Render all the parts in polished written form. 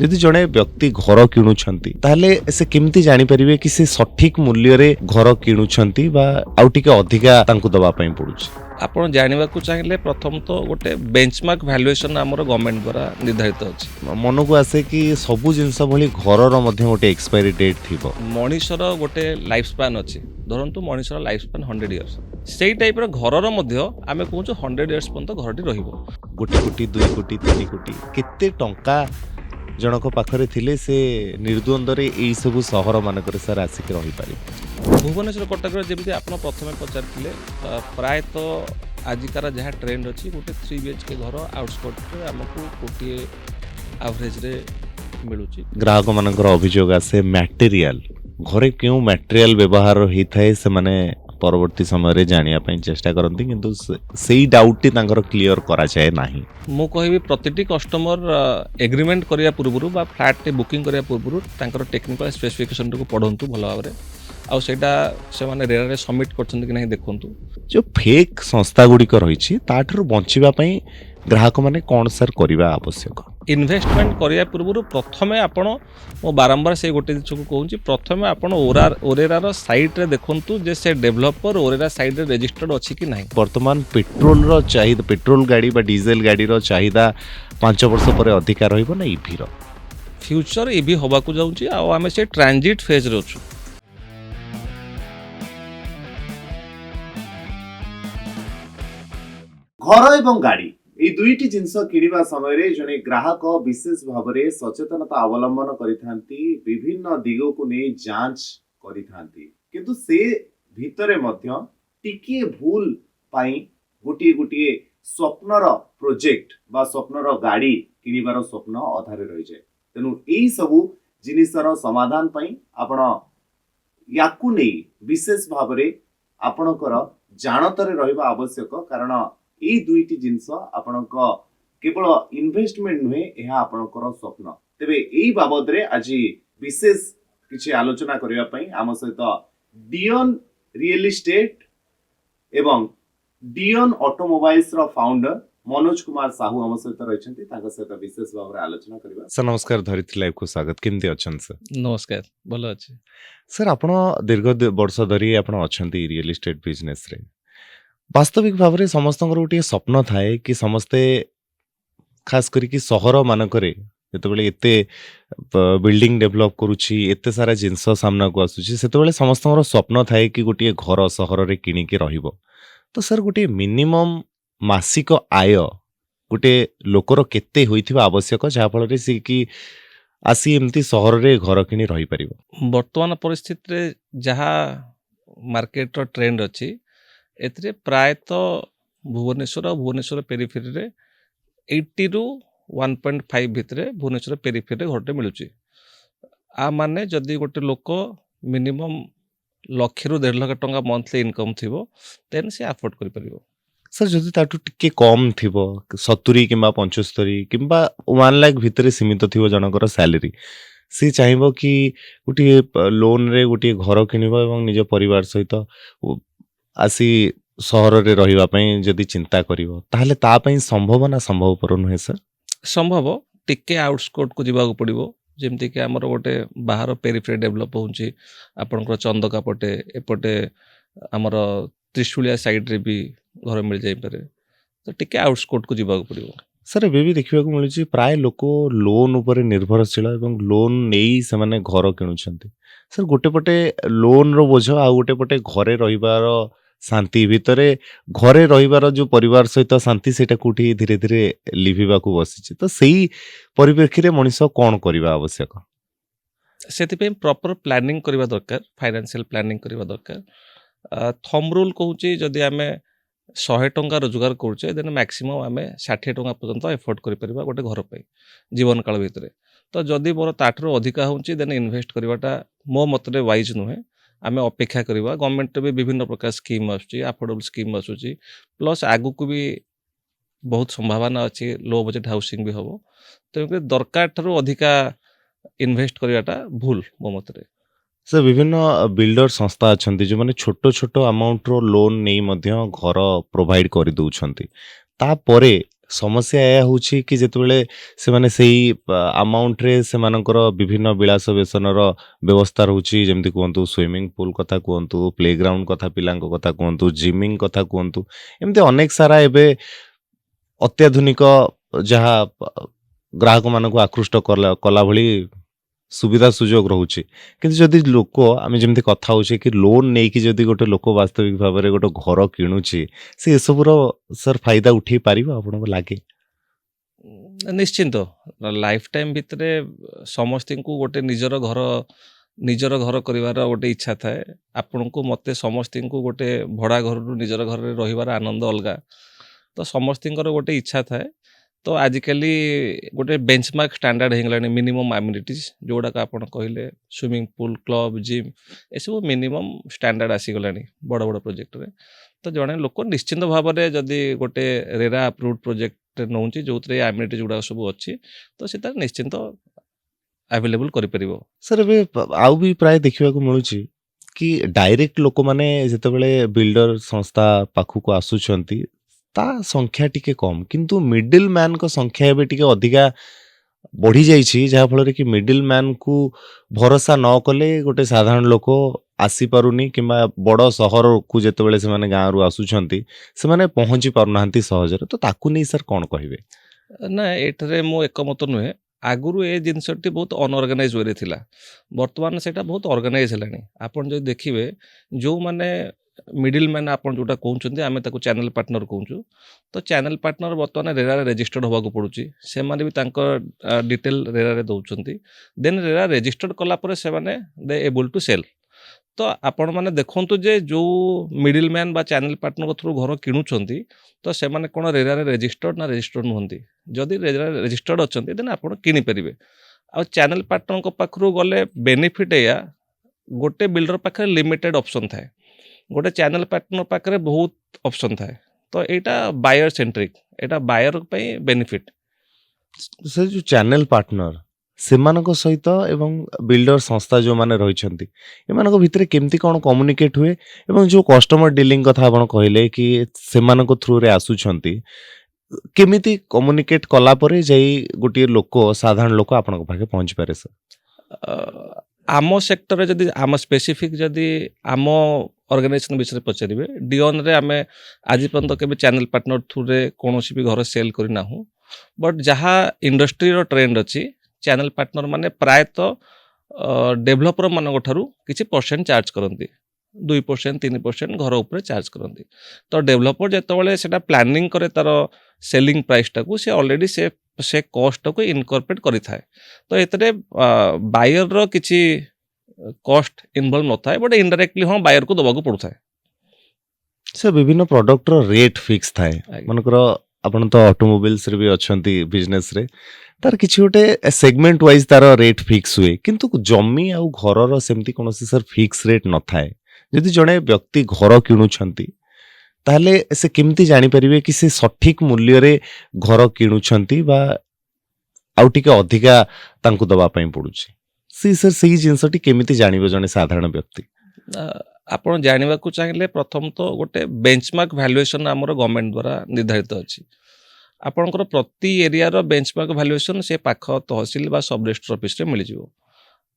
ଯଦି ଜଣେ ବ୍ୟକ୍ତି ଘର କିଣୁଛନ୍ତି ତାହେଲେ ସେ କେମିତି ଜାଣିପାରିବେ କି ସେ ସଠିକ ମୂଲ୍ୟରେ ଘର କିଣୁଛନ୍ତି ବା ଆଉ ଟିକେ ଅଧିକା ତାଙ୍କୁ ଦବା ପାଇଁ ପଡୁଛି? ଆପଣ ଜାଣିବାକୁ ଚାହିଁଲେ ପ୍ରଥମତଃ ଗୋଟେ ବେଞ୍ଚମାର୍କ ଭ୍ୟାଲୁଏସନ୍ ଆମର ଗଭର୍ଣ୍ଣମେଣ୍ଟ ଦ୍ୱାରା ନିର୍ଦ୍ଧାରିତ ଅଛି। ମନକୁ ଆସେ କି ସବୁ ଜିନିଷ ଭଳି ଘରର ମଧ୍ୟ ଗୋଟେ ଏକ୍ସପାୟରି ଡେଟ୍ ଥିବ। ମଣିଷର ଗୋଟେ ଲାଇଫ୍ ସ୍ପାନ୍ ଅଛି। ଧରନ୍ତୁ ମଣିଷର ଲାଇଫ୍ ସ୍ପାନ୍ 100 ଇୟର୍ସ, ସେଇ ଟାଇପ୍ର ଘରର ମଧ୍ୟ ଆମେ କହୁଛୁ 100 ଇୟର୍ସ ପର୍ଯ୍ୟନ୍ତ ଘରଟି ରହିବ। 1 କୋଟି 2 କୋଟି 3 କୋଟି କେତେ ଟଙ୍କା ଜଣକ ପାଖରେ ଥିଲେ ସେ ନିର୍ଦ୍ୱନ୍ଦରେ ଏଇ ସବୁ ସହର ମାନଙ୍କରେ ସାର୍ ଆସିକି ରହିପାରିବେ? ଭୁବନେଶ୍ୱର କଟକରେ ଯେମିତି ଆପଣ ପ୍ରଥମେ ପଚାରିଥିଲେ, ପ୍ରାୟତଃ ଆଜିକାର ଯାହା ଟ୍ରେଣ୍ଡ ଅଛି ଗୋଟେ 3 BHK ଘର ଆଉଟସ୍କର୍ଟରେ ଆମକୁ ଗୋଟିଏ ଆଭରେଜରେ ମିଳୁଛି। ଗ୍ରାହକ ମାନଙ୍କର ଅଭିଯୋଗ ଆସେ ମ୍ୟାଟେରିଆଲ ଘରେ କେଉଁ ମ୍ୟାଟେରିଆଲ ବ୍ୟବହାର ହେଇଥାଏ ସେମାନେ ପରବର୍ତ୍ତୀ ସମୟରେ ଜାଣିବା ପାଇଁ ଚେଷ୍ଟା କରନ୍ତି, କିନ୍ତୁ ସେଇ ଡାଉଟଟି ତାଙ୍କର କ୍ଲିୟର କରାଯାଏ ନାହିଁ। ମୁଁ କହିବି ପ୍ରତିଟି କଷ୍ଟମର ଏଗ୍ରିମେଣ୍ଟ କରିବା ପୂର୍ବରୁ ବା ଫ୍ଲାଟ୍ଟି ବୁକିଂ କରିବା ପୂର୍ବରୁ ତାଙ୍କର ଟେକ୍ନିକାଲ ସ୍ପେସିଫିକେସନଟାକୁ ପଢ଼ନ୍ତୁ ଭଲ ଭାବରେ, ଆଉ ସେଇଟା ସେମାନେ ରେରାରେ ସବମିଟ୍ କରିଛନ୍ତି କି ନାହିଁ ଦେଖନ୍ତୁ। ଯେଉଁ ଫେକ୍ ସଂସ୍ଥା ଗୁଡ଼ିକ ରହିଛି ତାଠାରୁ ବଞ୍ଚିବା ପାଇଁ ଗ୍ରାହକମାନେ କ'ଣ ସାର୍ କରିବା ଆବଶ୍ୟକ? ଇନଭେଷ୍ଟମେଣ୍ଟ କରିବା ପୂର୍ବରୁ ପ୍ରଥମେ ଆପଣ, ମୁଁ ବାରମ୍ବାର ସେଇ ଗୋଟେ ଜିନିଷକୁ କହୁଛି, ପ୍ରଥମେ ଆପଣ ଓରେରାର ସାଇଟ୍ରେ ଦେଖନ୍ତୁ ଯେ ସେ ଡେଭଲପର ଓରେରା ସାଇଟ୍ରେ ରେଜିଷ୍ଟର୍ଡ ଅଛି କି ନାହିଁ। ବର୍ତ୍ତମାନ ପେଟ୍ରୋଲର ଚାହିଦା, ପେଟ୍ରୋଲ ଗାଡ଼ି ବା ଡିଜେଲ ଗାଡ଼ିର ଚାହିଦା 5 ବର୍ଷ ପରେ ଅଧିକା ରହିବ ନା ଇଭିର? ଫ୍ୟୁଚର ଇଭି ହେବାକୁ ଯାଉଛି, ଆଉ ଆମେ ସେ ଟ୍ରାନଜିଟ୍ ଫେଜ୍ରେ ଅଛୁ। ଘର ଏବଂ ଗାଡ଼ି এই দুইটি জিনিস কিଣିବା ସମୟରେ ଜଣେ ଗ୍ରାହକ ବିଶେଷ ଭାବରେ ସଚେତନତା ଅବଲମ୍ବନ କରିଥାନ୍ତି, ବିଭିନ୍ନ ଦିଗକୁ ନେଇ ଯାଞ୍ଚ କରିଥାନ୍ତି, କିନ୍ତୁ ସେ ଭିତରେ ମଧ୍ୟ ଟିକିଏ ଭୁଲ ପାଇଁ ଗୋଟିଏ ଗୋଟିଏ ସ୍ୱପ୍ନର ପ୍ରୋଜେକ୍ଟ ବା ସ୍ୱପ୍ନର ଗାଡ଼ି କିଣିବାର ସ୍ୱପ୍ନ ଅଧାରେ ରହିଯାଏ। ତେଣୁ ଏଇ ସବୁ ଜିନିଷର ସମାଧାନ ପାଇଁ ଆପଣ ୟାକୁ ନେଇ ବିଶେଷ ଭାବରେ ଆପଣଙ୍କର ଜାଣତରେ ରହିବା ଆବଶ୍ୟକ, କାରଣ এই দুইটি জিনিস ଆପଣଙ୍କ କେବଳ ইনভেস্টমেন্ট ନୁହେଁ, ଏହା ଆପଣଙ୍କର ସ୍ୱପ୍ନ। ତେବେ এই ବାବଦରେ ଆଜି ବିଶେଷ କିଛି ଆଲୋଚନା କରିବା ପାଇଁ ଆମ ସହିତ ଡିଅନ୍ ରିଏଲ ଇଷ୍ଟେଟ ଏବଂ ଡିଅନ୍ ଅଟୋମୋବାଇଲ୍ସର ଫାଉଣ୍ଡର ମନୋଜ କୁମାର ସାହୁ ଆମ ସହିତ ରହିଛନ୍ତି, ତାଙ୍କ ସହିତ ବିଶେଷ ଭାବରେ ଆଲୋଚନା କରିବା। ସାର୍ ନମସ୍କାର, ଧରିତ୍ରୀ ଲାଇଭକୁ ସ୍ୱାଗତ। କେମିତି ଅଛନ୍ତି ସାର୍? ନମସ୍କାର, ଭଲ ଅଛି ସାର୍। ଆପଣ ଦୀର୍ଘ ବର୍ଷ ଧରି ଆପଣ ଅଛନ୍ତି ରିଏଲ ଇଷ୍ଟେଟ ବିଜନେସରେ। ବାସ୍ତବିକ ଭାବରେ ସମସ୍ତଙ୍କର ଗୋଟିଏ ସ୍ୱପ୍ନ ଥାଏ କି ସମସ୍ତେ ଖାସ କରିକି ସହର ମାନଙ୍କରେ ଯେତେବେଳେ ଏତେ ବିଲ୍ଡିଂ ଡେଭଲପ କରୁଛି, ଏତେ ସାରା ଜିନିଷ ସାମ୍ନାକୁ ଆସୁଛି, ସେତେବେଳେ ସମସ୍ତଙ୍କର ସ୍ୱପ୍ନ ଥାଏ କି ଗୋଟିଏ ଘର ସହରରେ କିଣିକି ରହିବ। ତ ସାର୍ ଗୋଟିଏ ମିନିମମ୍ ମାସିକ ଆୟ ଗୋଟେ ଲୋକର କେତେ ହୋଇଥିବା ଆବଶ୍ୟକ ଯାହାଫଳରେ ସେ କି ଆସି ଏମିତି ସହରରେ ଘର କିଣି ରହିପାରିବ? ବର୍ତ୍ତମାନ ପରିସ୍ଥିତିରେ ଯାହା ମାର୍କେଟର ଟ୍ରେଣ୍ଡ ଅଛି, ଏଥିରେ ପ୍ରାୟତଃ ଭୁବନେଶ୍ୱର ଆଉ ଭୁବନେଶ୍ୱର ପେରିଫେରିରେ 80ରୁ 1.5 ଭିତରେ ଭୁବନେଶ୍ୱର ପେରିଫେରିରେ ଘରଟେ ମିଳୁଛି। ମାନେ ଯଦି ଗୋଟେ ଲୋକ ମିନିମମ୍ 1,00,000ରୁ 1.5 ଲକ୍ଷ ଟଙ୍କା ମନ୍ଥଲି ଇନକମ୍ ଥିବ, ଦେନ୍ ସେ ଆଫୋର୍ଡ କରିପାରିବ। ସାର୍ ଯଦି ତାଠୁ ଟିକେ କମ୍ ଥିବ, 70 କିମ୍ବା 75 କିମ୍ବା 1 ଲାଖ ଭିତରେ ସୀମିତ ଥିବ ଜଣଙ୍କର ସ୍ୟାଲେରୀ, ସେ ଚାହିଁବ କି ଗୋଟିଏ ଲୋନରେ ଗୋଟିଏ ଘର କିଣିବ ଏବଂ ନିଜ ପରିବାର ସହିତ ଆସି ସହରରେ ରହିବା ପାଇଁ ଯଦି ଚିନ୍ତା କରିବ, ତାହେଲେ ତା ପାଇଁ ସମ୍ଭବ ନା ସମ୍ଭବପର ନୁହେଁ ସାର୍? ସମ୍ଭବ, ଟିକେ ଆଉଟସ୍କର୍ଟକୁ ଯିବାକୁ ପଡ଼ିବ। ଯେମିତିକି ଆମର ଗୋଟେ ବାହାର ପେରିଫେରି ଡେଭଲପ୍ ହେଉଛି ଆପଣଙ୍କର ଚନ୍ଦକା ପଟେ, ଏପଟେ ଆମର ତ୍ରିଶୁଳିଆ ସାଇଡ଼୍ରେ ବି ଘର ମିଳିଯାଇପାରେ, ତ ଟିକେ ଆଉଟସ୍କର୍ଟକୁ ଯିବାକୁ ପଡ଼ିବ। ସାର୍ ଏବେ ବି ଦେଖିବାକୁ ମିଳୁଛି ପ୍ରାୟ ଲୋକ ଲୋନ୍ ଉପରେ ନିର୍ଭରଶୀଳ ଏବଂ ଲୋନ୍ ନେଇ ସେମାନେ ଘର କିଣୁଛନ୍ତି। ସାର୍ ଗୋଟେ ପଟେ ଲୋନ୍ର ବୋଝ, ଆଉ ଗୋଟେ ପଟେ ଘରେ ରହିବାର ଶାନ୍ତି ଭିତରେ, ଘରେ ରହିବାର ଯେଉଁ ପରିବାର ସହିତ ଶାନ୍ତି ସେଇଟା କୋଉଠି ଧୀରେ ଧୀରେ ଲିଭିବାକୁ ବସିଛି। ତ ସେଇ ପରିପ୍ରେକ୍ଷୀରେ ମଣିଷ କ'ଣ କରିବା ଆବଶ୍ୟକ? ସେଥିପାଇଁ ପ୍ରପର ପ୍ଲାନିଂ କରିବା ଦରକାର, ଫାଇନାନ୍ସିଆଲ ପ୍ଲାନିଂ କରିବା ଦରକାର। ଥମ୍ ରୁଲ୍ କହୁଛି ଯଦି ଆମେ 100 ଟଙ୍କା ରୋଜଗାର କରୁଛେ, ଦେନ୍ ମ୍ୟାକ୍ସିମମ୍ ଆମେ 60 ଟଙ୍କା ପର୍ଯ୍ୟନ୍ତ ଏଫୋର୍ଡ କରିପାରିବା ଗୋଟେ ଘର ପାଇଁ ଜୀବନକାଳ ଭିତରେ। ତ ଯଦି ମୋର ତାଠାରୁ ଅଧିକା ହେଉଛି, ଦେନ୍ ଇନଭେଷ୍ଟ କରିବାଟା ମୋ ମତରେ ୱାଇଜ୍ ନୁହେଁ। ଆମେ ଅପେକ୍ଷା କରିବା। ଗଭର୍ଣ୍ଣମେଣ୍ଟର ବି ବିଭିନ୍ନ ପ୍ରକାର ସ୍କିମ୍ ଆସୁଛି, ଆଫୋର୍ଡେବଲ୍ ସ୍କିମ୍ ଆସୁଛି, ପ୍ଲସ୍ ଆଗକୁ ବି ବହୁତ ସମ୍ଭାବନା ଅଛି ଲୋ ବଜେଟ୍ ହାଉସିଂ ବି ହେବ। ତେଣୁକରି ଦରକାର ଠାରୁ ଅଧିକା ଇନଭେଷ୍ଟ କରିବାଟା ଭୁଲ ମୋ ମତରେ। ସେ ବିଭିନ୍ନ ବିଲ୍ଡର ସଂସ୍ଥା ଅଛନ୍ତି ଯେଉଁମାନେ ଛୋଟ ଛୋଟ ଆମାଉଣ୍ଟର ଲୋନ୍ ନେଇ ମଧ୍ୟ ଘର ପ୍ରୋଭାଇଡ୍ କରିଦେଉଛନ୍ତି। ତାପରେ समस्या या होची कि जेतेबेले से माने सेही अमाउंट रे सेमानकर विभिन्न विलास व्यसनर व्यवस्था रहउची जेमति कहंतु स्विमिंग पूल कथा कहंतु प्लेग्राउंड कथा पिलांक कथा कहंतु जिमिंग कथा कहंतु एमति अनेक सारा एबे अत्याधुनिक जहा ग्राहक मानक आकृष्ट कला भली सुविधा सुजोग रहउची किंतु जदि लोक आमे जेमति कथा होचे कि लोन नै कि जदि गोटे लोक वास्तविक भाव रे गोटे घर किणुची से एसबुर सर फायदा उठे पारिबा आपनको लागे निश्चिंत लाइफ टाइम भितरे समस्तिଙ୍କୁ ଗୋଟେ ନିଜର ଘର କରିବାର ଗୋଟେ ଇଚ୍ଛା ଥାଏ ଆପଣଙ୍କୁ ମତେ ସମସ୍ତିଙ୍କୁ ଗୋଟେ ଭଡ଼ା ଘରରୁ ନିଜର ଘରରେ ରହିବାର ଆନନ୍ଦ ଅଲଗା ତ ସମସ୍ତିଙ୍କର ଗୋଟେ ଇଚ୍ଛା ଥାଏ ତ ଆଜିକାଲି ଗୋଟେ ବେଞ୍ଚମାର୍କ ଷ୍ଟାଣ୍ଡାର୍ଡ ହେଇଗଲାଣି ମିନିମମ୍ ଆମ୍ୟୁନିଟିଜ୍ ଯୋଉଗୁଡ଼ାକ ଆପଣ କହିଲେ ସୁଇମିଂ ପୁଲ୍ କ୍ଲବ୍ ଜିମ୍ ଏସବୁ ମିନିମମ୍ ଷ୍ଟାଣ୍ଡାର୍ଡ ଆସିଗଲାଣି ବଡ଼ ବଡ଼ ପ୍ରୋଜେକ୍ଟରେ ତ ଜଣେ ଲୋକ ନିଶ୍ଚିନ୍ତ ଭାବରେ ଯଦି ଗୋଟେ ରେରା ଆପ୍ରୁଭଡ୍ ପ୍ରୋଜେକ୍ଟ ନେଉଛି ଯୋଉଥିରେ ଆମ୍ୟୁନିଟିଜ୍ ଗୁଡ଼ାକ ସବୁ ଅଛି ତ ସେ ତାର ନିଶ୍ଚିନ୍ତ ଆଭେଲେବୁଲ୍ କରିପାରିବ सर एबे आउ भी प्राय देखिबा को मिलुची कि डायरेक्ट लोक माने जेतेबेले बिल्डर संस्था पाखु को आसुचंती ता संख्या टिके कम किंतु मिडिल मैन को संख्या एबे टिके अधिका बढ़ी जाइछि जहा फल कि मिडिल मैन को भरोसा न कले गोटे साधारण लोक आसी पारुनी किंबा बड़ सहर को जेतेबेले से माने गांव रु आसुचंती से माने पहुंची पारुनांती सहजरे तो ताकू नै सर कोन कहिबे ना एठारे मो एकमत नुहे आगुरु ए जिनसटी बहुत अनऑर्गेनाइज वे थिला वर्तमान सेटा बहुत ऑर्गेनाइज हेलानी आपण जो देखिबे जो माने मिडिल मैन आपण जोटा कहउचंती आमे ताको चैनल पार्टनर कहउचु तो चैनल पार्टनर वर्तमान रेरा रे रजिस्टर्ड होबा को पडुची से माने भी तांको डिटेल रेरा रे दउचंती देन रेरा रजिस्टर्ड कला परे से माने दे एबल टू सेल तो आपण माने देखंतु जे जो मिडिल मैन बा चैनल पार्टनर थ्रू घर किणुचंती तो से माने कोन रेरा रे रजिस्टर्ड ना रजिस्टर्ड नहंती जदि रेरा रजिस्टर्ड अछंती देन आपण किनि परिबे आ चैनल पार्टनर को पाखरु गले बेनिफिट या गोटे बिल्डर पाखरे लिमिटेड ऑप्शन थाए गोटे चैनल पार्टनर पाखरे बहुत ऑप्शन थाए तो एटा बायर सेंट्रिक एटा बायर पई बेनिफिट सर जो चैनल पार्टनर सेमानक सहित एवं बिल्डर संस्था जो माने रहिछंती एमानक भितरे केमती कोन कम्युनिकेट हुए एवं जो कस्टमर डीलिंग कथा आपण कहले कि सेमानक थ्रू रे आसुछंती केमिति कम्युनिकेट कला परे जाई गोटे लोक साधारण लोक आपनक पाखे पहुंच पारे सर आम सेक्टर जदि आम स्पेसिफिक जदि आम ऑर्गेनाइजेशन विषय पचारे डिओन रे आमे आज पर्यंत केबे चैनल पार्टनर थ्रू रे कोनोसी भी घर सेल करि नाहु बट जहा इंडस्ट्री रो ट्रेंड अछि चैनल पार्टनर माने प्रायतः डेभलपर मान ठारू किसी परसेंट चार्ज करती 2% 3% घर उपर चार्ज करती तो डेभलपर जितेबाला से प्लानिंग करे तार सेलिंग प्राइस टाक से ऑलरेडी से कॉस्ट को इनकॉर्पोरेट करि थाए तो एतरे बायर रो किछि कॉस्ट इन्वॉल्व न थाए बट इनडायरेक्टली हाँ बायर को दबाको पड़ुथाए सर विभिन्न प्रोडक्ट रो रेट फिक्स थाए मनकर आपण तो ऑटोमोबाइल्स रे भी अछंती बिजनेस रे तार किछि गोटे सेगमेंट वाइज तार रेट फिक्स हुए किंतु जमी आउ घर रो सेमती कोनोसी सर फिक्स रेट न थाए यदि जणे व्यक्ति घर किणुछंती ताहले से केमती जानि परिबे कि से सठिक मूल्य रे घर किणुछंती बा आउ टिके अधिका तांकु दबा पई पडुची सी सर सही जिंसटी केमिति जानिबो जणे साधारण व्यक्ति आपण जानिबा को चाहिले प्रथम तो गोटे बेंचमार्क वैल्यूएशन हमर गवर्नमेंट द्वारा निर्धारित अछि आपणकर प्रति एरिया रो बेंचमार्क वैल्यूएशन से पाख तहसील बा सब रजिस्टर ऑफिस रे मिल जिवो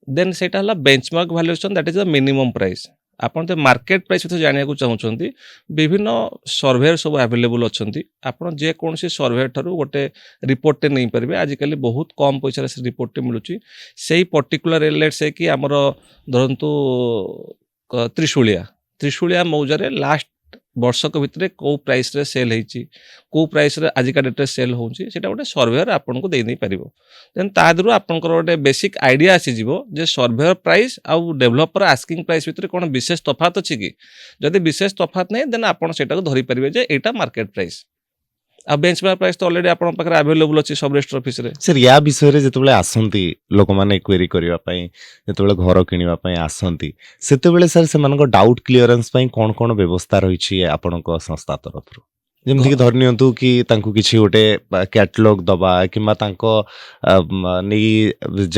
देन सेटा हला benchmark valuation that is the minimum price आपण तो मार्केट प्राइस तो जानिया को चाहउछंती विभिन्न सर्वेयर सब अवेलेबल अछंती आपण जे कोनसी सर्वेयर ठारू गोटे रिपोर्ट नै परबे आज काली बहुत कम पैसा से रिपोर्ट मिलुची सेही पर्टिकुलर लेट से कि हमर धरंतु त्रिशूलिया मौजारे लास्ट वर्षक भितर कौ प्राइस रे सेल होती कौ प्राइस रे आजिका डेट सेल होची सेटा गोटे सर्वेयर आपन को दे नै परिबो देन तादरु आपनकर गोटे बेसिक आइडिया आसी जिवो जे सर्वेयर प्राइस आउ डेवलपर आस्किंग प्राइस भितर कोन विशेष तफात अछि कि जदि विशेष तफात नै देन आपन सेटा को धरि परिबे जे एटा मार्केट प्राइस आ बेंचमार्क प्राइस तो ऑलरेडी आपन पाखरे अवेलेबल अछि सब रजिस्टर ऑफिस रे सर या विषय रे जतबेले आसंती लोक माने क्वेरी करिवा पई जतबेले घर किनिवा पई आसंती सेतेबेले सर से मानको डाउट क्लियरेंस पई कोन कोन व्यवस्था रही छी आपनको संस्था तरफरु जेमति कि धरनियंतु कि तांको किछि गोटे कैटलॉग दबा किमा तांको नै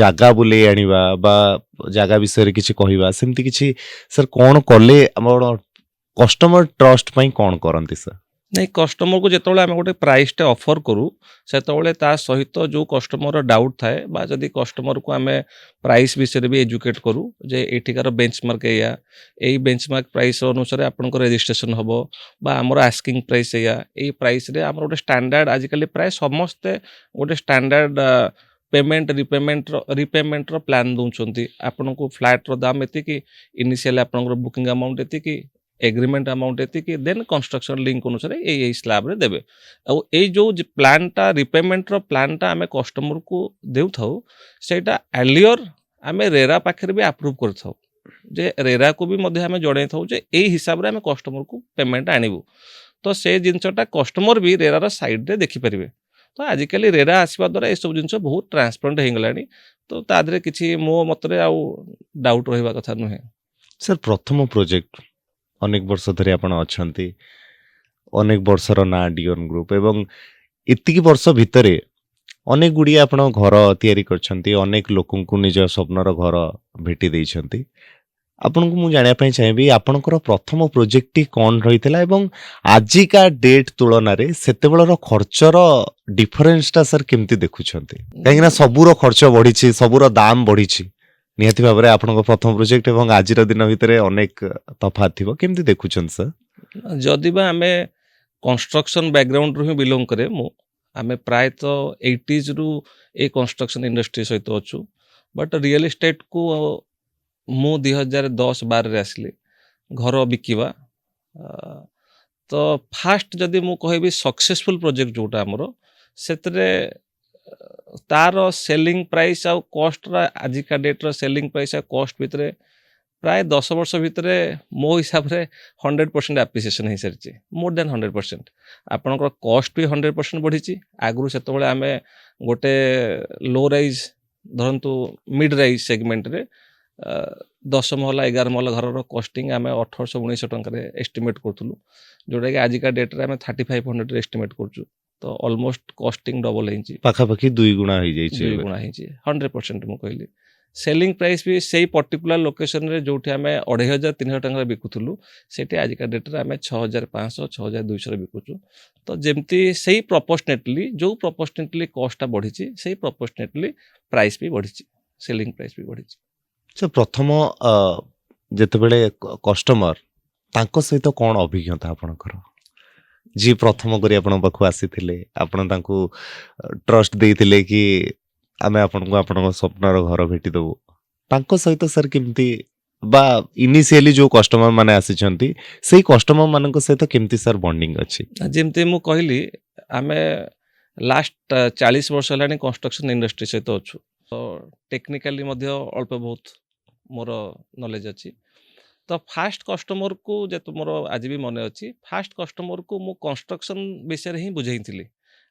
जागा बुले आनिबा बा जागा विषय रे किछि कहिबा सेमति किछि सर कोन करले हमर कस्टमर ट्रस्ट पई कोन करंती सर ନାଇଁ କଷ୍ଟମରକୁ ଯେତେବେଳେ ଆମେ ଗୋଟେ ପ୍ରାଇସ୍ଟେ ଅଫର୍ କରୁ ସେତେବେଳେ ତା ସହିତ ଯେଉଁ କଷ୍ଟମରର ଡାଉଟ୍ ଥାଏ ବା ଯଦି କଷ୍ଟମରକୁ ଆମେ ପ୍ରାଇସ୍ ବିଷୟରେ ବି ଏଜୁକେଟ୍ କରୁ ଯେ ଏଠିକାର ବେଞ୍ଚମାର୍କ ଏଇଆ ଏଇ ବେଞ୍ଚମାର୍କ ପ୍ରାଇସ୍ ଅନୁସାରେ ଆପଣଙ୍କ ରେଜିଷ୍ଟ୍ରେସନ୍ ହେବ ବା ଆମର ଆସ୍କିଂ ପ୍ରାଇସ୍ ଏଇଆ ଏଇ ପ୍ରାଇସ୍ରେ ଆମର ଗୋଟେ ଷ୍ଟାଣ୍ଡାର୍ଡ଼ ଆଜିକାଲି ପ୍ରାୟ ସମସ୍ତେ ଗୋଟେ ଷ୍ଟାଣ୍ଡାର୍ଡ଼ ରିପେମେଣ୍ଟର ପ୍ଲାନ୍ ଦେଉଛନ୍ତି ଆପଣଙ୍କୁ ଫ୍ଲାଟ୍ର ଦାମ ଏତିକି ଇନିସିଆଲି ଆପଣଙ୍କର ବୁକିଂ ଆମାଉଣ୍ଟ ଏତିକି ଏଗ୍ରିମେଣ୍ଟ ଆମାଉଣ୍ଟ ଏତିକି ଦେନ୍ କନଷ୍ଟ୍ରକ୍ସନ୍ ଲିଙ୍କ ଅନୁସାରେ ଏଇ ସ୍ଲାବ୍ରେ ଦେବେ ଆଉ ଏଇ ଯେଉଁ ପ୍ଲାନ୍ଟା ରିପେମେଣ୍ଟର ପ୍ଲାନ୍ଟା ଆମେ କଷ୍ଟମରକୁ ଦେଉଥାଉ ସେଇଟା ଆର୍ଲିଅର ଆମେ ରେରା ପାଖରେ ବି ଆପ୍ରୁଭ୍ କରିଥାଉ ଯେ ରେରାକୁ ବି ମଧ୍ୟ ଆମେ ଜଣାଇଥାଉ ଯେ ଏଇ ହିସାବରେ ଆମେ କଷ୍ଟମରକୁ ପେମେଣ୍ଟ ଆଣିବୁ ତ ସେ ଜିନିଷଟା କଷ୍ଟମର ବି ରେରାର ସାଇଡ଼୍ରେ ଦେଖିପାରିବେ ତ ଆଜିକାଲି ରେରା ଆସିବା ଦ୍ୱାରା ଏସବୁ ଜିନିଷ ବହୁତ ଟ୍ରାନ୍ସପାରେଣ୍ଟ ହେଇଗଲାଣି ତ ତା ଦେହରେ କିଛି ମୋ ମତରେ ଆଉ ଡାଉଟ୍ ରହିବା କଥା ନୁହେଁ। ସାର୍ ପ୍ରଥମ ପ୍ରୋଜେକ୍ଟ ଅନେକ ବର୍ଷ ଧରି ଆପଣ ଅଛନ୍ତି, ଅନେକ ବର୍ଷର ନାଁ ଡିଅନ୍ ଗ୍ରୁପ ଏବଂ ଏତିକି ବର୍ଷ ଭିତରେ ଅନେକ ଗୁଡ଼ିଏ ଆପଣ ଘର ତିଆରି କରିଛନ୍ତି, ଅନେକ ଲୋକଙ୍କୁ ନିଜ ସ୍ୱପ୍ନର ଘର ଭେଟି ଦେଇଛନ୍ତି। ଆପଣଙ୍କୁ ମୁଁ ଜାଣିବା ପାଇଁ ଚାହିଁବି ଆପଣଙ୍କର ପ୍ରଥମ ପ୍ରୋଜେକ୍ଟଟି କ'ଣ ରହିଥିଲା ଏବଂ ଆଜିକା ଡେଟ୍ ତୁଳନାରେ ସେତେବେଳର ଖର୍ଚ୍ଚର ଡିଫରେନ୍ସଟା ସାର୍ କେମିତି ଦେଖୁଛନ୍ତି? କାହିଁକିନା ସବୁର ଖର୍ଚ୍ଚ ବଢ଼ିଛି, ସବୁର ଦାମ ବଢ଼ିଛି। ନିହାତି ଭାବରେ ଆପଣଙ୍କ ପ୍ରଥମ ପ୍ରୋଜେକ୍ଟ ଏବଂ ଆଜିର ଦିନ ଭିତରେ ଅନେକ ତଫାତ୍ ଥିବ, କେମିତି ଦେଖୁଛନ୍ତି ସାର୍? ଯଦି ବା ଆମେ କନଷ୍ଟ୍ରକ୍ସନ୍ ବ୍ୟାକଗ୍ରାଉଣ୍ଡରୁ ହିଁ ବିଲଙ୍ଗ କରେ ମୁଁ ଆମେ ପ୍ରାୟତଃ 80sରୁ ଏଇ କନଷ୍ଟ୍ରକ୍ସନ୍ ଇଣ୍ଡଷ୍ଟ୍ରି ସହିତ ଅଛୁ ବଟ୍ ରିଅଲ୍ ଇଷ୍ଟେଟ୍କୁ ମୁଁ 2010-12ରେ ଆସିଲି ଘର ବିକିବା ତ ଫାଷ୍ଟ ଯଦି ମୁଁ କହିବି ସକ୍ସେସଫୁଲ୍ ପ୍ରୋଜେକ୍ଟ ଯେଉଁଟା ଆମର ସେଥିରେ ତାର ସେଲିଂ ପ୍ରାଇସ୍ ଆଉ କଷ୍ଟର ଆଜିକା ଡେଟ୍ର ସେଲିଂ ପ୍ରାଇସ୍ ଆଉ କଷ୍ଟ ଭିତରେ ପ୍ରାୟ 10 ବର୍ଷ ଭିତରେ ମୋ ହିସାବରେ 100% ଆପ୍ରିସିଏସନ୍ ହେଇସାରିଛି, ମୋର୍ ଦେନ୍ 100%। ଆପଣଙ୍କର କଷ୍ଟ ବି 100% ବଢ଼ିଛି। ଆଗରୁ ସେତେବେଳେ ଆମେ ଗୋଟେ ଲୋ ରାଇଜ୍ ଧରନ୍ତୁ ମିଡ୍ ରାଇଜ୍ ସେଗମେଣ୍ଟରେ 10 ମହଲା 11 ମହଲା ଘରର କଷ୍ଟିଂ ଆମେ 1800-1900 ଟଙ୍କାରେ ଏଷ୍ଟିମେଟ୍ କରୁଥିଲୁ ଯେଉଁଟାକି ଆଜିକା ଡେଟ୍ରେ ଆମେ 3500ରେ ଏଷ୍ଟିମେଟ୍ କରୁଛୁ ତ ଅଲମୋଷ୍ଟ କଷ୍ଟିଂ ଡବଲ୍ ହେଇଛି, ପାଖାପାଖି 2 ଗୁଣା ହେଇଯାଇଛି। 2 ଗୁଣା ହେଇଛି। 100% ମୁଁ କହିଲି ସେଲିଂ ପ୍ରାଇସ୍ ବି ସେଇ ପର୍ଟିକୁଲାର ଲୋକେସନରେ ଯେଉଁଠି ଆମେ 2500-3000 ଟଙ୍କାରେ ବିକୁଥିଲୁ ସେଠି ଆଜିକା ଡେଟ୍ରେ ଆମେ 6500-6200ରେ ବିକୁଛୁ ତ ଯେମିତି ସେଇ ପ୍ରପୋର୍ସନେଟଲି ଯେଉଁ ପ୍ରପୋର୍ସନେଟଲି କଷ୍ଟଟା ବଢ଼ିଛି ସେଇ ପ୍ରପୋର୍ସନେଟଲି ପ୍ରାଇସ୍ ବି ବଢ଼ିଛି, ସେଲିଂ ପ୍ରାଇସ୍ ବି ବଢ଼ିଛି। ସେ ପ୍ରଥମ ଯେତେବେଳେ କଷ୍ଟମର ତାଙ୍କ ସହିତ କ'ଣ ଅଭିଜ୍ଞତା ଆପଣଙ୍କର? ଯିଏ ପ୍ରଥମ କରି ଆପଣଙ୍କ ପାଖକୁ ଆସିଥିଲେ, ଆପଣ ତାଙ୍କୁ ଟ୍ରଷ୍ଟ ଦେଇଥିଲେ କି ଆମେ ଆପଣଙ୍କୁ ଆପଣଙ୍କ ସ୍ୱପ୍ନର ଘର ଭେଟିଦେବୁ, ତାଙ୍କ ସହିତ ସାର୍ କେମିତି ବା ଇନିସିଆଲି ଯେଉଁ କଷ୍ଟମର ମାନେ ଆସିଛନ୍ତି ସେଇ କଷ୍ଟମର ମାନଙ୍କ ସହିତ କେମିତି ସାର୍ ବଣ୍ଡିଙ୍ଗ ଅଛି? ଯେମିତି ମୁଁ କହିଲି ଆମେ ଲାଷ୍ଟ 40 ବର୍ଷ ହେଲାଣି କନଷ୍ଟ୍ରକ୍ସନ୍ ଇଣ୍ଡଷ୍ଟ୍ରି ସହିତ ଅଛୁ ତ ଟେକ୍ନିକାଲି ମଧ୍ୟ ଅଳ୍ପ ବହୁତ ମୋର ନଲେଜ ଅଛି ତ ଫାଷ୍ଟ କଷ୍ଟମରକୁ ଯେହେତୁ ମୋର ଆଜି ବି ମନେ ଅଛି ଫାଷ୍ଟ କଷ୍ଟମରକୁ ମୁଁ କନଷ୍ଟ୍ରକ୍ସନ୍ ବିଷୟରେ ହିଁ ବୁଝେଇଥିଲି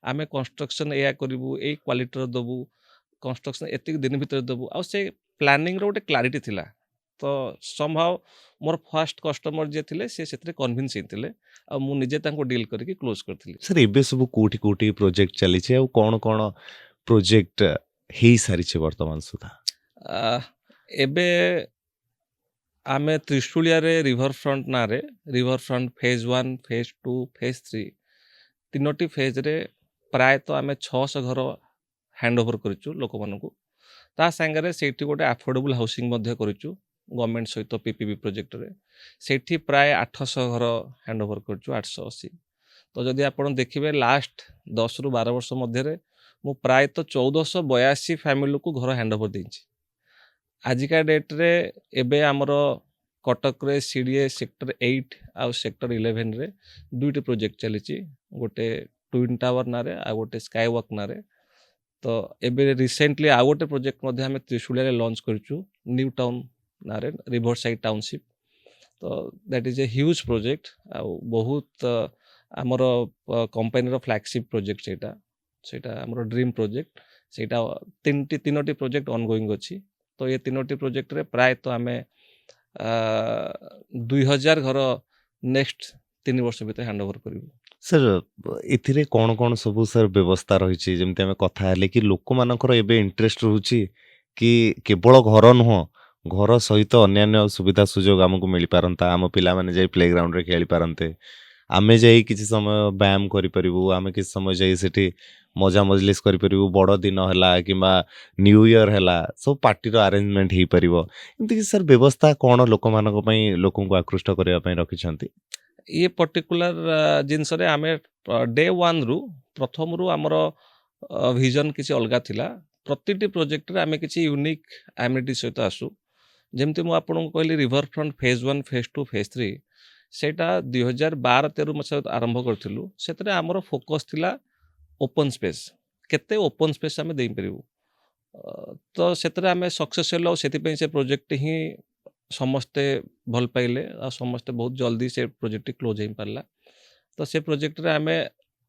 ଆମେ କନଷ୍ଟ୍ରକ୍ସନ୍ ଏଇଆ କରିବୁ ଏଇ କ୍ୱାଲିଟିର ଦେବୁ କନଷ୍ଟ୍ରକ୍ସନ୍ ଏତିକି ଦିନ ଭିତରେ ଦେବୁ ଆଉ ସେ ପ୍ଲାନିଂର ଗୋଟେ କ୍ଲାରିଟି ଥିଲା ତ ସମହାଉ ମୋର ଫାଷ୍ଟ କଷ୍ଟମର ଯିଏ ଥିଲେ ସେ ସେଥିରେ କନଭିନ୍ସ ହେଇଥିଲେ ଆଉ ମୁଁ ନିଜେ ତାଙ୍କୁ ଡିଲ୍ କରିକି କ୍ଲୋଜ୍ କରିଥିଲି। ସାର୍ ଏବେ ସବୁ କୋଉଠି କୋଉଠି ପ୍ରୋଜେକ୍ଟ ଚାଲିଛି ଆଉ କ'ଣ ପ୍ରୋଜେକ୍ଟ ହେଇସାରିଛି ବର୍ତ୍ତମାନ ସୁଦ୍ଧା? ଏବେ ଆମେ ତ୍ରିଶୂଳିଆରେ ରିଭର ଫ୍ରଣ୍ଟ ନାଁରେ river front phase 1 phase 2 phase 3 ତିନୋଟି ଫେଜ୍ରେ ପ୍ରାୟତଃ ଆମେ 600 ଘର ହ୍ୟାଣ୍ଡ ଓଭର କରିଛୁ ଲୋକମାନଙ୍କୁ ତା ସାଙ୍ଗରେ ସେଇଠି ଗୋଟେ ଆଫୋର୍ଡେବୁଲ୍ ହାଉସିଂ ମଧ୍ୟ କରିଛୁ ଗଭର୍ଣ୍ଣମେଣ୍ଟ ସହିତ PPP ପ୍ରୋଜେକ୍ଟରେ ସେଇଠି ପ୍ରାୟ 800 ଘର ହ୍ୟାଣ୍ଡ ଓଭର କରିଛୁ 880 ତ ଯଦି ଆପଣ ଦେଖିବେ ଲାଷ୍ଟ 10ରୁ 12 ବର୍ଷ ମଧ୍ୟରେ ମୁଁ ପ୍ରାୟତଃ 1482 ଫ୍ୟାମିଲିକୁ ଘର ହ୍ୟାଣ୍ଡ ଓଭର ଦେଇଛି। ଆଜିକା ଡେଟ୍ରେ ଏବେ ଆମର କଟକରେ CDA ସେକ୍ଟର 8 ଆଉ ସେକ୍ଟର 11ରେ ଦୁଇଟି ପ୍ରୋଜେକ୍ଟ ଚାଲିଛି ଗୋଟେ ଟ୍ୱିନ୍ ଟାୱାର ନାଁରେ ଆଉ ଗୋଟେ ସ୍କାଏ ୱାକ୍ ନାଁରେ ତ ଏବେ ରିସେଣ୍ଟଲି ଆଉ ଗୋଟେ ପ୍ରୋଜେକ୍ଟ ମଧ୍ୟ ଆମେ ତ୍ରିଶୂଳିଆରେ ଲଞ୍ଚ କରିଛୁ ନ୍ୟୁ ଟାଉନ୍ ନାଁରେ ରିଭର ସାଇଡ୍ ଟାଉନସିପ୍ ତ that is a huge project ଆଉ ବହୁତ ଆମର କମ୍ପାନୀର ଫ୍ଲାଗସିପ୍ ପ୍ରୋଜେକ୍ଟ ସେଇଟା ଆମର ଡ୍ରିମ୍ ପ୍ରୋଜେକ୍ଟ ସେଇଟା ତିନୋଟି ପ୍ରୋଜେକ୍ଟ ଅନଗୋଇଂ ଅଛି ତ ଏ ତିନୋଟି ପ୍ରୋଜେକ୍ଟରେ ପ୍ରାୟତଃ ଆମେ 2000 ଘର ନେକ୍ସଟ 3 ବର୍ଷ ଭିତରେ ହ୍ୟାଣ୍ଡ ଓଭର କରିବୁ। ସାର୍ ଏଥିରେ କ'ଣ ସବୁ ସାର୍ ବ୍ୟବସ୍ଥା ରହିଛି ଯେମିତି ଆମେ କଥା ହେଲେ କି ଲୋକମାନଙ୍କର ଏବେ ଇଣ୍ଟରେଷ୍ଟ ରହୁଛି କି କେବଳ ଘର ନୁହଁ ଘର ସହିତ ଅନ୍ୟାନ୍ୟ ସୁବିଧା ସୁଯୋଗ ଆମକୁ ମିଳିପାରନ୍ତା ଆମ ପିଲାମାନେ ଯାଇ ପ୍ଲେଗ୍ରାଉଣ୍ଡରେ ଖେଳିପାରନ୍ତେ ଆମେ ଯାଇ କିଛି ସମୟ ବ୍ୟାୟାମ କରିପାରିବୁ, ଆମେ କିଛି ସମୟ ଯାଇ ସେଠି ମଜା ମଜଲିସ୍ କରିପାରିବୁ, ବଡ଼ ଦିନ ହେଲା କିମ୍ବା ନ୍ୟୁ ଇୟର୍ ହେଲା, ସବୁ ପାର୍ଟିର ଆରେଞ୍ଜମେଣ୍ଟ ହେଇପାରିବ। ଏମିତିକି ସାର୍ ବ୍ୟବସ୍ଥା କ'ଣ ଲୋକମାନଙ୍କ ପାଇଁ ଲୋକଙ୍କୁ ଆକୃଷ୍ଟ କରିବା ପାଇଁ ରଖିଛନ୍ତି? ଇଏ ପର୍ଟିକୁଲାର ଜିନିଷରେ ଆମେ ଡେ ୱାନ୍ରୁ ପ୍ରଥମରୁ ଆମର ଭିଜନ୍ କିଛି ଅଲଗା ଥିଲା। ପ୍ରତିଟି ପ୍ରୋଜେକ୍ଟରେ ଆମେ କିଛି ୟୁନିକ୍ ଆମିନିଟି ସହିତ ଆସୁ। ଯେମିତି ମୁଁ ଆପଣଙ୍କୁ କହିଲି river front phase 1, phase 2, phase 3 ସେଇଟା 2012-13 ମସିହାରେ ଆରମ୍ଭ କରିଥିଲୁ। ସେଥିରେ ଆମର ଫୋକସ୍ ଥିଲା ଓପନ୍ ସ୍ପେସ୍, କେତେ ଓପନ୍ ସ୍ପେସ୍ ଆମେ ଦେଇପାରିବୁ। ତ ସେଥିରେ ଆମେ ସକ୍ସେସ୍ ହେଲୁ ଆଉ ସେଥିପାଇଁ ସେ ପ୍ରୋଜେକ୍ଟ ହିଁ ସମସ୍ତେ ଭଲ ପାଇଲେ ଆଉ ସମସ୍ତେ ବହୁତ ଜଲ୍ଦି ସେ ପ୍ରୋଜେକ୍ଟଟି କ୍ଲୋଜ୍ ହେଇପାରିଲା। ତ ସେ ପ୍ରୋଜେକ୍ଟରେ ଆମେ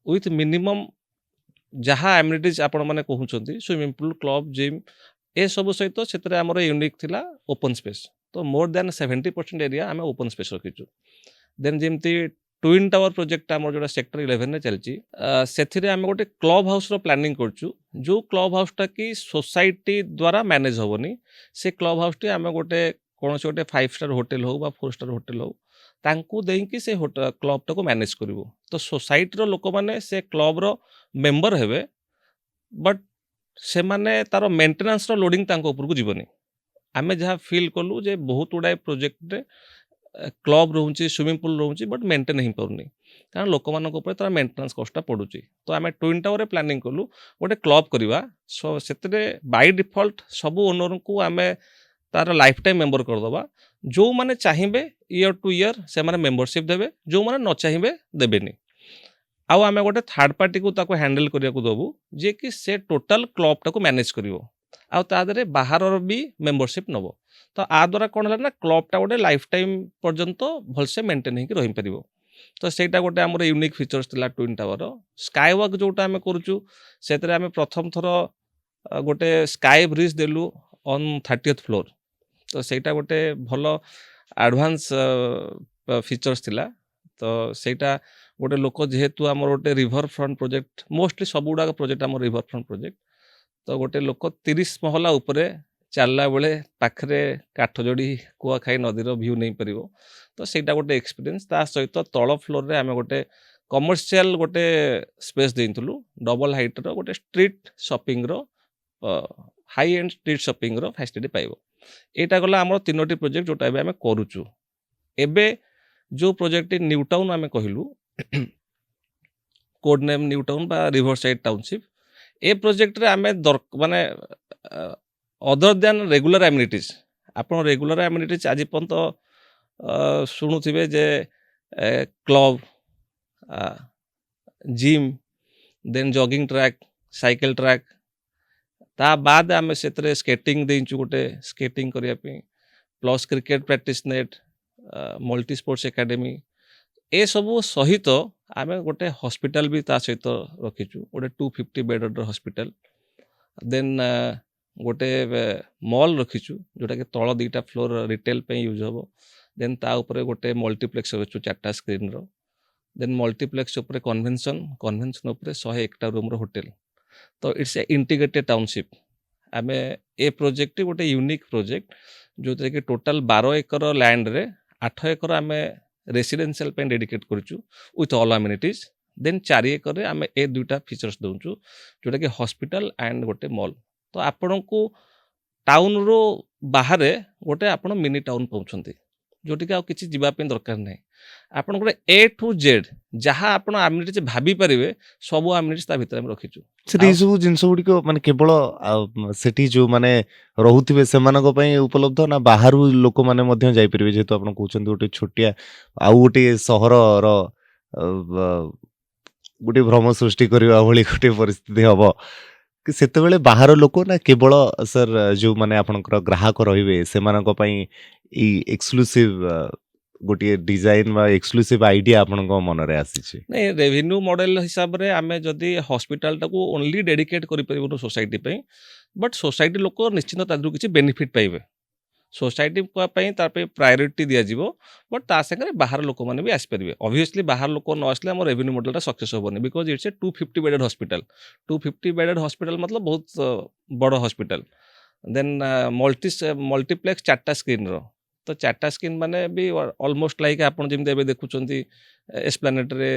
ୱିଥ୍ ମିନିମମ୍ ଯାହା ଆମିନିଟିଜ୍ ଆପଣମାନେ କହୁଛନ୍ତି ସୁଇମିଂ ପୁଲ୍, କ୍ଲବ୍, ଜିମ୍ ଏସବୁ ସହିତ ସେଥିରେ ଆମର ୟୁନିକ୍ ଥିଲା ଓପନ୍ ସ୍ପେସ୍। ତ ମୋର୍ ଦ୍ୟାନ୍ 70% ଏରିଆ ଆମେ ଓପନ୍ ସ୍ପେସ୍ ରଖିଛୁ। ଦେନ୍ ଯେମିତି ଟୁଇନ୍ ଟାୱାର ପ୍ରୋଜେକ୍ଟ ଆମର ଯେଉଁଟା ସେକ୍ଟର 11ରେ ଚାଲିଛି, ସେଥିରେ ଆମେ ଗୋଟେ କ୍ଲବ୍ ହାଉସ୍ର ପ୍ଲାନିଂ କରୁଛୁ। ଯେଉଁ କ୍ଲବ୍ ହାଉସ୍ଟା କି ସୋସାଇଟି ଦ୍ୱାରା ମ୍ୟାନେଜ୍ ହେବନି, ସେ କ୍ଲବ୍ ହାଉସ୍ଟି ଆମେ ଗୋଟେ କୌଣସି ଗୋଟେ 5 ଷ୍ଟାର୍ ହୋଟେଲ୍ ହେଉ ବା 4 ଷ୍ଟାର୍ ହୋଟେଲ୍ ହେଉ ତାଙ୍କୁ ଦେଇକି ସେ କ୍ଲବ୍ଟାକୁ ମ୍ୟାନେଜ୍ କରିବୁ। ତ ସୋସାଇଟିର ଲୋକମାନେ ସେ କ୍ଲବ୍ର ମେମ୍ବର ହେବେ, ବଟ୍ ସେମାନେ ତାର ମେଣ୍ଟେନାନ୍ସର ଲୋଡ଼ିଂ ତାଙ୍କ ଉପରକୁ ଯିବନି। ଆମେ ଯାହା ଫିଲ୍ କଲୁ ଯେ ବହୁତ ଗୁଡ଼ାଏ ପ୍ରୋଜେକ୍ଟରେ କ୍ଲବ୍ ରହୁଛି, ସୁଇମିଂ ପୁଲ୍ ରହୁଛି, ବଟ୍ ମେଣ୍ଟେନ୍ ହେଇପାରୁନି, କାରଣ ଲୋକମାନଙ୍କ ଉପରେ ତାର ମେଣ୍ଟେନାନ୍ସ କଷ୍ଟଟା ପଡ଼ୁଛି। ତ ଆମେ ଟୁଇନ୍ ଟାୱାରରେ ପ୍ଲାନିଂ କଲୁ ଗୋଟେ କ୍ଲବ୍ କରିବା। ସୋ ସେଥିରେ ବାଇ ଡିଫଲ୍ଟ ସବୁ ଓନରଙ୍କୁ ଆମେ ତାର ଲାଇଫ୍ ଟାଇମ୍ ମେମ୍ବର କରିଦେବା। ଯେଉଁମାନେ ଚାହିଁବେ ଇୟର୍ ଟୁ ଇୟର୍ ସେମାନେ ମେମ୍ବରସିପ୍ ଦେବେ, ଯେଉଁମାନେ ନ ଚାହିଁବେ ଦେବେନି। ଆଉ ଆମେ ଗୋଟେ ଥାର୍ଡ଼ ପାର୍ଟିକୁ ତାକୁ ହ୍ୟାଣ୍ଡେଲ୍ କରିବାକୁ ଦେବୁ, ଯିଏକି ସେ ଟୋଟାଲ୍ କ୍ଲବ୍ଟାକୁ ମ୍ୟାନେଜ୍ କରିବ ଆଉ ତା ଦେହରେ ବାହାରର ବି ମେମ୍ବରସିପ୍ ନେବ। ତ ଆ ଦ୍ୱାରା କ'ଣ ହେଲା ନା କ୍ଲବ୍ଟା ଗୋଟେ ଲାଇଫ୍ ଟାଇମ୍ ପର୍ଯ୍ୟନ୍ତ ଭଲସେ ମେଣ୍ଟେନ୍ ହେଇକି ରହିପାରିବ। ତ ସେଇଟା ଗୋଟେ ଆମର ୟୁନିକ୍ ଫିଚର୍ସ ଥିଲା ଟୁଇନ୍ ଟାୱାର। ସ୍କାଏ ୱାକ୍ ଯେଉଁଟା ଆମେ କରୁଛୁ ସେଥିରେ ଆମେ ପ୍ରଥମ ଥର ଗୋଟେ ସ୍କାଏ ବ୍ରିଜ୍ ଦେଲୁ ଅନ୍ 30th ଫ୍ଲୋର୍। ତ ସେଇଟା ଗୋଟେ ଭଲ ଆଡ଼ଭାନ୍ସ ଫିଚର୍ସ ଥିଲା। ତ ସେଇଟା ଗୋଟେ ଲୋକ ଯେହେତୁ ଆମର ଗୋଟେ ରିଭର ଫ୍ରଣ୍ଟ ପ୍ରୋଜେକ୍ଟ, ମୋଷ୍ଟଲି ସବୁଗୁଡ଼ାକ ପ୍ରୋଜେକ୍ଟ ଆମର ରିଭର ଫ୍ରଣ୍ଟ ପ୍ରୋଜେକ୍ଟ। ତ ଗୋଟେ ଲୋକ 30 ମହଲା ଉପରେ ଚାଲିଲା ବେଳେ ପାଖରେ କାଠଯୋଡ଼ି କୁଆଖାଇ ନଦୀର ଭ୍ୟୁ ନେଇପାରିବ। ତ ସେଇଟା ଗୋଟେ ଏକ୍ସପିରିଏନ୍ସ। ତା ସହିତ ତଳ ଫ୍ଲୋରରେ ଆମେ ଗୋଟେ କମର୍ସିଆଲ ଗୋଟେ ସ୍ପେସ୍ ଦେଇଥିଲୁ, ଡବଲ ହାଇଟ୍ର ଗୋଟେ ଷ୍ଟ୍ରିଟ୍ ସପିଂର ହାଇ ଏଣ୍ଡ ଷ୍ଟ୍ରିଟ୍ ସପିଂର ଫ୍ୟାସିଲିଟି ପାଇବ। ଏଇଟା ଗଲା ଆମର 3ଟି ପ୍ରୋଜେକ୍ଟ ଯେଉଁଟା ଏବେ ଆମେ କରୁଛୁ। ଏବେ ଯେଉଁ ପ୍ରୋଜେକ୍ଟଟି ନ୍ୟୁ ଟାଉନ୍ ଆମେ କହିଲୁ, କୋଡ୍ ନେମ୍ ନ୍ୟୁ ଟାଉନ୍ ବା ରିଭର ସାଇଡ୍ ଟାଉନସିପ୍, ଏ ପ୍ରୋଜେକ୍ଟରେ ଆମେ ମାନେ ଅଦର ଦ୍ୟାନ୍ ରେଗୁଲାର ଆମିନିଟିଜ୍, ଆପଣ ରେଗୁଲାର ଆମିନିଟିଜ୍ ଆଜି ପର୍ଯ୍ୟନ୍ତ ଶୁଣୁଥିବେ ଯେ କ୍ଲବ୍, ଜିମ୍, ଦେନ୍ ଜଗିଂ ଟ୍ରାକ୍, ସାଇକେଲ ଟ୍ରାକ୍, ତା ବାଦ ଆମେ ସେଥିରେ ସ୍କେଟିଂ ଦେଇଛୁ, ଗୋଟେ ସ୍କେଟିଂ କରିବା ପାଇଁ, plus cricket practice net, multi sports academy, ଏସବୁ ସହିତ ଆମେ ଗୋଟେ ହସ୍ପିଟାଲ ବି ତା ସହିତ ରଖିଛୁ, ଗୋଟେ 250 ବେଡର ହସ୍ପିଟାଲ। ଦେନ୍ ଗୋଟେ ମଲ୍ ରଖିଛୁ ଯେଉଁଟାକି ତଳ 2ଟା ଫ୍ଲୋର ରିଟେଲ ପାଇଁ ୟୁଜ୍ ହେବ। ଦେନ୍ ତା ଉପରେ ଗୋଟେ ମଲ୍ଟିପ୍ଲେକ୍ସ ରଖିଛୁ 4ଟା ସ୍କ୍ରିନ୍ର। ଦେନ୍ ମଲ୍ଟିପ୍ଲେକ୍ସ ଉପରେ କନଭେନସନ୍ ଉପରେ 101ଟା ରୁମ୍ର ହୋଟେଲ। ତ ଇଟ୍ସ ଏ ଇଣ୍ଟିଗ୍ରେଟେଡ୍ ଟାଉନସିପ୍। ଆମେ ଏ ପ୍ରୋଜେକ୍ଟଟି ଗୋଟେ ୟୁନିକ୍ ପ୍ରୋଜେକ୍ଟ ଯେଉଁଥିରେ କି ଟୋଟାଲ 12 ଏକର ଲ୍ୟାଣ୍ଡରେ 8 ଏକର ଆମେ ରେସିଡେନ୍ସିଆଲ ପାଇଁ ଡେଡିକେଟ୍ କରୁଛୁ ୱିଥ୍ ଅଲ୍ ଆମିନିଟିଜ୍। ଦେନ୍ 4 ଏକରରେ ଆମେ ଏ 2ଟା ଫିଚର୍ସ ଦେଉଛୁ ଯେଉଁଟାକି ହସ୍ପିଟାଲ ଆଣ୍ଡ ଗୋଟେ ମଲ୍। ତ ଆପଣଙ୍କୁ ଟାଉନରୁ ବାହାରେ ଗୋଟେ ଆପଣ ମିନି ଟାଉନ ପାଉଛନ୍ତି, ଯେଉଁଠିକି ଆଉ କିଛି ଯିବା ପାଇଁ ଦରକାର ନାହିଁ। ଆପଣ ଗୋଟେ A to Z ଯାହା ଆପଣ ଆମିନିଟିଜ୍ ଭାବିପାରିବେ ସବୁ ଆମିନିଟିଜ୍ ତା ଭିତରେ ଆମେ ରଖିଛୁ। ସେଠି ଏଇ ସବୁ ଜିନିଷ ଗୁଡ଼ିକ ମାନେ କେବଳ ସେଠି ଯୋଉମାନେ ରହୁଥିବେ ସେମାନଙ୍କ ପାଇଁ ଉପଲବ୍ଧ ନା ବାହାରୁ ଲୋକମାନେ ମଧ୍ୟ ଯାଇପାରିବେ? ଯେହେତୁ ଆପଣ କହୁଛନ୍ତି ଗୋଟେ ଛୋଟିଆ ଆଉ ଗୋଟିଏ ସହରର ଗୋଟେ ଭ୍ରମ ସୃଷ୍ଟି କରିବା ଭଳି ଗୋଟେ ପରିସ୍ଥିତି ହବ କି ସେତେବେଳେ ବାହାର ଲୋକ ନା କେବଳ ସାର୍ ଯୋଉମାନେ ଆପଣଙ୍କର ଗ୍ରାହକ ରହିବେ ସେମାନଙ୍କ ପାଇଁ ଏଇ ଏକ୍ସକ୍ଲୁସିଭ ଗୋଟିଏ ଡିଜାଇନ ବା ଏକ୍ସକ୍ଲୁସିଭ ଆଇଡିଆ ଆପଣଙ୍କ ମନରେ ଆସିଛି? ନାଇଁ, ରେଭିନ୍ୟୁ ମଡେଲ ହିସାବରେ ଆମେ ଯଦି ହସ୍ପିଟାଲଟାକୁ ଓନ୍ଲି ଡେଡିକେଟ୍ କରିପାରିବୁନି ସୋସାଇଟି ପାଇଁ, ବଟ୍ ସୋସାଇଟି ଲୋକ ନିଶ୍ଚିନ୍ତ ତା ଦେହରୁ କିଛି ବେନିଫିଟ୍ ପାଇବେ। ସୋସାଇଟି ପାଇଁ ତା ପାଇଁ ପ୍ରାୟୋରିଟି ଦିଆଯିବ, ବଟ୍ ତା ସାଙ୍ଗରେ ବାହାର ଲୋକମାନେ ବି ଆସିପାରିବେ। ଅବଭିୟସଲି ବାହାର ଲୋକ ନ ଆସିଲେ ଆମ ରେଭିନ୍ୟୁ ମଡେଲଟା ସକ୍ସେସ୍ ହେବନି, because it's a 250 bedded hospital. 250 bedded hospital ମତଲବ ବହୁତ ବଡ଼ ହସ୍ପିଟାଲ। ଦେନ୍ ମଲ୍ଟିପ୍ଲେକ୍ସ 4ଟା ସ୍କ୍ରିନ୍ର, तो ଚାରିଟା ସ୍କ୍ରିନ୍ ମାନେ ବି ଅଲମୋଷ୍ଟ ଲାଇକ୍ ଆପଣ ଯେମିତି ଏବେ ଦେଖୁଛନ୍ତି ଏସ୍ପ୍ଲାନେଟ୍ରେ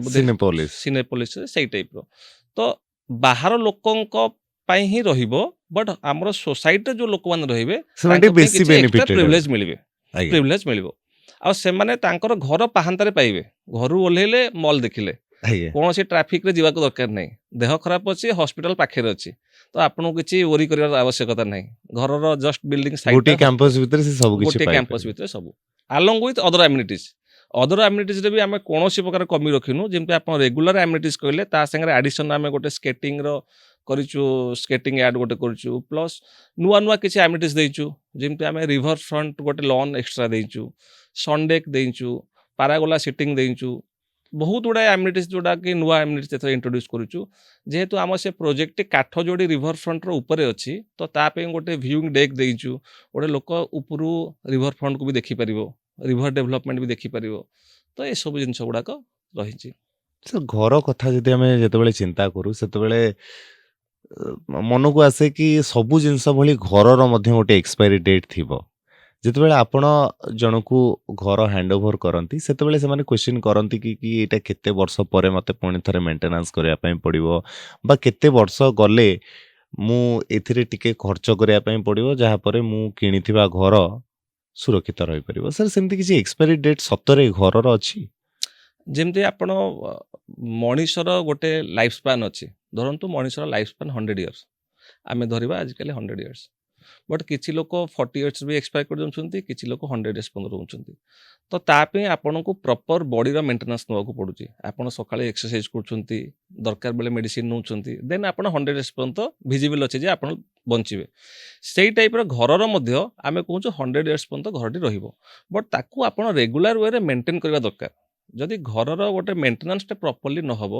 ବୋଧେ ସିନେପୋଲିସ୍ ସିନେପୋଲିସରେ ସେଇ ଟାଇପ୍ର। ତ ବାହାର ଲୋକଙ୍କ ପାଇଁ ହିଁ ରହିବ, ବଟ୍ ଆମର ସୋସାଇଟିରେ ଯେଉଁ ଲୋକମାନେ ରହିବେ ସେମାନେ ତାଙ୍କ ଟିକେ ପାଇଁ ବେଶୀ କିଛି ଏକ୍ସଟ୍ରା ବେନିଫିଟେଡ୍ ହେବେ। ପ୍ରିଭିଲେଜ୍ ମିଳିବେ, ଆଜ୍ଞା ପ୍ରିଭିଲେଜ୍ ମିଳିବ। ଆଉ ସେମାନେ ତାଙ୍କର ଘର ପାହାନ୍ତାରେ ପାଇବେ, ଘରୁ ଓହ୍ଲେଇଲେ ମଲ୍ ଦେଖିଲେ, ଆଜ୍ଞା କୌଣସି ଟ୍ରାଫିକରେ ଯିବାକୁ ଦରକାର ନାହିଁ। ଦେହ ଖରାପ ଅଛି, ହସ୍ପିଟାଲ ପାଖରେ ଅଛି, ତ ଆପଣଙ୍କୁ କିଛି ଓରି କରିବାର ଆବଶ୍ୟକତା ନାହିଁ। ଘରର ଜଷ୍ଟ ବିଲ୍ଡିଂ ଗୋଟିଏ ସାଇଡ୍ଟା କ୍ୟାମ୍ପସ ଭିତରେ ସେ ସବୁ କିଛି ଗୋଟିଏ କ୍ୟାମ୍ପସ୍ ପାଇପାରିବେ। ଭିତରେ ସବୁ, ଆଲଙ୍ଗ ୱିଥ୍ ଅଦର ଆମ୍ୟୁନିଟିଜ୍। ଅଦର ଆମ୍ୟୁନିଟିଜ୍ରେ ବି ଆମେ କୌଣସି ପ୍ରକାର କମି ରଖିନୁ। ଯେମିତି ଆପଣ ରେଗୁଲାର ଆମ୍ୟୁନିଟିଜ୍ କହିଲେ, ତା ସାଙ୍ଗରେ ଆଡ଼ିସନ୍ ଆମେ ଗୋଟେ ସ୍କେଟିଂର କରିଛୁ, ସ୍କେଟିଂ ୟାର୍ଡ ଗୋଟେ କରିଛୁ, ପ୍ଲସ୍ ନୂଆ ନୂଆ କିଛି ଆମ୍ୟୁନିଟିଜ୍ ଦେଇଛୁ। ଯେମିତି ଆମେ ରିଭର ଫ୍ରଣ୍ଟ ଗୋଟେ ଲନ୍ ଏକ୍ସଟ୍ରା ଦେଇଛୁ, ସନଡେକ୍ ଦେଇଛୁ, ପାରାଗୋଲା ସିଟିଂ ଦେଇଛୁ, ବହୁତ ଗୁଡ଼ାଏ ଆମ୍ୟୁନିଟିଜ୍ ଯେଉଁଟାକି ନୂଆ ଆମ୍ୟୁନିଟିଜ୍ ଏଥର ଇଣ୍ଟ୍ରୋଡ୍ୟୁସ୍ କରୁଛୁ। ଯେହେତୁ ଆମ ସେ ପ୍ରୋଜେକ୍ଟଟି କାଠଯୋଡ଼ି ରିଭର ଫ୍ରଣ୍ଟର ଉପରେ ଅଛି, ତ ତା ପାଇଁ ଗୋଟେ ଭ୍ୟୁଇଂ ଡେକ୍ ଦେଇଛୁ। ଗୋଟେ ଲୋକ ଉପରୁ ରିଭର ଫ୍ରଣ୍ଟକୁ ବି ଦେଖିପାରିବ, ରିଭର ଡେଭଲପମେଣ୍ଟ ବି ଦେଖିପାରିବ। ତ ଏସବୁ ଜିନିଷ ଗୁଡ଼ାକ ରହିଛି। ସାର୍ ଘର କଥା ଯଦି ଆମେ ଯେତେବେଳେ ଚିନ୍ତା କରୁ ସେତେବେଳେ ମନକୁ ଆସେ କି ସବୁ ଜିନିଷ ଭଳି ଘରର ମଧ୍ୟ ଗୋଟେ ଏକ୍ସପାୟରି ଡେଟ୍ ଥିବ। ଯେତେବେଳେ ଆପଣ ଜଣକୁ ଘର ହ୍ୟାଣ୍ଡ ଓଭର କରନ୍ତି ସେତେବେଳେ ସେମାନେ କ୍ୱେଶ୍ଚିନ୍ କରନ୍ତି କି ଏଇଟା କେତେ ବର୍ଷ ପରେ ମୋତେ ପୁଣି ଥରେ ମେଣ୍ଟେନାନ୍ସ କରିବା ପାଇଁ ପଡ଼ିବ, ବା କେତେ ବର୍ଷ ଗଲେ ମୁଁ ଏଥିରେ ଟିକେ ଖର୍ଚ୍ଚ କରିବା ପାଇଁ ପଡ଼ିବ ଯାହାପରେ ମୁଁ କିଣିଥିବା ଘର ସୁରକ୍ଷିତ ରହିପାରିବ। ସାର୍ ସେମିତି କିଛି ଏକ୍ସପାୟରି ଡେଟ୍ ସତରେ ଘରର ଅଛି? ଯେମିତି ଆପଣ ମଣିଷର ଗୋଟେ ଲାଇଫ୍ ସ୍ପାନ୍ ଅଛି। ଧରନ୍ତୁ ମଣିଷର ଲାଇଫ୍ ସ୍ପାନ୍ 100 ଇୟର୍ସ, ଆମେ ଧରିବା ଆଜିକାଲି 100 ଇୟର୍ସ। ବଟ୍ କିଛି ଲୋକ 40 ଇୟର୍ସ ବି ଏକ୍ସପାୟାର କରିଯାଉଛନ୍ତି, କିଛି ଲୋକ 100 ଇୟର୍ସ ପର୍ଯ୍ୟନ୍ତ ରହୁଛନ୍ତି। ତ ତା ପାଇଁ ଆପଣଙ୍କୁ ପ୍ରପର୍ ବଡ଼ିର ମେଣ୍ଟେନାନ୍ସ ନେବାକୁ ପଡ଼ୁଛି। ଆପଣ ସକାଳେ ଏକ୍ସରସାଇଜ କରୁଛନ୍ତି, ଦରକାର ବେଳେ ମେଡ଼ିସିନ ନେଉଛନ୍ତି, ଦେନ୍ ଆପଣ 100 ଇୟର୍ସ ପର୍ଯ୍ୟନ୍ତ ଭିଜିବଲ୍ ଅଛି ଯେ ଆପଣ ବଞ୍ଚିବେ। ସେଇ ଟାଇପ୍ର ଘରର ମଧ୍ୟ ଆମେ କହୁଛୁ 100 ଇୟର୍ସ ପର୍ଯ୍ୟନ୍ତ ଘରଟି ରହିବ। ବଟ୍ ତାକୁ ଆପଣ ରେଗୁଲାର ୱେରେ ମେଣ୍ଟେନ୍ କରିବା ଦରକାର। ଯଦି ଘରର ଗୋଟେ ମେଣ୍ଟେନାନ୍ସଟା ପ୍ରପରଲି ନ ହେବ,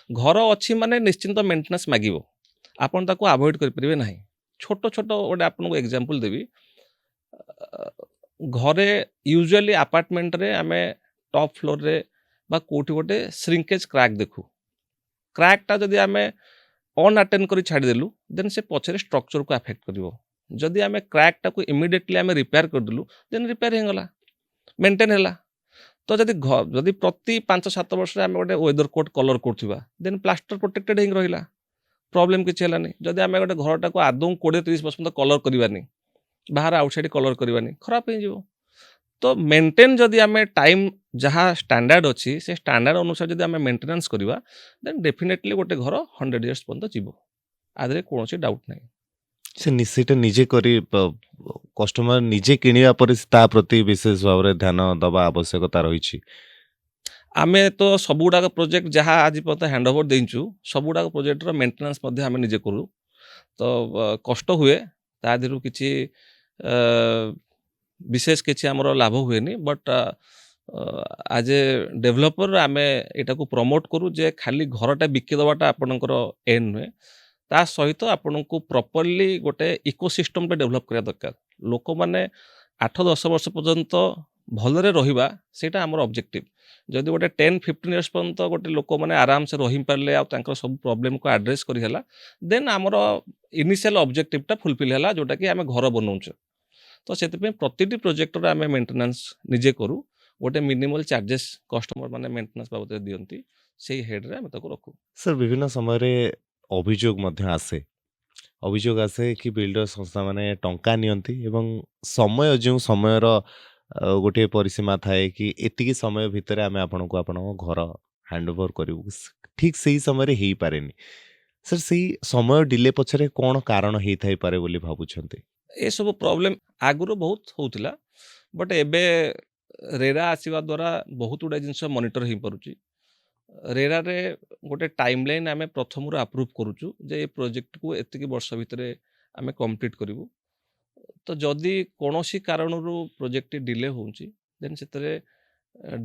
ଘର ଅଛି ମାନେ ନିଶ୍ଚିନ୍ତ ମେଣ୍ଟେନାନ୍ସ ମାଗିବ, ଆପଣ ତାକୁ ଆଭଏଡ଼ କରିପାରିବେ ନାହିଁ। ଛୋଟ ଛୋଟ ଗୋଟେ ଆପଣଙ୍କୁ ଏକ୍ଜାମ୍ପଲ୍ ଦେବି। ଘରେ ୟୁଜୁଆଲି ଆପାର୍ଟମେଣ୍ଟରେ ଆମେ ଟପ୍ ଫ୍ଲୋରରେ ବା କେଉଁଠି ଗୋଟେ ଶ୍ରିଙ୍କେଜ୍ କ୍ରାକ୍ ଦେଖୁ। କ୍ରାକ୍ଟା ଯଦି ଆମେ ଅନଆଟେଣ୍ଡ କରି ଛାଡ଼ିଦେଲୁ, ଦେନ୍ ସେ ପଛରେ ଷ୍ଟ୍ରକ୍ଚରକୁ ଆଫେକ୍ଟ କରିବ। ଯଦି ଆମେ କ୍ରାକ୍ଟାକୁ ଇମିଡ଼ିଏଟଲି ଆମେ ରିପେୟାର କରିଦେଲୁ, ଦେନ୍ ରିପେୟାର ହେଇଗଲା, ମେଣ୍ଟେନ୍ ହେଲା। ତ ଯଦି ପ୍ରତି 5-7 ବର୍ଷରେ ଆମେ ଗୋଟେ ୱେଦର କୋଟ୍ କଲର୍ କରୁଥିବା, ଦେନ୍ ପ୍ଲାଷ୍ଟର ପ୍ରୋଟେକ୍ଟେଡ୍ ହେଇକି ରହିଲା, ପ୍ରୋବ୍ଲେମ୍ କିଛି ହେଲାନି। ଯଦି ଆମେ ଗୋଟେ ଘରଟାକୁ ଆଦୌ 20-30 ବର୍ଷ ପର୍ଯ୍ୟନ୍ତ କଲର୍ କରିବାନି, ବାହାର ଆଉଟସାଇଡ୍ କଲର୍ କରିବାନି, ଖରାପ ହେଇଯିବ। ତ ମେଣ୍ଟେନ୍ ଯଦି ଆମେ ଟାଇମ୍ ଯାହା ଷ୍ଟାଣ୍ଡାର୍ଡ଼ ଅଛି ସେ ଷ୍ଟାଣ୍ଡାର୍ଡ଼ ଅନୁସାରେ ଯଦି ଆମେ ମେଣ୍ଟେନାନ୍ସ କରିବା, ଦେନ୍ ଡେଫିନେଟଲି ଗୋଟେ ଘର 100 ଇୟର୍ସ ପର୍ଯ୍ୟନ୍ତ ଯିବ, ଆଦେହରେ କୌଣସି ଡାଉଟ୍ ନାହିଁ। ସେଇଟା ନିଜେ କରି କଷ୍ଟମର ନିଜେ କିଣିବା ପରେ ତା ପ୍ରତି ବିଶେଷ ଭାବରେ ଧ୍ୟାନ ଦେବା ଆବଶ୍ୟକତା ରହିଛି। ଆମେ ତ ସବୁଗୁଡ଼ାକ ପ୍ରୋଜେକ୍ଟ ଯାହା ଆଜି ପର୍ଯ୍ୟନ୍ତ ହ୍ୟାଣ୍ଡ ଓଭର ଦେଇଛୁ, ସବୁଗୁଡ଼ାକ ପ୍ରୋଜେକ୍ଟର ମେଣ୍ଟେନାନ୍ସ ମଧ୍ୟ ଆମେ ନିଜେ କରୁ। ତ କଷ୍ଟ ହୁଏ, ତା ଦେହରୁ କିଛି ବିଶେଷ କିଛି ଆମର ଲାଭ ହୁଏନି। ବଟ୍ ଆଜ୍ ଏ ଡେଭଲପର ଆମେ ଏଟାକୁ ପ୍ରମୋଟ୍ କରୁ ଯେ ଖାଲି ଘରଟା ବିକି ଦେବାଟା ଆପଣଙ୍କର ଏଣ୍ଡ ନୁହେଁ, ତା ସହିତ ଆପଣଙ୍କୁ ପ୍ରପରଲି ଗୋଟେ ଇକୋସିଷ୍ଟମଟା ଡେଭଲପ୍ କରିବା ଦରକାର। ଲୋକମାନେ 8-10 ବର୍ଷ ପର୍ଯ୍ୟନ୍ତ ଭଲରେ ରହିବା, ସେଇଟା ଆମର ଅବଜେକ୍ଟିଭ୍। ଯଦି ଗୋଟେ 10-15 ଇୟର୍ସ ପର୍ଯ୍ୟନ୍ତ ଗୋଟେ ଲୋକମାନେ ଆରାମସେ ରହିପାରିଲେ ଆଉ ତାଙ୍କର ସବୁ ପ୍ରୋବ୍ଲେମକୁ ଆଡ୍ରେସ୍ କରିହେଲା, ଦେନ୍ ଆମର ଇନିସିଆଲ ଅବଜେକ୍ଟିଭଟା ଫୁଲଫିଲ୍ ହେଲା, ଯେଉଁଟାକି ଆମେ ଘର ବନାଉଛୁ। ତ ସେଥିପାଇଁ ପ୍ରତିଟି ପ୍ରୋଜେକ୍ଟର ଆମେ ମେଣ୍ଟେନାନ୍ସ ନିଜେ କରୁ। ଗୋଟେ ମିନିମଲ୍ ଚାର୍ଜେସ୍ କଷ୍ଟମର ମାନେ ମେଣ୍ଟେନାନ୍ସ ବାବଦରେ ଦିଅନ୍ତି, ସେଇ ହେଡ଼୍ରେ ଆମେ ତାକୁ ରଖୁ। ସାର୍ ବିଭିନ୍ନ ସମୟରେ ଅଭିଯୋଗ ମଧ୍ୟ ଆସେ କି ବିଲ୍ଡର ସଂସ୍ଥାମାନେ ଟଙ୍କା ନିଅନ୍ତି ଏବଂ ଯେଉଁ ସମୟର ଗୋଟିଏ ପରିସୀମା ଥାଏ କି ଏତିକି ସମୟ ଭିତରେ ଆମେ ଆପଣଙ୍କ ଘର ହ୍ୟାଣ୍ଡ ଓଭର କରିବୁ, ଠିକ୍ ସେଇ ସମୟରେ ହେଇପାରେନି। ସାର୍ ସେଇ ସମୟ ଡିଲେ ପଛରେ କ'ଣ କାରଣ ହେଇଥାଇପାରେ ବୋଲି ଭାବୁଛନ୍ତି? ଏସବୁ ପ୍ରୋବ୍ଲେମ୍ ଆଗରୁ ବହୁତ ହେଉଥିଲା, ବଟ୍ ଏବେ ରେରା ଆସିବା ଦ୍ୱାରା ବହୁତ ଗୁଡ଼ାଏ ଜିନିଷ ମନିଟର ହେଇପାରୁଛି। ରେରାରେ ଗୋଟେ ଟାଇମ୍ ଲାଇନ୍ ଆମେ ପ୍ରଥମରୁ ଆପ୍ରୁଭ୍ କରୁଛୁ ଯେ ଏ ପ୍ରୋଜେକ୍ଟକୁ ଏତିକି ବର୍ଷ ଭିତରେ ଆମେ କମ୍ପ୍ଲିଟ୍ କରିବୁ। ତ ଯଦି କୌଣସି କାରଣରୁ ପ୍ରୋଜେକ୍ଟଟି ଡିଲେ ହେଉଛି, ଦେନ୍ ସେଥିରେ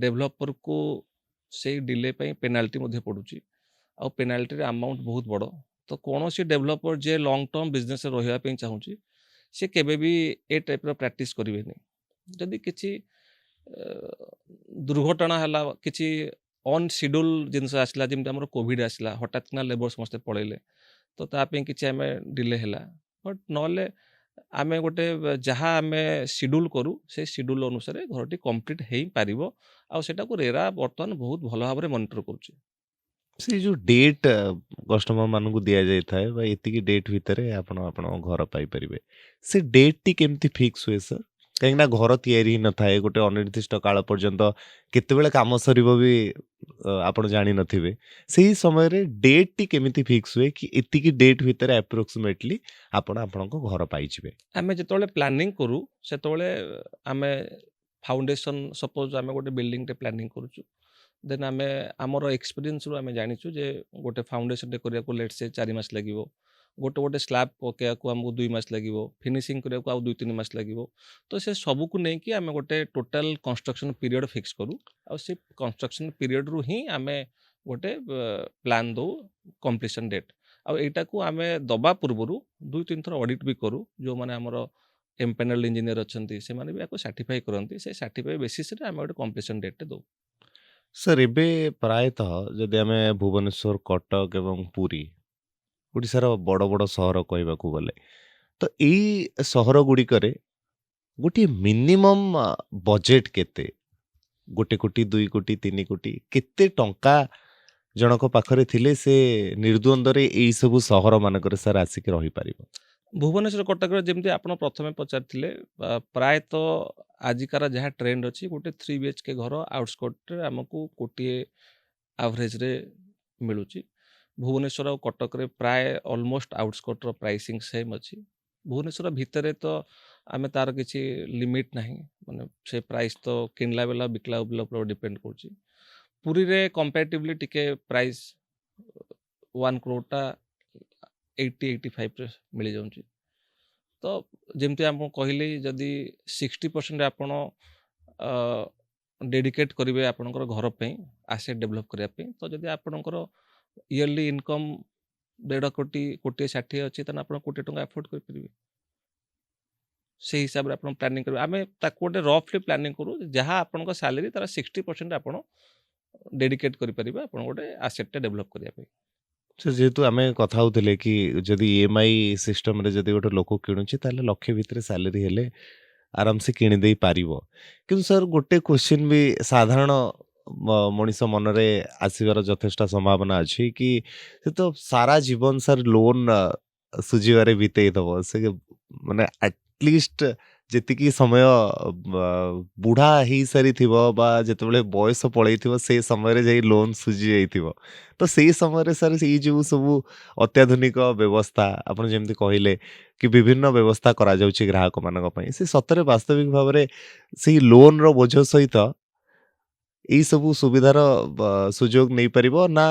ଡେଭଲପରକୁ ସେଇ ଡିଲେ ପାଇଁ ପେନାଲ୍ଟି ମଧ୍ୟ ପଡ଼ୁଛି, ଆଉ ପେନାଲ୍ଟିର ଆମାଉଣ୍ଟ ବହୁତ ବଡ଼। ତ କୌଣସି ଡେଭଲପର ଯେ ଲଙ୍ଗ ଟର୍ମ ବିଜନେସରେ ରହିବା ପାଇଁ ଚାହୁଁଛି, ସେ କେବେ ବି ଏ ଟାଇପ୍ର ପ୍ରାକ୍ଟିସ୍ କରିବେନି। ଯଦି କିଛି ଦୁର୍ଘଟଣା ହେଲା, କିଛି ଅନସିଡ୍ୟୁଲ୍ ଜିନିଷ ଆସିଲା, ଯେମିତି ଆମର କୋଭିଡ଼ ଆସିଲା, ହଠାତ୍ କିନା ଲେବର ସମସ୍ତେ ପଳେଇଲେ, ତ ତା ପାଇଁ କିଛି ଆମେ ଡିଲେ ହେଲା। ବଟ୍ ନହେଲେ ଆମେ ଗୋଟେ ଯାହା ଆମେ ସିଡ୍ୟୁଲ୍ କରୁ ସେ ସିଡ୍ୟୁଲ୍ ଅନୁସାରେ ଘରଟି କମ୍ପ୍ଲିଟ୍ ହେଇପାରିବ ଆଉ ସେଟାକୁ ରେରା ବର୍ତ୍ତମାନ ବହୁତ ଭଲ ଭାବରେ ମନିଟର କରୁଛି। ସେଇ ଯୋଉ ଡେଟ୍ କଷ୍ଟମର ମାନଙ୍କୁ ଦିଆଯାଇଥାଏ ବା ଏତିକି ଡେଟ୍ ଭିତରେ ଆପଣ ଆପଣଙ୍କ ଘର ପାଇପାରିବେ। ସେ ଡେଟ୍‌ଟି କେମିତି ଫିକ୍ସ ହୁଏ ସାର୍? କାହିଁକି ନା ଘର ତିଆରି ହେଇନଥାଏ ଗୋଟେ ଅନିର୍ଦ୍ଦିଷ୍ଟ କାଳ ପର୍ଯ୍ୟନ୍ତ କେତେବେଳେ କାମ ସରିବ ବି ଆପଣ ଜାଣିନଥିବେ। ସେହି ସମୟରେ ଡେଟ୍‌ଟି କେମିତି ଫିକ୍ସ ହୁଏ କି ଏତିକି ଡେଟ୍ ଭିତରେ ଆପ୍ରୋକ୍ସିମେଟଲି ଆପଣ ଆପଣଙ୍କ ଘର ପାଇଯିବେ? ଆମେ ଯେତେବେଳେ ପ୍ଲାନିଂ କରୁ ସେତେବେଳେ ଆମେ ଫାଉଣ୍ଡେସନ୍ ସପୋଜ୍ ଆମେ ଗୋଟେ ବିଲ୍ଡିଂଟେ ପ୍ଲାନିଂ କରୁଛୁ ଦେନ୍ ଆମେ ଆମର ଏକ୍ସପିରିଏନ୍ସରୁ ଆମେ ଜାଣିଛୁ ଯେ ଗୋଟେ ଫାଉଣ୍ଡେସନ୍ଟେ କରିବାକୁ ଲେଟ୍ସ ସେ 4 ମାସ ଲାଗିବ, ଗୋଟେ ସ୍ଲାବ୍ ପକେଇବାକୁ ଆମକୁ 2 ମାସ ଲାଗିବ, ଫିନିସିଂ କରିବାକୁ ଆଉ 2-3 ମାସ ଲାଗିବ। ତ ସେ ସବୁକୁ ନେଇକି ଆମେ ଗୋଟେ ଟୋଟାଲ୍ କନଷ୍ଟ୍ରକ୍ସନ୍ ପିରିୟଡ଼ ଫିକ୍ସ କରୁ ଆଉ ସେ କନଷ୍ଟ୍ରକ୍ସନ୍ ପିରିୟଡ଼ରୁ ହିଁ ଆମେ ଗୋଟେ ପ୍ଲାନ୍ ଦେଉ କମ୍ପ୍ଲିସନ୍ ଡେଟ୍। ଆଉ ଏଇଟାକୁ ଆମେ ଦେବା ପୂର୍ବରୁ 2-3 ଥର ଅଡ଼ିଟ୍ ବି କରୁ, ଯେଉଁମାନେ ଆମର ଏମ୍ପାନେଲ୍ ଇଞ୍ଜିନିୟର ଅଛନ୍ତି ସେମାନେ ବି ୟାକୁ ସାର୍ଟିଫାଇ କରନ୍ତି, ସେ ସାର୍ଟିଫାଇ ବେସିସ୍‌ରେ ଆମେ ଗୋଟେ କମ୍ପ୍ଲିସନ୍ ଡେଟ୍‌ଟେ ଦେଉ। ସାର୍ ଏବେ ପ୍ରାୟତଃ ଯଦି ଆମେ ଭୁବନେଶ୍ୱର, କଟକ ଏବଂ ପୁରୀ ଓଡ଼ିଶାର ବଡ଼ ବଡ଼ ସହର କହିବାକୁ ଗଲେ, ତ ଏଇ ସହରଗୁଡ଼ିକରେ ଗୋଟିଏ ମିନିମମ୍ ବଜେଟ୍ କେତେ? 1,00,00,000, 2,00,00,000, 3,00,00,000 କେତେ ଟଙ୍କା ଜଣକ ପାଖରେ ଥିଲେ ସେ ନିର୍ଦ୍ୱନ୍ଦରେ ଏଇ ସବୁ ସହରମାନଙ୍କରେ ସାର୍ ଆସିକି ରହିପାରିବ? ଭୁବନେଶ୍ୱର କଟକରେ ଯେମିତି ଆପଣ ପ୍ରଥମେ ପଚାରିଥିଲେ ପ୍ରାୟତଃ ଆଜିକାର ଯାହା ଟ୍ରେଣ୍ଡ ଅଛି ଗୋଟେ 3 BHK ଘର ଆଉଟସ୍କର୍ଟରେ ଆମକୁ କୋଟିଏ ଆଭରେଜରେ ମିଳୁଛି। ଭୁବନେଶ୍ୱର ଆଉ କଟକରେ ପ୍ରାୟ ଅଲମୋଷ୍ଟ ଆଉଟସ୍କର୍ଟର ପ୍ରାଇସିଂ ସେମ୍ ଅଛି। ଭୁବନେଶ୍ୱର ଭିତରେ ତ ଆମେ ତାର କିଛି ଲିମିଟ୍ ନାହିଁ, ମାନେ ସେ ପ୍ରାଇସ୍ ତ କିଣିଲା ବେଲା ବିକିଲା ବେଲା ଉପରେ ଡିପେଣ୍ଡ କରୁଛି। ପୁରୀରେ କମ୍ପାରେଟିଭଲି ଟିକେ ପ୍ରାଇସ୍ 1 crore 80-85ରେ ମିଳିଯାଉଛି। ତ ଯେମିତି ଆପଣଙ୍କୁ କହିଲି ଯଦି 60% ଆପଣ ଡେଡିକେଟ୍ କରିବେ ଆପଣଙ୍କର ଘର ପାଇଁ ଆସେଟ୍ ଡେଭଲପ୍ କରିବା ପାଇଁ, ତ ଯଦି ଆପଣଙ୍କର ଇୟରଲି ଇନକମ୍ 1.5 କୋଟି 1,60,00,000 ଅଛି ତାହେଲେ ଆପଣ 1,00,00,000 ଟଙ୍କା ଆଫୋର୍ଡ କରିପାରିବେ। ସେଇ ହିସାବରେ ଆପଣ ପ୍ଲାନିଂ କରିବେ। ଆମେ ତାକୁ ଗୋଟେ ରଫଲି ପ୍ଲାନିଂ କରୁ ଯାହା ଆପଣଙ୍କ ସାଲେରୀ ତାର 60% ଆପଣ ଡେଡିକେଟ୍ କରିପାରିବେ ଆପଣ ଗୋଟେ ଆସେଟ୍‌ଟେ ଡେଭଲପ୍ କରିବା ପାଇଁ। ସେ ଯେହେତୁ ଆମେ କଥା ହଉଥିଲେ କି ଯଦି ଇଏମ୍ଆଇ ସିଷ୍ଟମରେ ଯଦି ଗୋଟେ ଲୋକ କିଣୁଛି ତାହେଲେ ଲକ୍ଷେ ଭିତରେ ସାଲେରୀ ହେଲେ ଆରାମସେ କିଣିଦେଇ ପାରିବ। କିନ୍ତୁ ସାର୍ ଗୋଟେ କ୍ୱେଶ୍ଚିନ୍ ବି ସାଧାରଣ ମଣିଷ ମନରେ ଆସିବାର ଯଥେଷ୍ଟ ସମ୍ଭାବନା ଅଛି କି ସେ ତ ସାରା ଜୀବନ ସାର୍ ଲୋନ୍ ସୁଝିବାରେ ବିତେଇଦବ। ସେ ମାନେ ଆଟଲିଷ୍ଟ ଯେତିକି ସମୟ ବୁଢ଼ା ହେଇସାରିଥିବ ବା ଯେତେବେଳେ ବୟସ ପଳେଇଥିବ ସେଇ ସମୟରେ ଯାଇ ଲୋନ୍ ସୁଝି ଯାଇଥିବ। ତ ସେଇ ସମୟରେ ସାର୍ ଏଇ ଯେଉଁ ସବୁ ଅତ୍ୟାଧୁନିକ ବ୍ୟବସ୍ଥା ଆପଣ ଯେମିତି କହିଲେ କି ବିଭିନ୍ନ ବ୍ୟବସ୍ଥା କରାଯାଉଛି ଗ୍ରାହକମାନଙ୍କ ପାଇଁ, ସେ ସତରେ ବାସ୍ତବିକ ଭାବରେ ସେଇ ଲୋନ୍‌ର ବୋଝ ସହିତ ଏଇ ସବୁ ସୁବିଧାର ସୁଯୋଗ ନେଇପାରିବ ନା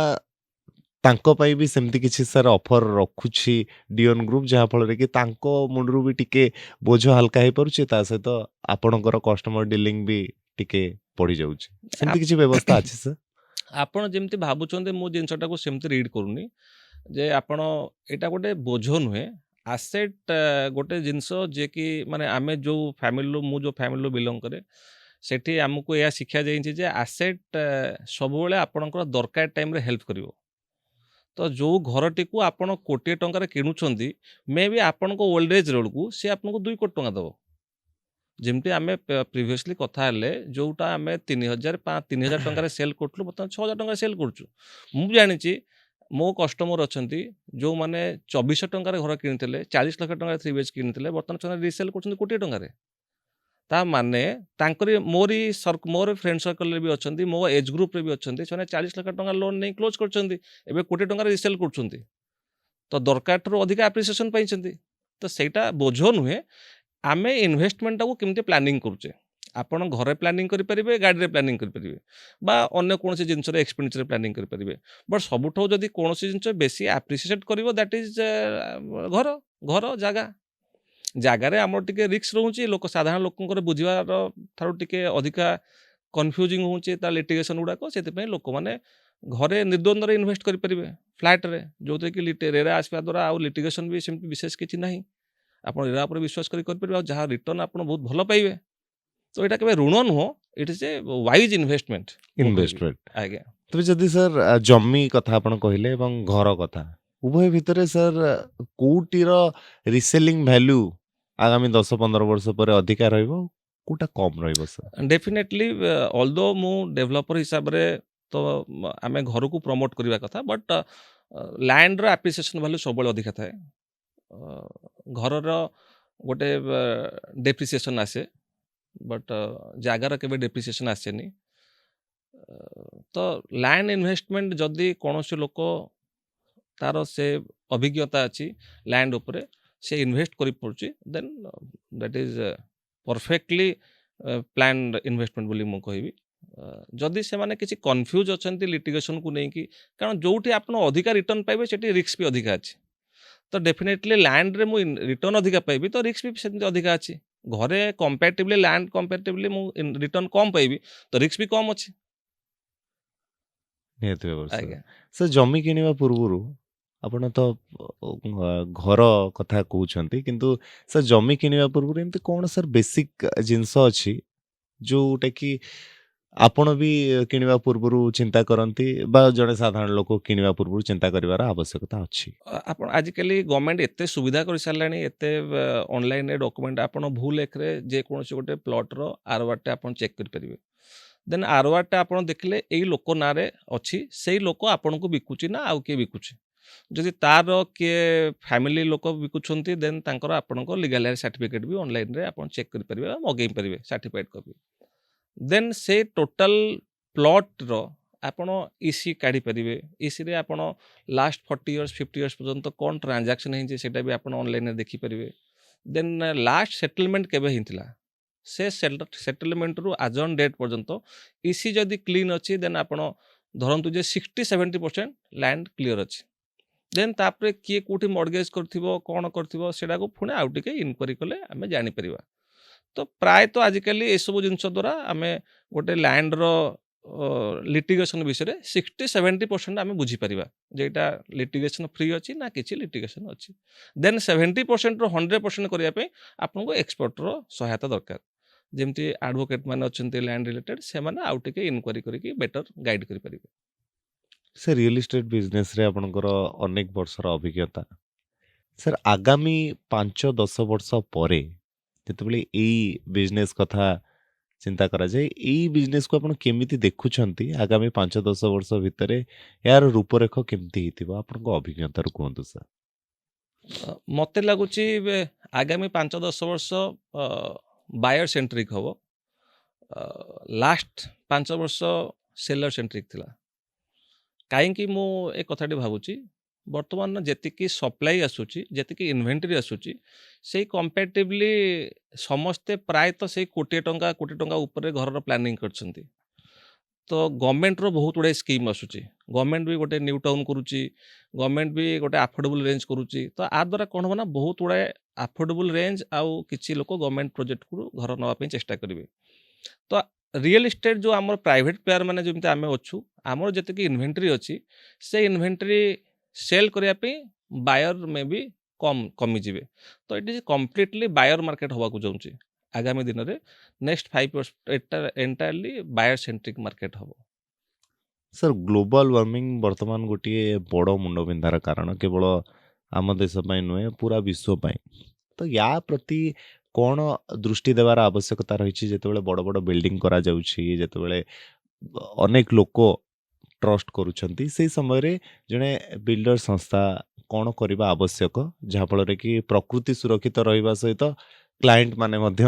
ତାଙ୍କ ପାଇଁ ବି ସେମିତି କିଛି ସାର୍ ଅଫର୍ ରଖୁଛି ଡିଅନ୍ ଗ୍ରୁପ୍ ଯାହାଫଳରେ କି ତାଙ୍କ ମୁଣ୍ଡରୁ ବି ଟିକେ ବୋଝ ହାଲକା ହେଇପାରୁଛି, ତା ସହିତ ଆପଣଙ୍କର କଷ୍ଟମର ଡିଲିଂ ବି ଟିକେ ବଢ଼ିଯାଉଛି। ସେମିତି ଆପ କିଛି ବ୍ୟବସ୍ଥା ଅଛି ସାର୍? ଆପଣ ଯେମିତି ଭାବୁଛନ୍ତି ମୁଁ ଜିନିଷଟାକୁ ସେମିତି ରିଡ୍ କରୁନି ଯେ ଆପଣ ଏଇଟା ଗୋଟେ ବୋଝ ନୁହେଁ। ଆସେଟ୍ ଗୋଟେ ଜିନିଷ ଯିଏକି ମାନେ ଆମେ ଯେଉଁ ଫ୍ୟାମିଲିରୁ ମୁଁ ଯେଉଁ ଫ୍ୟାମିଲିରୁ ବିଲଙ୍ଗ କରେ ସେଠି ଆମକୁ ଏହା ଶିକ୍ଷା ଯାଇଛି ଯେ ଆସେଟ୍ ସବୁବେଳେ ଆପଣଙ୍କର ଦରକାର ଟାଇମ୍‌ରେ ହେଲ୍ପ କରିବ। ତ ଯେଉଁ ଘରଟିକୁ ଆପଣ 1,00,00,000 ଟଙ୍କାରେ କିଣୁଛନ୍ତି ମେ ବି ଆପଣଙ୍କ ଓଲ୍ଡ ଏଜ୍ ବେଳକୁ ସେ ଆପଣଙ୍କୁ 2 କୋଟି ଟଙ୍କା ଦେବ। ଯେମିତି ଆମେ ପ୍ରିଭିୟସଲି କଥା ହେଲେ ଯେଉଁଟା ଆମେ 3,000 ଟଙ୍କାରେ ସେଲ୍ କରୁଥିଲୁ ବର୍ତ୍ତମାନ 6,000 ଟଙ୍କାରେ ସେଲ୍ କରୁଛୁ। ମୁଁ ବି ଜାଣିଛି ମୋ କଷ୍ଟମର ଅଛନ୍ତି ଯେଉଁମାନେ 2,400 ଟଙ୍କାରେ ଘର କିଣିଥିଲେ 40 ଲକ୍ଷ ଟଙ୍କାରେ 3 BHK କିଣିଥିଲେ ବର୍ତ୍ତମାନ ସେମାନେ ରିସେଲ୍ କରୁଛନ୍ତି 1,00,00,000 ଟଙ୍କାରେ। ତା ମାନେ ତାଙ୍କରି ମୋର ଫ୍ରେଣ୍ଡ ସର୍କଲରେ ବି ଅଛନ୍ତି, ମୋ ଏଜ୍ ଗ୍ରୁପ୍‌ରେ ବି ଅଛନ୍ତି, ସେମାନେ 40 ଲକ୍ଷ ଟଙ୍କା ଲୋନ୍ ନେଇ କ୍ଲୋଜ୍ କରିଛନ୍ତି, ଏବେ 1,00,00,000 ଟଙ୍କାରେ ରିସେଲ୍ କରୁଛନ୍ତି। ତ ଦରକାରଠାରୁ ଅଧିକା ଆପ୍ରିସିଏସନ୍ ପାଇଛନ୍ତି। ତ ସେଇଟା ବୋଝ ନୁହେଁ। ଆମେ ଇନଭେଷ୍ଟମେଣ୍ଟଟାକୁ କେମିତି ପ୍ଲାନିଂ କରୁଛେ। ଆପଣ ଘରେ ପ୍ଲାନିଂ କରିପାରିବେ, ଗାଡ଼ିରେ ପ୍ଲାନିଂ କରିପାରିବେ ବା ଅନ୍ୟ କୌଣସି ଜିନିଷରେ ଏକ୍ସପେଣ୍ଡିଚର୍ ପ୍ଲାନିଂ କରିପାରିବେ। ବଟ୍ ସବୁଠୁ ଯଦି କୌଣସି ଜିନିଷ ବେଶୀ ଆପ୍ରିସିଏଟ୍ କରିବ ଦ୍ୟାଟ୍ ଇଜ୍ ଘର ଜାଗା। ଜାଗାରେ ଆମର ଟିକେ ରିସ୍କ ରହୁଛି, ସାଧାରଣ ଲୋକଙ୍କର ବୁଝିବାର ଠାରୁ ଟିକେ ଅଧିକା କନଫ୍ୟୁଜିଂ ହେଉଛି ତା ଲିଟିଗେସନ୍ ଗୁଡ଼ାକ, ସେଥିପାଇଁ ଲୋକମାନେ ଘରେ ନିର୍ଦ୍ୱନ୍ଦରେ ଇନଭେଷ୍ଟ କରିପାରିବେ ଫ୍ଲାଟ୍‌ରେ, ଯେଉଁଥିରେ କି ରେରା ଆସିବା ଦ୍ୱାରା ଆଉ ଲିଟିଗେସନ୍ ବି ସେମିତି ବିଶେଷ କିଛି ନାହିଁ। ଆପଣ ରେରା ଉପରେ ବିଶ୍ୱାସ କରିପାରିବେ ଆଉ ଯାହା ରିଟର୍ନ ଆପଣ ବହୁତ ଭଲ ପାଇବେ। ତ ଏଇଟା କେବେ ଋଣ ନୁହଁ, it is a wise investment ମୁଁ କହିବି। ଇନଭେଷ୍ଟମେଣ୍ଟ। ଆଜ୍ଞା। ତେବେ ଯଦି ସାର୍ ଜମି କଥା ଆପଣ କହିଲେ ଏବଂ ଘର କଥା, ଉଭୟ ଭିତରେ ସାର୍ କୋଉଟିର ରିସେଲିଂ ଭ୍ୟାଲ୍ୟୁ ଆଗାମୀ 10-15 ବର୍ଷ ପରେ ଅଧିକା ରହିବ, କୋଉଟା କମ୍ ରହିବ ସାର୍? ଡେଫିନେଟଲି ଅଲଦୋ ମୁଁ ଡେଭଲପର ହିସାବରେ ତ ଆମେ ଘରକୁ ପ୍ରମୋଟ କରିବା କଥା, ବଟ୍ ଲ୍ୟାଣ୍ଡର ଆପ୍ରିସିଏସନ୍ ଭାଲ୍ୟୁ ସବୁବେଳେ ଅଧିକା ଥାଏ। ଘରର ଗୋଟେ ଡେପ୍ରିସିଏସନ୍ ଆସେ, ବଟ୍ ଜାଗାର କେବେ ଡେପ୍ରିସିଏସନ୍ ଆସେନି। ତ ଲ୍ୟାଣ୍ଡ ଇନଭେଷ୍ଟମେଣ୍ଟ ଯଦି କୌଣସି ଲୋକ ତାର ସେ ଅଭିଜ୍ଞତା ଅଛି ଲ୍ୟାଣ୍ଡ ଉପରେ, ସେ ଇନଭେଷ୍ଟ କରିପାରୁଛି, then that is perfectly planned investment ବୋଲି ମୁଁ କହିବି। ଯଦି ସେମାନେ କିଛି କନଫ୍ୟୁଜ୍ ଅଛନ୍ତି ଲିଟିଗେସନକୁ ନେଇକି, କାରଣ ଯେଉଁଠି ଆପଣ ଅଧିକା ରିଟର୍ନ ପାଇବେ ସେଠି ରିସ୍କ ବି ଅଧିକା ଅଛି। ତ ଡେଫିନେଟଲି ଲ୍ୟାଣ୍ଡରେ ମୁଁ ରିଟର୍ନ ଅଧିକା ପାଇବି, ତ ରିସ୍କ ବି ସେମିତି ଅଧିକା ଅଛି। ଘରେ କମ୍ପାରେଟିଭଲି ଲ୍ୟାଣ୍ଡ କମ୍ପାରେଟିଭଲି ମୁଁ ରିଟର୍ନ କମ୍ ପାଇବି, ତ ରିସ୍କ ବି କମ୍ ଅଛି। ନିହାତି ଭାବରେ ସାର୍। ଆଜ୍ଞା। ସାର୍ ଜମି କିଣିବା ପୂର୍ବରୁ ଆପଣ ତ ଘର କଥା କହୁଛନ୍ତି, କିନ୍ତୁ ସାର୍ ଜମି କିଣିବା ପୂର୍ବରୁ ଏମିତି କ'ଣ ସାର୍ ବେସିକ୍ ଜିନିଷ ଅଛି ଯୋଉଟା କି ଆପଣ ବି କିଣିବା ପୂର୍ବରୁ ଚିନ୍ତା କରନ୍ତି ବା ଜଣେ ସାଧାରଣ ଲୋକ କିଣିବା ପୂର୍ବରୁ ଚିନ୍ତା କରିବାର ଆବଶ୍ୟକତା ଅଛି? ଆପଣ ଆଜିକାଲି ଗଭର୍ଣ୍ଣମେଣ୍ଟ ଏତେ ସୁବିଧା କରିସାରିଲାଣି, ଏତେ ଅନଲାଇନରେ ଡକୁମେଣ୍ଟ, ଆପଣ ଭୁଲ ଏକରେ ଯେକୌଣସି ଗୋଟେ ପ୍ଲଟ୍ର ଆରୱାରଟା ଆପଣ ଚେକ୍ କରିପାରିବେ। ଦେନ୍ ଆରୱାରଟା ଆପଣ ଦେଖିଲେ ଏଇ ଲୋକ ନାଁରେ ଅଛି, ସେଇ ଲୋକ ଆପଣଙ୍କୁ ବିକୁଛି ନା ଆଉ କିଏ ବିକୁଛି। ଯଦି ତାର କିଏ ଫ୍ୟାମିଲି ଲୋକ ବିକୁଛନ୍ତି, ଦେନ୍ ତାଙ୍କର ଆପଣଙ୍କ ଲିଗାଲ ସାର୍ଟିଫିକେଟ୍ ବି ଅନଲାଇନରେ ଆପଣ ଚେକ୍ କରିପାରିବେ ବା ମଗେଇ ପାରିବେ ସାର୍ଟିଫାଇଡ୍ କପି। ଦେନ୍ ସେ ଟୋଟାଲ ପ୍ଲଟ୍ର ଆପଣ ଇସି କାଢ଼ିପାରିବେ। ଇସିରେ ଆପଣ ଲାଷ୍ଟ 40 ଇୟର୍ସ 50 ଇୟର୍ସ ପର୍ଯ୍ୟନ୍ତ କ'ଣ ଟ୍ରାଞ୍ଜାକ୍ସନ୍ ହେଇଛି ସେଇଟା ବି ଆପଣ ଅନଲାଇନରେ ଦେଖିପାରିବେ। ଦେନ୍ ଲାଷ୍ଟ ସେଟଲମେଣ୍ଟ କେବେ ହେଇଥିଲା, ସେ ସେଟଲମେଣ୍ଟରୁ ଆଜ ଅନ୍ ଡେଟ୍ ପର୍ଯ୍ୟନ୍ତ ଇସି ଯଦି କ୍ଲିନ୍ ଅଛି, ଦେନ୍ ଆପଣ ଧରନ୍ତୁ ଯେ 60-70% ଲ୍ୟାଣ୍ଡ କ୍ଲିଅର୍ ଅଛି। ଦେନ୍ ତାପରେ କିଏ କେଉଁଠି ମର୍ଗେଜ୍ କରିଥିବ, କ'ଣ କରିଥିବ, ସେଟାକୁ ପୁଣି ଆଉ ଟିକେ ଇନକ୍ୱାରି କଲେ ଆମେ ଜାଣିପାରିବା। ତ ପ୍ରାୟତଃ ଆଜିକାଲି ଏସବୁ ଜିନିଷ ଦ୍ୱାରା ଆମେ ଗୋଟେ ଲ୍ୟାଣ୍ଡର ଲିଟିଗେସନ୍ ବିଷୟରେ 60-70% ଆମେ ବୁଝିପାରିବା ଯେ ଏଇଟା ଲିଟିଗେସନ୍ ଫ୍ରି ଅଛି ନା କିଛି ଲିଟିଗେସନ୍ ଅଛି। ଦେନ୍ 70%ରୁ 100% କରିବା ପାଇଁ ଆପଣଙ୍କୁ ଏକ୍ସପର୍ଟର ସହାୟତା ଦରକାର। ଯେମିତି ଆଡ଼ଭୋକେଟ୍ ମାନେ ଅଛନ୍ତି ଲ୍ୟାଣ୍ଡ ରିଲେଟେଡ୍, ସେମାନେ ଆଉ ଟିକେ ଇନକ୍ୱାରି କରିକି ବେଟର ଗାଇଡ୍ କରିପାରିବେ। ସାର୍ ରିଅଲ ଇଷ୍ଟେଟ୍ ବିଜନେସରେ ଆପଣଙ୍କର ଅନେକ ବର୍ଷର ଅଭିଜ୍ଞତା। ସାର୍ ଆଗାମୀ 5-10 ବର୍ଷ ପରେ ଯେତେବେଳେ ଏଇ ବିଜନେସ୍ କଥା ଚିନ୍ତା କରାଯାଏ, ଏଇ ବିଜନେସକୁ ଆପଣ କେମିତି ଦେଖୁଛନ୍ତି ଆଗାମୀ 5-10 ବର୍ଷ ଭିତରେ? ଏହାର ରୂପରେଖ କେମିତି ହେଇଥିବ ଆପଣଙ୍କ ଅଭିଜ୍ଞତାରୁ କୁହନ୍ତୁ ସାର୍? ମୋତେ ଲାଗୁଛି ଆଗାମୀ 5-10 ବର୍ଷ ବାୟର ସେଣ୍ଟ୍ରିକ୍ ହେବ। ଲାଷ୍ଟ 5 ବର୍ଷ ସେଲର ସେଣ୍ଟ୍ରିକ୍ ଥିଲା। କାହିଁକି ମୁଁ ଏ କଥାଟି ଭାବୁଛି, ବର୍ତ୍ତମାନ ଯେତିକି ସପ୍ଲାଇ ଆସୁଛି, ଯେତିକି ଇନଭେଣ୍ଟରି ଆସୁଛି, ସେଇ କମ୍ପାରେଟିଭଲି ସମସ୍ତେ ପ୍ରାୟତଃ ସେଇ କୋଟିଏ ଟଙ୍କା ଉପରେ ଘରର ପ୍ଲାନିଂ କରିଛନ୍ତି। ତ ଗଭର୍ଣ୍ଣମେଣ୍ଟର ବହୁତ ଗୁଡ଼ାଏ ସ୍କିମ୍ ଆସୁଛି, ଗଭର୍ଣ୍ଣମେଣ୍ଟ ବି ଗୋଟେ ନ୍ୟୁ ଟାଉନ୍ କରୁଛି, ଗଭର୍ଣ୍ଣମେଣ୍ଟ ବି ଗୋଟେ ଆଫୋର୍ଡେବୁଲ୍ ରେଞ୍ଜ କରୁଛି। ତ ଆ ଦ୍ୱାରା କ'ଣ ହେବ ନା, ବହୁତ ଗୁଡ଼ାଏ ଆଫୋର୍ଡେବୁଲ୍ ରେଞ୍ଜ ଆଉ କିଛି ଲୋକ ଗଭର୍ଣ୍ଣମେଣ୍ଟ ପ୍ରୋଜେକ୍ଟକୁ ଘର ନେବା ପାଇଁ ଚେଷ୍ଟା କରିବେ। ତ ରିଅଲ ଇଷ୍ଟେଟ୍ ଯେଉଁ ଆମର ପ୍ରାଇଭେଟ୍ ପ୍ଲେୟାର ମାନେ ଯେମିତି ଆମେ ଅଛୁ, ଆମର ଯେତିକି ଇନଭେଣ୍ଟରି ଅଛି, ସେ ଇନଭେଣ୍ଟରି ସେଲ୍ କରିବା ପାଇଁ ବାୟର ମେ ବି କମିଯିବେ। ତ it is completely buyer market ହେବାକୁ ଯାଉଛି ଆଗାମୀ ଦିନରେ। ନେକ୍ସଟ 5 ଇୟର୍ସ ଏଟା ଏଣ୍ଟାୟାରଲି ବାୟର ସେଣ୍ଟ୍ରିକ୍ ମାର୍କେଟ ହେବ। ସାର୍ ଗ୍ଲୋବାଲ ୱାର୍ମିଂ ବର୍ତ୍ତମାନ ଗୋଟିଏ ବଡ଼ ମୁଣ୍ଡବିନ୍ଧାର କାରଣ, କେବଳ ଆମ ଦେଶ ପାଇଁ ନୁହେଁ, ପୁରା ବିଶ୍ୱ ପାଇଁ। ତ ୟା ପ୍ରତି କ'ଣ ଦୃଷ୍ଟି ଦେବାର ଆବଶ୍ୟକତା ରହିଛି? ଯେତେବେଳେ ବଡ଼ ବଡ଼ ବିଲ୍ଡିଂ କରାଯାଉଛି, ଯେତେବେଳେ ଅନେକ ଲୋକ ଟ୍ରଷ୍ଟ କରୁଛନ୍ତି, ସେଇ ସମୟରେ ଜଣେ ବିଲ୍ଡର ସଂସ୍ଥା କ'ଣ କରିବା ଆବଶ୍ୟକ, ଯାହାଫଳରେ କି ପ୍ରକୃତି ସୁରକ୍ଷିତ ରହିବା ସହିତ କ୍ଲାଏଣ୍ଟ ମାନେ ମଧ୍ୟ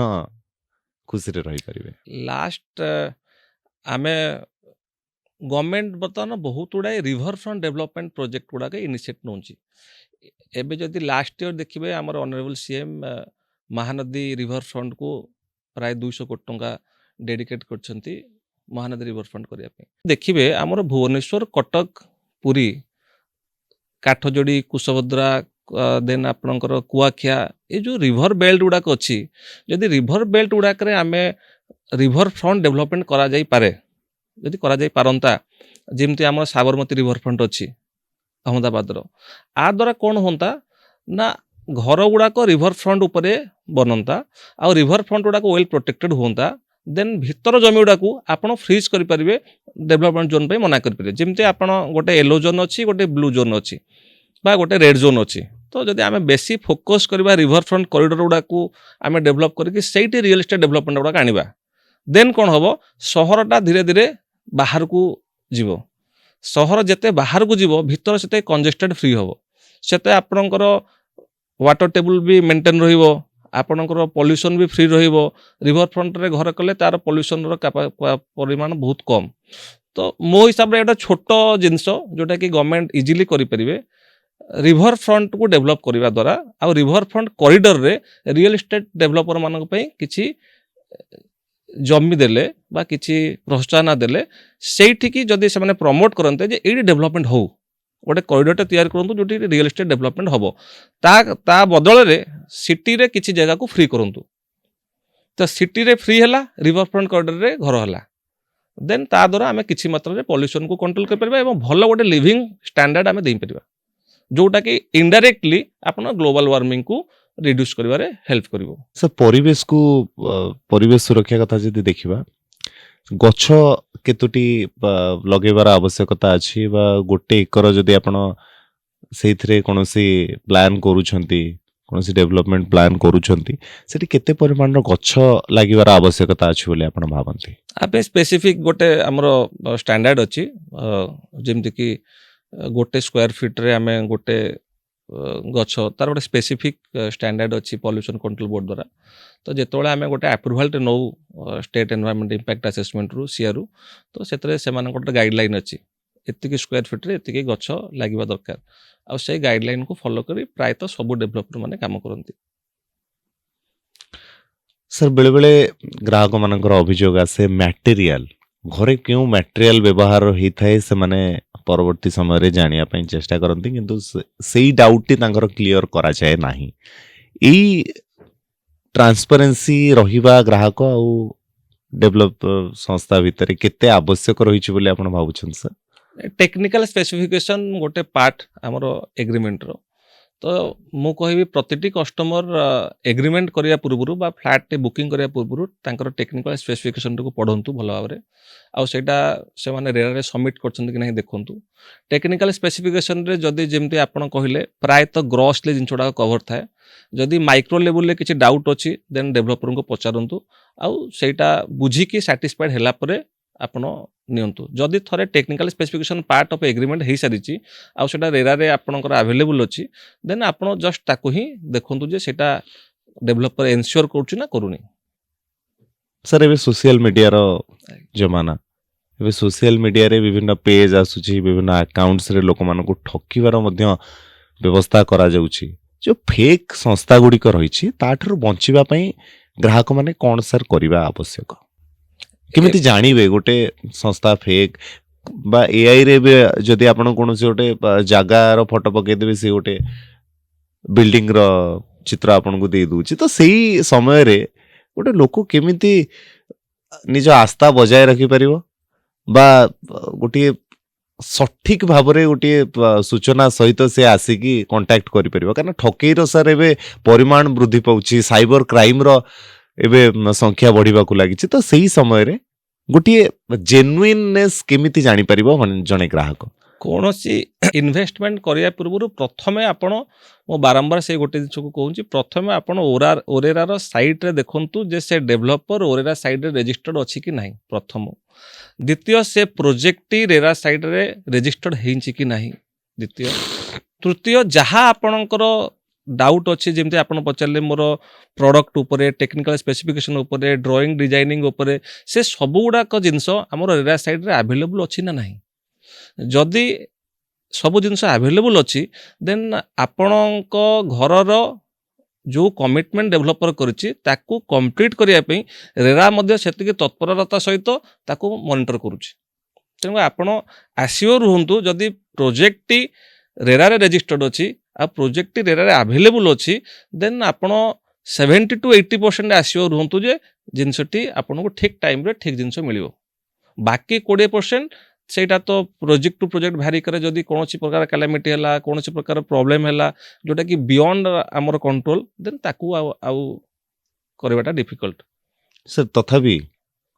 ଖୁସିରେ ରହିପାରିବେ? ଲାଷ୍ଟ ଆମେ ଗଭର୍ଣ୍ଣମେଣ୍ଟ ବର୍ତ୍ତମାନ ବହୁତ ଗୁଡ଼ାଏ ରିଭର ଫ୍ରଣ୍ଟ ଡେଭଲପମେଣ୍ଟ ପ୍ରୋଜେକ୍ଟ ଗୁଡ଼ାକ ଇନିସିଏଟ୍ ନେଉଛି। ଏବେ ଯଦି ଲାଷ୍ଟ ଇୟର ଦେଖିବେ, ଆମର ଅନରେବୁଲ୍ ସିଏମ୍ ମହାନଦୀ ରିଭର ଫ୍ରଣ୍ଟକୁ ପ୍ରାୟ 200 କୋଟି ଟଙ୍କା ଡେଡିକେଟ୍ କରିଛନ୍ତି ମହାନଦୀ ରିଭର ଫ୍ରଣ୍ଟ କରିବା ପାଇଁ। ଦେଖିବେ ଆମର ଭୁବନେଶ୍ୱର, କଟକ, ପୁରୀ, କାଠଯୋଡ଼ି, କୁଶଭଦ୍ରା, ଦେନ୍ ଆପଣଙ୍କର କୁଆଖିଆ, ଏ ଯେଉଁ ରିଭର ବେଲ୍ଟ ଗୁଡ଼ାକ ଅଛି, ଯଦି ରିଭର ବେଲ୍ଟ ଗୁଡ଼ାକରେ ଆମେ ରିଭର ଫ୍ରଣ୍ଟ ଡେଭଲପମେଣ୍ଟ କରାଯାଇପାରେ, ଯଦି କରାଯାଇପାରନ୍ତା, ଯେମିତି ଆମର ସାବରମତୀ ରିଭର ଫ୍ରଣ୍ଟ ଅଛି ଅହମ୍ମଦାବାଦର, ଆ ଦ୍ୱାରା କ'ଣ ହୁଅନ୍ତା ନା, ଘର ଗୁଡ଼ାକ ରିଭର ଫ୍ରଣ୍ଟ ଉପରେ ବନନ୍ତା, ଆଉ ରିଭର ଫ୍ରଣ୍ଟ ଗୁଡ଼ାକ ୱେଲ୍ ପ୍ରୋଟେକ୍ଟେଡ୍ ହୁଅନ୍ତା। ଦେନ୍ ଭିତର ଜମି ଗୁଡ଼ାକୁ ଆପଣ ଫ୍ରିଜ୍ କରିପାରିବେ, ଡେଭଲପମେଣ୍ଟ ଜୋନ୍ ପାଇଁ ମନା କରିପାରିବେ। ଯେମିତି ଆପଣ ଗୋଟେ ୟେଲୋ ଜୋନ୍ ଅଛି, ଗୋଟେ ବ୍ଲୁ ଜୋନ୍ ଅଛି, ବା ଗୋଟେ ରେଡ୍ ଜୋନ୍ ଅଛି। तो जदि आम बेसी फोकस करवा रिवर फ्रंट कॉरिडोर गुड़ा को आम डेभलप करके सही रियल एस्टेट डेभलपमेंट गुड़ा आनिबा देन कौन हम सहरटा धीरे धीरे बाहर को जीव सहर जिते बाहर को जीव भितर से कंजेस्टेड फ्री हम से आपणकर वाटर टेबल भी मेंटेन रहिबो आपणकर पॉल्यूशन भी फ्री रहिबो रिवर फ्रंट रे घर कले तार पॉल्यूशन परिमाण बहुत कम तो मो हिसाब रे एटा छोट जिनस जोटा कि गवर्नमेंट इजीली करि परिबे रिवर फ्रंट को डेभलप करने द्वारा आ रिवर फ्रंट कॉरिडोर रे रियल एस्टेट डेभलपर मान किछि जमी देले बा किछि प्रोत्साहन देले सेठी जदि से प्रमोट करते जे एडी डेभलपमेंट हो गोटे कॉरिडोर तैयार करंतु जोटी रियल एस्टेट डेभलपमेंट हम ता बदल रे सिटी रे किछि जगह को फ्री करंतु तो सिटी रे फ्री हैला रिवर फ्रंट कॉरिडोर रे घर हैला देन ता द्वारा आमे किछि मात्रा रे पॉल्यूशन को कंट्रोल कर परबा एवं भलो गोटे लिविंग स्टैंडर्ड आमे देई परबा जोटा कि इनडायरेक्टली आपण ग्लोबल वार्मिंग को रिड्यूस करिवारे हेल्प करिवो सर परिवेश को परिवेश सुरक्षा कथा जदि देखिबा गछ केतुटी लगेबार आवश्यकता अछि बा गोटे एकर जदि आपण सेइथरे कोनोसी प्लान करूछंती कोनोसी डेवलपमेंट प्लान करूछंती सेठी केते परिमाणर गछ लागिबार आवश्यकता अछि बोले आपण भाबंती आपे स्पेसिफिक गोटे हमरो स्टैंडर्ड अछि जेमति कि गोटे स्क्वायर फीट रे आमे गोटे गछ तार गोटे स्पेसिफिक स्टैंडर्ड अच्छी पॉल्यूशन कंट्रोल बोर्ड द्वारा तो जिते आम गोटे अप्रूवाल नौ स्टेट एनवायरमेंट इंपैक्ट असेसमेंट रु सीआर तो से गोटे गाइडलाइन अच्छी एतिकी स्क्वायर फीट रे एतिकी गछ लगे दरकार आ से गाइडलाइन को फॉलो करी प्रायतः सब डेवलपर माने काम करती सर बेले बेले ग्राहक मानकर अभियोग आसे मटेरियल घरे क्यों मटेरियल व्यवहार होता है से माने परवर्ती समय रे जानिया पई चेष्टा करती किंतु सेई डाउट तांकर क्लियर करा जाए नाही एई ट्रांसपेरेंसी रहिबा ग्राहक आ डेवलप संस्था भितर केते आवश्यक रहिछि बोले आपण भाबुछन सर टेक्निकल स्पेसिफिकेशन गोटे पार्ट हमरो एग्रीमेंट रो तो मु कहबी प्रतिटी कस्टमर एग्रीमेंट करिया पूर्वरु बा फ्लैट बुकिंग करिया पूर्वरु तांकर टेक्निकल स्पेसिफिकेशन को पढंतु भलो भाबरे आ सेटा से माने रेरा रे सबमिट करछन कि नहीं देखंतु टेक्निकल स्पेसिफिकेशन रे जदी जेमति आपण कहिले प्रायतः ग्रॉसली जिनछोडा कवर थाए जदी माइक्रो लेवल ले किछि डाउट अछि देन डेवलपर को पचारंतु आ सेटा बुझी कि सैटिस्फाइड हैला परे आपण नियंतु जदि थरे technical specification part of agreement हे सारिछि आ सेटा रेरा रे आपणकर अवेलेबल अछि देन आपण जस्ट ताको ही देखंतु जे सेटा डेवलपर एन्श्योर करछि ना करूनी सर एबे सोशल मीडिया रो जमाना एबे सोशल मीडिया रे विभिन्न पेज आसुछि विभिन्न अकाउंट्स रे लोक मानको ठकिबार मध्य व्यवस्था करा जाउछि जो फेक संस्था गुडी को रहिछि ताठर बंचिबा पई ग्राहक माने कोन सर करिबा आवश्यक केमिति जानिबे गोटे संस्था फेक बा एआई रे बे जदि आपण कोनोसी गोटे जागा रो फोटो पके देबे से गोटे बिल्डिंग रो चित्र आपण को दे दूची तो सही समय रे गोटे लोक केमिति निज आस्था बजाय रखि परिबो बा गोटे सठिक भाबरे गोटे सूचना सहित से आसिकी कांटेक्ट करि परिबो कारण ठकेई रो सर एबे परिमाण वृद्धि पाउची साइबर क्राइम रो एबे संख्या बढ़िबा को लागिछि तो सही समय रे गोटे जेन्युइननेस केमिति जानि परिबो जने ग्राहक कौनसी इन्वेस्टमेंट करिया पूर्व प्रथमे आपण मो बारंबार से गोटे जिनिस को कहूँ प्रथमे आपण ओरेरार साइट रे देखंतु जे से डेवलपर ओरेरा साइट रे रजिस्टर्ड अछि कि नाही प्रथम द्वितीय से प्रोजेक्ट रेरा साइट रे रजिस्टर्ड हेछि कि नाही द्वितीय तृतीय जहाँ आपणकर डाउट अच्छे जमी आप पचारे मोर प्रोडक्ट उपरे टेक्निकल स्पेसिफिकेशन उपरे ड्राइंग डिजाइनिंग उपरे से सब गुड़ाक जिनस आमर रेरा साइड रे अवेलेबल अच्छी ना नहीं जदि सब जिनस अवेलेबल अच्छी देन आपणक घरर जो कमिटमेंट डेवलपर करिछि ताकू कंप्लीट करिया पई रेरा मध्य सेतिके तत्परता सहित ताकू मॉनिटर करूछि तेणु आपण आश्योर रुहंतु जदि प्रोजेक्ट रेरा रे रजिस्टर्ड अच्छी आ प्रोजेक्ट रेरा रे अवेलेबल अच्छी देन आपण 70 to 80% आश्योर रुहंतु जे जिनसटी आपनको ठीक टाइम रे ठीक जिनस मिलिबो बाकी 20% सेटा तो प्रोजेक्ट टू प्रोजेक्ट भारी करे जदि कोनोसी प्रकार कैलामिटी हला कोनोसी प्रकार प्रॉब्लम हला जोटा कि बियॉन्ड हमर कंट्रोल देन ताकू आउ करबाटा डिफिकल्ट सर तथापि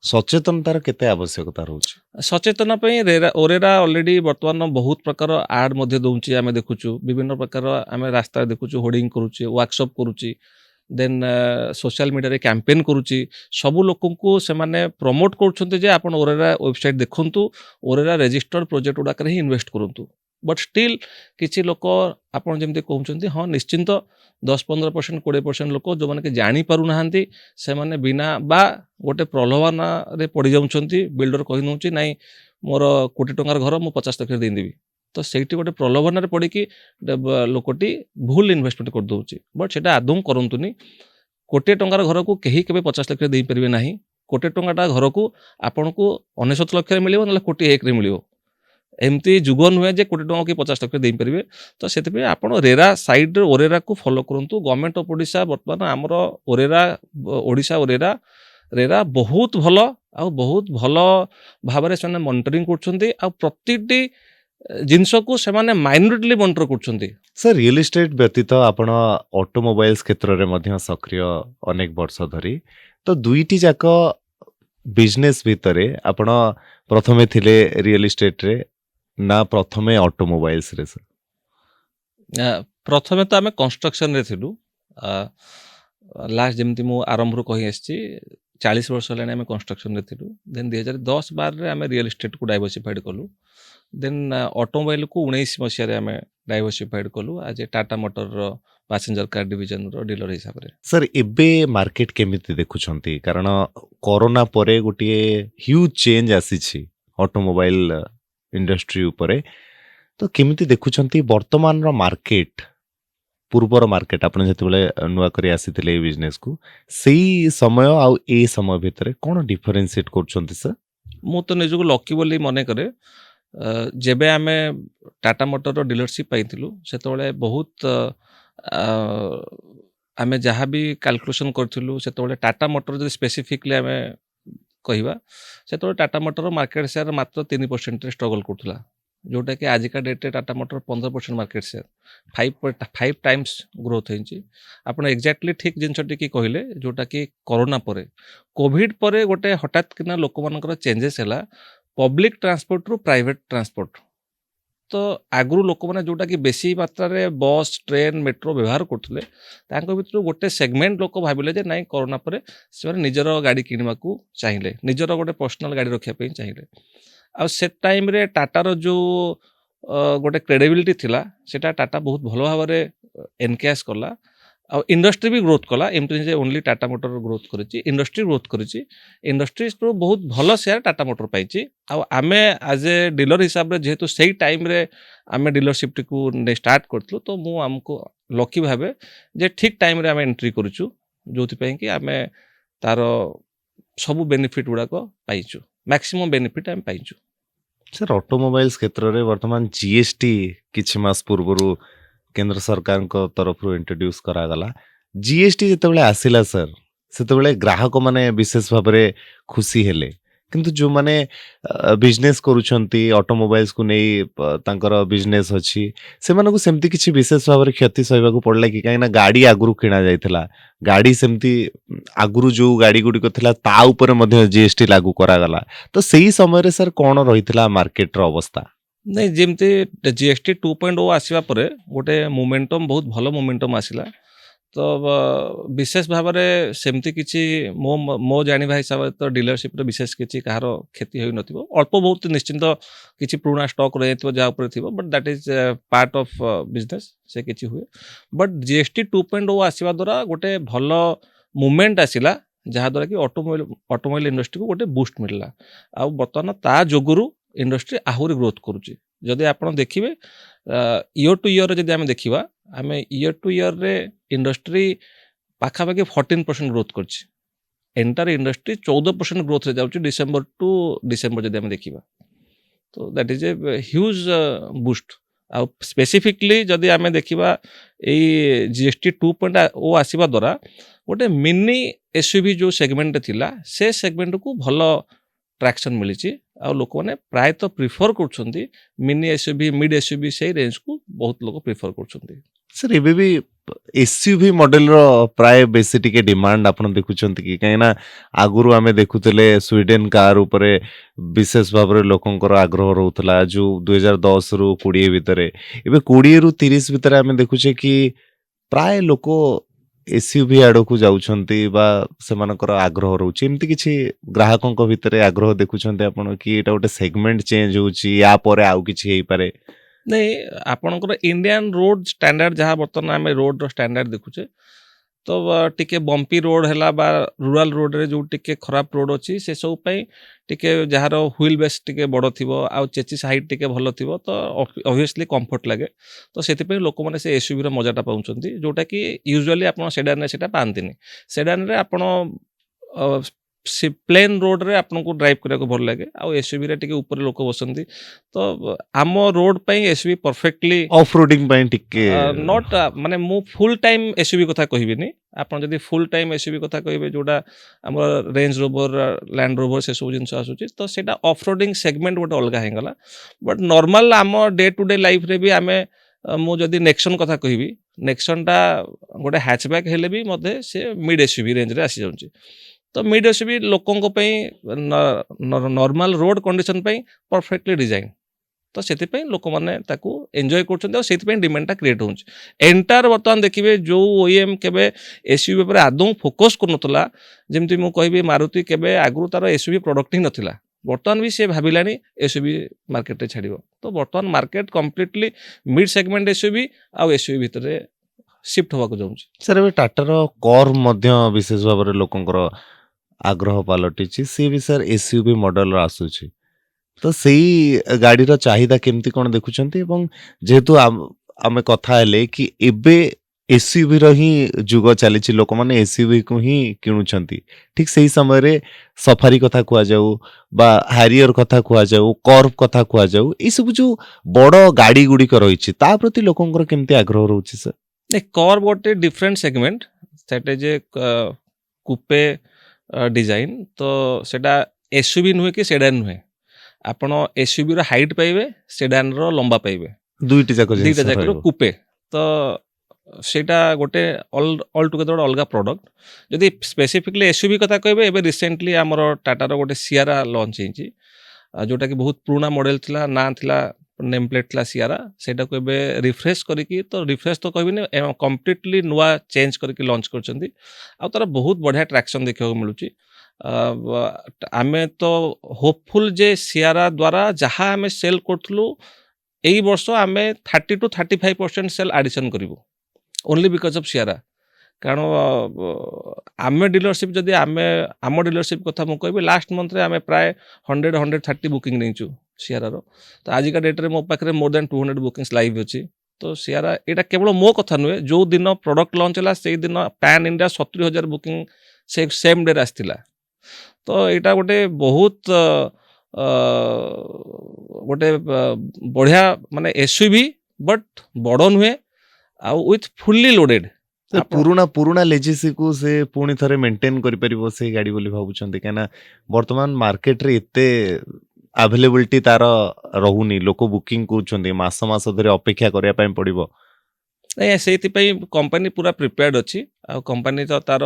ସଚେତନତାର କେତେ ଆବଶ୍ୟକତା ରହୁଛି? ସଚେତନ ପାଇଁ ଓରେରା ଅଲରେଡି ବର୍ତ୍ତମାନ ବହୁତ ପ୍ରକାର ଆଡ୍ ମଧ୍ୟ ଦଉଛି ଆମେ ଦେଖୁଛୁ ବିଭିନ୍ନ ପ୍ରକାର ଆମେ ରାସ୍ତାରେ ଦେଖୁଛୁ ହୋର୍ଡିଂ କରୁଛି ୱାର୍କସପ୍ କରୁଛି ଦେନ୍ ସୋସିଆଲ ମିଡ଼ିଆରେ କ୍ୟାମ୍ପେନ୍ କରୁଛି ସବୁ ଲୋକଙ୍କୁ ସେମାନେ ପ୍ରମୋଟ୍ କରୁଛନ୍ତି ଯେ ଆପଣ ଓରେରା ୱେବସାଇଟ୍ ଦେଖନ୍ତୁ ଓରେରା ରେଜିଷ୍ଟର୍ଡ ପ୍ରୋଜେକ୍ଟ ଗୁଡ଼ାକରେ ହିଁ ଇନଭେଷ୍ଟ କରନ୍ତୁ ବଟ୍ ଷ୍ଟିଲ୍ କିଛି ଲୋକ ଆପଣ ଯେମିତି କହୁଛନ୍ତି ହଁ ନିଶ୍ଚିନ୍ତ 10-15% 20% ଲୋକ ଯେଉଁମାନେ କି ଜାଣିପାରୁନାହାନ୍ତି ସେମାନେ ବିନା ବା ଗୋଟେ ପ୍ରଲୋଭନରେ ପଡ଼ିଯାଉଛନ୍ତି ବିଲ୍ଡର କହିଦେଉଛି ନାଇଁ ମୋର କୋଟି ଟଙ୍କାର ଘର ମୁଁ 50 ଲକ୍ଷରେ ଦେଇଦେବି ତ ସେଇଠି ଗୋଟେ ପ୍ରଲୋଭନରେ ପଡ଼ିକି ଲୋକଟି ଭୁଲ ଇନଭେଷ୍ଟମେଣ୍ଟ କରିଦେଉଛି ବଟ୍ ସେଇଟା ଆଦୌ କରନ୍ତୁନି କୋଟିଏ ଟଙ୍କାର ଘରକୁ କେହି କେବେ 50 ଲକ୍ଷରେ ଦେଇପାରିବେ ନାହିଁ କୋଟିଏ ଟଙ୍କାଟା ଘରକୁ ଆପଣଙ୍କୁ 99 ଲକ୍ଷରେ ମିଳିବ ନହେଲେ 1,01,ରେ ମିଳିବ ଏମିତି ଯୁଗ ନୁହେଁ ଯେ କୋଟି ଟଙ୍କା କି 50 ଲକ୍ଷ ଦେଇପାରିବେ ତ ସେଥିପାଇଁ ଆପଣ ରେରା ସାଇଡ୍ରେ ଓରେରାକୁ ଫଲୋ କରନ୍ତୁ ଗଭର୍ଣ୍ଣମେଣ୍ଟ ଅଫ୍ ଓଡ଼ିଶା ବର୍ତ୍ତମାନ ଆମର ଓରେରା ଓଡ଼ିଶା ଓରେରା ରେରା ବହୁତ ଭଲ ଆଉ ବହୁତ ଭଲ ଭାବରେ ସେମାନେ ମନିଟରିଂ କରୁଛନ୍ତି ଆଉ ପ୍ରତିଟି ଜିନିଷକୁ ସେମାନେ ମାଇନରିଟିଲି ମନିଟର କରୁଛନ୍ତି ସାର୍ ରିଏଲ ଇଷ୍ଟେଟ୍ ବ୍ୟତୀତ ଆପଣ ଅଟୋମୋବାଇଲ୍ସ କ୍ଷେତ୍ରରେ ମଧ୍ୟ ସକ୍ରିୟ ଅନେକ ବର୍ଷ ଧରି ତ ଦୁଇଟି ଯାକ ବିଜନେସ୍ ଭିତରେ ଆପଣ ପ୍ରଥମେ ଥିଲେ ରିଏଲ ଇଷ୍ଟେଟ୍ରେ ନା ପ୍ରଥମେ ଅଟୋମୋବାଇଲ୍ସରେ ସାର୍? ପ୍ରଥମେ ତ ଆମେ କନଷ୍ଟ୍ରକ୍ସନରେ ଥିଲୁ ଲାଷ୍ଟ ଯେମିତି ମୁଁ ଆରମ୍ଭରୁ କହି ଆସିଛି 40 ବର୍ଷ ହେଲାଣି ଆମେ କନଷ୍ଟ୍ରକ୍ସନରେ ଥିଲୁ ଦେନ୍ 2010-12ରେ ଆମେ ରିଏଲ ଇଷ୍ଟେଟ୍କୁ ଡାଇଭର୍ସିଫାଇଡ୍ କଲୁ ଦେନ୍ ଅଟୋମୋବାଇଲକୁ 19 ମସିହାରେ ଆମେ ଡାଇଭର୍ସିଫାଇଡ୍ କଲୁ ଆଜି ଟାଟା ମୋଟରର ପାସେଞ୍ଜର କାର ଡିଭିଜନର ଡିଲର ହିସାବରେ ସାର୍ ଏବେ ମାର୍କେଟ କେମିତି ଦେଖୁଛନ୍ତି କାରଣ କରୋନା ପରେ ଗୋଟିଏ ହ୍ୟୁଜ୍ ଚେଞ୍ଜ ଆସିଛି ଅଟୋମୋବାଇଲ ଇଣ୍ଡଷ୍ଟ୍ରି ଉପରେ ତ କେମିତି ଦେଖୁଛନ୍ତି ବର୍ତ୍ତମାନର ମାର୍କେଟ ପୂର୍ବର ମାର୍କେଟ ଆପଣ ଯେତେବେଳେ ନୂଆ କରି ଆସିଥିଲେ ଏଇ ବିଜନେସକୁ ସେଇ ସମୟ ଆଉ ଏଇ ସମୟ ଭିତରେ କ'ଣ ଡିଫରେନ୍ସିଏଟ୍ କରୁଛନ୍ତି ସାର୍? ମୁଁ ତ ନିଜକୁ ଲକି ବୋଲି ମନେ କରେ ଯେବେ ଆମେ ଟାଟା ମୋଟରର ଡିଲରସିପ୍ ପାଇଥିଲୁ ସେତେବେଳେ ବହୁତ ଆମେ ଯାହା ବି କାଲକୁଲେସନ୍ କରିଥିଲୁ ସେତେବେଳେ ଟାଟା ମୋଟର ଯଦି ସ୍ପେସିଫିକଲି ଆମେ କହିବା ସେତେବେଳେ ଟାଟା ମୋଟର ମାର୍କେଟ ସେୟାର ମାତ୍ର 3%ରେ ଷ୍ଟ୍ରଗଲ୍ କରୁଥିଲା ଯେଉଁଟାକି ଆଜିକା ଡେଟ୍ରେ Tata motor 15% market share 5 Times growth ହେଇଛି ଆପଣ ଏକ୍ଜାକ୍ଟଲି ଠିକ୍ ଜିନିଷଟିକି କହିଲେ ଯେଉଁଟାକି କରୋନା ପରେ କୋଭିଡ଼ ପରେ ଗୋଟେ ହଠାତ୍ କିନା ଲୋକମାନଙ୍କର ଚେଞ୍ଜେସ୍ ହେଲା ପବ୍ଲିକ୍ ଟ୍ରାନ୍ସପୋର୍ଟରୁ ପ୍ରାଇଭେଟ୍ ଟ୍ରାନ୍ସପୋର୍ଟ ତ ଆଗରୁ ଲୋକମାନେ ଯେଉଁଟାକି ବେଶୀ ମାତ୍ରାରେ ବସ୍ ଟ୍ରେନ୍ ମେଟ୍ରୋ ବ୍ୟବହାର କରୁଥିଲେ ତାଙ୍କ ଭିତରୁ ଗୋଟେ ସେଗମେଣ୍ଟ ଲୋକ ଭାବିଲେ ଯେ ନାଇଁ କରୋନା ପରେ ସେମାନେ ନିଜର ଗାଡ଼ି କିଣିବାକୁ ଚାହିଁଲେ ନିଜର ଗୋଟେ ପର୍ସନାଲ ଗାଡ଼ି ରଖିବା ପାଇଁ ଚାହିଁଲେ ଆଉ ସେ ଟାଇମ୍ରେ ଟାଟାର ଯେଉଁ ଗୋଟେ କ୍ରେଡିବିଲିଟି ଥିଲା ସେଟା ଟାଟା ବହୁତ ଭଲ ଭାବରେ ଏନକ୍ୟାସ୍ କଲା ଆଉ ଇଣ୍ଡଷ୍ଟ୍ରି ବି ଗ୍ରୋଥ୍ କଲା ଏମିତି ଯେ ଓନ୍ଲି ଟାଟା ମୋଟର ଗ୍ରୋଥ୍ କରିଛି ଇଣ୍ଡଷ୍ଟ୍ରି ଗ୍ରୋଥ୍ କରିଛି ଇଣ୍ଡଷ୍ଟ୍ରିରୁ ବହୁତ ଭଲ ସେୟାର ଟାଟା ମୋଟର ପାଇଛି ଆଉ ଆମେ ଆଜ୍ ଏ ଡିଲର ହିସାବରେ ଯେହେତୁ ସେଇ ଟାଇମ୍ରେ ଆମେ ଡିଲରସିପ୍ଟିକୁ ଷ୍ଟାର୍ଟ କରିଥିଲୁ ତ ମୁଁ ଆମକୁ ଲକି ଭାବେ ଯେ ଠିକ୍ ଟାଇମ୍ରେ ଆମେ ଏଣ୍ଟ୍ରି କରିଛୁ ଯେଉଁଥିପାଇଁ କି ଆମେ ତାର ସବୁ ବେନିଫିଟ୍ ଗୁଡ଼ାକ ପାଇଛୁ ମ୍ୟାକ୍ସିମମ୍ ବେନିଫିଟ୍ ଆମେ ପାଇଛୁ ସାର୍ ଅଟୋମୋବାଇଲ୍ସ କ୍ଷେତ୍ରରେ ବର୍ତ୍ତମାନ ଜିଏସଟି କିଛି ମାସ ପୂର୍ବରୁ କେନ୍ଦ୍ର ସରକାରଙ୍କ ତରଫରୁ ଇଣ୍ଟ୍ରୋଡ୍ୟୁସ୍ କରାଗଲା ଜିଏସଟି ଯେତେବେଳେ ଆସିଲା ସାର୍ ସେତେବେଳେ ଗ୍ରାହକମାନେ ବିଶେଷ ଭାବରେ ଖୁସି ହେଲେ କିନ୍ତୁ ଯେଉଁମାନେ ବିଜନେସ୍ କରୁଛନ୍ତି ଅଟୋମୋବାଇଲ୍ସକୁ ନେଇ ତାଙ୍କର ବିଜନେସ୍ ଅଛି ସେମାନଙ୍କୁ ସେମିତି କିଛି ବିଶେଷ ଭାବରେ କ୍ଷତି ସହିବାକୁ ପଡ଼ିଲା କି କାହିଁକିନା ଗାଡ଼ି ଆଗରୁ କିଣା ଯାଇଥିଲା ଗାଡ଼ି ସେମିତି ଆଗରୁ ଯେଉଁ ଗାଡ଼ି ଗୁଡ଼ିକ ଥିଲା ତା ଉପରେ ମଧ୍ୟ ଜିଏସଟି ଲାଗୁ କରାଗଲା ତ ସେଇ ସମୟରେ ସାର୍ କ'ଣ ରହିଥିଲା ମାର୍କେଟର ଅବସ୍ଥା? ନାଇଁ ଯେମିତି ଜିଏସଟି 2.0 ଆସିବା ପରେ ଗୋଟେ ମୋମେଣ୍ଟମ୍ ବହୁତ ଭଲ ମୋମେଣ୍ଟମ୍ ଆସିଲା ତ ବିଶେଷ ଭାବରେ ସେମିତି କିଛି ମୋ ଜାଣିବା ହିସାବରେ ତ ଡିଲରସିପ୍ରେ ବିଶେଷ କିଛି କାହାର କ୍ଷତି ହୋଇନଥିବ ଅଳ୍ପ ବହୁତ ନିଶ୍ଚିନ୍ତ କିଛି ପୁରୁଣା ଷ୍ଟକ୍ ରହିଯାଇଥିବ ଯାହା ଉପରେ ଥିବ but that is part of business ସେ କିଛି ହୁଏ ବଟ୍ ଜିଏସଟି 2.0 ଆସିବା ଦ୍ୱାରା ଗୋଟେ ଭଲ ମୁଭମେଣ୍ଟ ଆସିଲା ଯାହାଦ୍ୱାରା କି ଅଟୋମୋବାଇଲ ଇଣ୍ଡଷ୍ଟ୍ରିକୁ ଗୋଟେ ବୁଷ୍ଟ ମିଳିଲା ଆଉ ବର୍ତ୍ତମାନ ତା ଯୋଗୁରୁ ଇଣ୍ଡଷ୍ଟ୍ରି ଆହୁରି ଗ୍ରୋଥ୍ କରୁଛି ଯଦି ଆପଣ ଦେଖିବେ ଇୟର୍ ଟୁ ଇୟର୍ରେ ଯଦି ଆମେ ଦେଖିବା ଆମେ ଇୟର୍ ଟୁ ଇୟର୍ରେ ଇଣ୍ଡଷ୍ଟ୍ରି ପାଖାପାଖି 14% ଗ୍ରୋଥ୍ କରିଛି ଏଣ୍ଟାର ଇଣ୍ଡଷ୍ଟ୍ରି 14% ଗ୍ରୋଥ୍ରେ ଯାଉଛି ଡିସେମ୍ବର ଟୁ ଡିସେମ୍ବର ଯଦି ଆମେ ଦେଖିବା ତ that is a huge boost ଆଉ ସ୍ପେସିଫିକଲି ଯଦି ଆମେ ଦେଖିବା ଏଇ ଜିଏସଟି 2.0 ଆସିବା ଦ୍ୱାରା ଗୋଟେ ମିନି ଏସ୍ୟୁଭି ଯେଉଁ ସେଗମେଣ୍ଟରେ ଥିଲା ସେ ସେଗମେଣ୍ଟକୁ ଭଲ ଟ୍ରାକ୍ସନ୍ ମିଳିଛି ଆଉ ଲୋକମାନେ ପ୍ରାୟତଃ ପ୍ରିଫର କରୁଛନ୍ତି ମିନି ଏସ୍ୟୁଭି ମିଡ୍ ଏସ୍ୟୁଭି ସେଇ ରେଞ୍ଜକୁ ବହୁତ ଲୋକ ପ୍ରିଫର କରୁଛନ୍ତି। ସାର୍ ଏବେ ବି एसयूवी मॉडल रो प्राय बेसी टिके डिमांड आपण देखुचंती कि काहे ना आगुरु आमे देखुतले स्वीडन कार उपरे विशेष भाबरे लोकंकर आग्रह रहउतला जो 2010 रु 20 भितरे एबे 20 रु 30 भितरे आमे देखुचे कि प्राय लोक एसयूवी आड़कू जाउछंती बा सेमानकर आग्रह रहउची एमती किछि ग्राहकंक भितरे आग्रह देखुछंती आपण कि एटा गोटे सेगमेंट चेंज होउची या परे आउ किछि हेई पारे नहीं आपणकर इंडियन रोड स्टैंडर्ड जहाँ बर्तमान आम रोड स्टैंडर्ड देखुचे तो टिके बम्पी रोड है बा रूराल रोड रे जो टिके खराब रोड अच्छी से सब पाई टिके जार व्हील बेस टिके बड़ थी आउ चेचिस हाइट टिके भल थी तो ऑब्वियसली कंफर्ट लगे तो से लोक मैंने से एसयूवी रो मजाटा पाउछंती जोटा कि यूजुअली आप सेडान से पाती सेडान रे आपण से प्लेन रोड रे आपन को ड्राइव करने को भल लगे आउ एसयूवी रे टिके ऊपर लोक बसंती तो आम रोड पे एसयूवी परफेक्टली ऑफ रोडिंग ପାଇଁ ଟିକେ नॉट माने मु फुल टाइम एसयूवी कथा कहबिनी आपन जदी फुल टाइम एसयूवी कथा कहबे जोटा हमर रेंज रोवर लैंड रोवर से सब जिंस आसुची तो सेटा ऑफ रोडिंग सेगमेंट गोटे अलगा हेगला बट नॉर्मल आम डे टू डे लाइफ रे भी आमे मु जदी नेक्सन कथा कहबी नेक्सन टा गोटे हैचबैक हेले भी मधे से मिड एसयूवी रेंज रे आसी जाउची तो मिड एसयूवी लोकंक पई नॉर्मल रोड कंडीशन पई परफेक्टली डिजाइन तो से लोक मैंने एंजॉय कर डिमांडटा क्रिएट हो एंटायर बर्तमान देखिए जो ओईएम केबे एसयूवी पर आदौ फोकस करनतला जेमती मु कहबी मारुति केबे आगु तार एसयूवी प्रोडक्ट ही नथिला बर्तमान भी सी भाविलानी एसयूवी मार्केट रे छाड़िबो तो बर्तमान market completely mid segment SUV आ एसयूवी भितर शिफ्ट होबाक जाउची सर एबे टाटार कर्व मध्य विशेष भाव में लोकंकर आग्रह पलटिची सी भी सर एसयूवी मॉडल आसुची तो सेई गाड़ीर चाहिदा केमती कोन देखुचंती एवं जेहेतु आमे कथा हेले कि एबे एसयूवी रो ही जुग चली लोक मैंने एसयूवी को ही किणुचंती ठीक सही समय रे सफारी कथा कुआ जाऊ बा हैरियर कथा कुआ जाऊ कर्व कथा कुआ जाऊ ई सब जो बड़ गाड़ी गुडी रही ता प्रति लोकंकर केमती आग्रह रहउची सर नहीं कर्व गोटे डिफरेंट सेगमेंट सेटे जे कूपे डिजाइन तो सेटा एसयूवी नुहे कि सेडान नुहे आपण एसयूवी रो हाइट पाइबे सेडान रो लंबा पाइबे दुईटी जाक कूपे तो सेटा गोटे ऑल टुगेदर अलगा प्रोडक्ट जदि स्पेसिफिकली एसयूवी कथा कहबे एबे रिसेंटली हमर टाटार गोटे सियारा लॉन्च हेची जोटा कि बहुत पुराना मॉडल थिला ना थिला नेम प्लेट थिला सियारा सेटा को एबे रिफ्रेश करिकी तो रिफ्रेश तो कहबिनी कंप्लीटली नुआ चेंज करके लॉन्च करछंती आ तार बहुत बढ़िया ट्रैक्शन देखियो मिलुची आमे तो होपफुल जे सियारा द्वारा जहाँ आमे सेल करथलु एई वर्ष आमे 30 to 35% सेल एडिशन करिवो ओनली बिकॉज ऑफ सियारा कारण आमे डीलरशिप जदि आम डीलरशिप कथा मु कहबी लास्ट मंथ रे आमे प्राय 130 बुकिंग नैचु सियारा रो तो आज का डेट रे मो पाखरे मोर देन 200 बुकिंग्स लाइव अछि तो सियारा एटा केवल मो कथा नुहे जो दिन प्रोडक्ट लॉन्च होला से दिन पैन इंडिया 70,000 बुकिंग से सेम डे आसथिला तो एटा गोटे बहुत गोटे बढ़िया माने एसयूवी बट बड़ नुहे आ विथ फुल्ली लोडेड पुराना लेजेसी को से पुणी थरे मेंटेन करि परिबो से गाड़ी बोली भाबुचंती केना वर्तमान मार्केट रे एते अवेलेबिलिटी तार रहुनी लोक बुकिंग करूचंती मास मास धरे अपेक्षा करिया पय पड़िबो नहीं से कंपनी पूरा प्रिपेयर्ड अच्छी आ कंपनी तो तार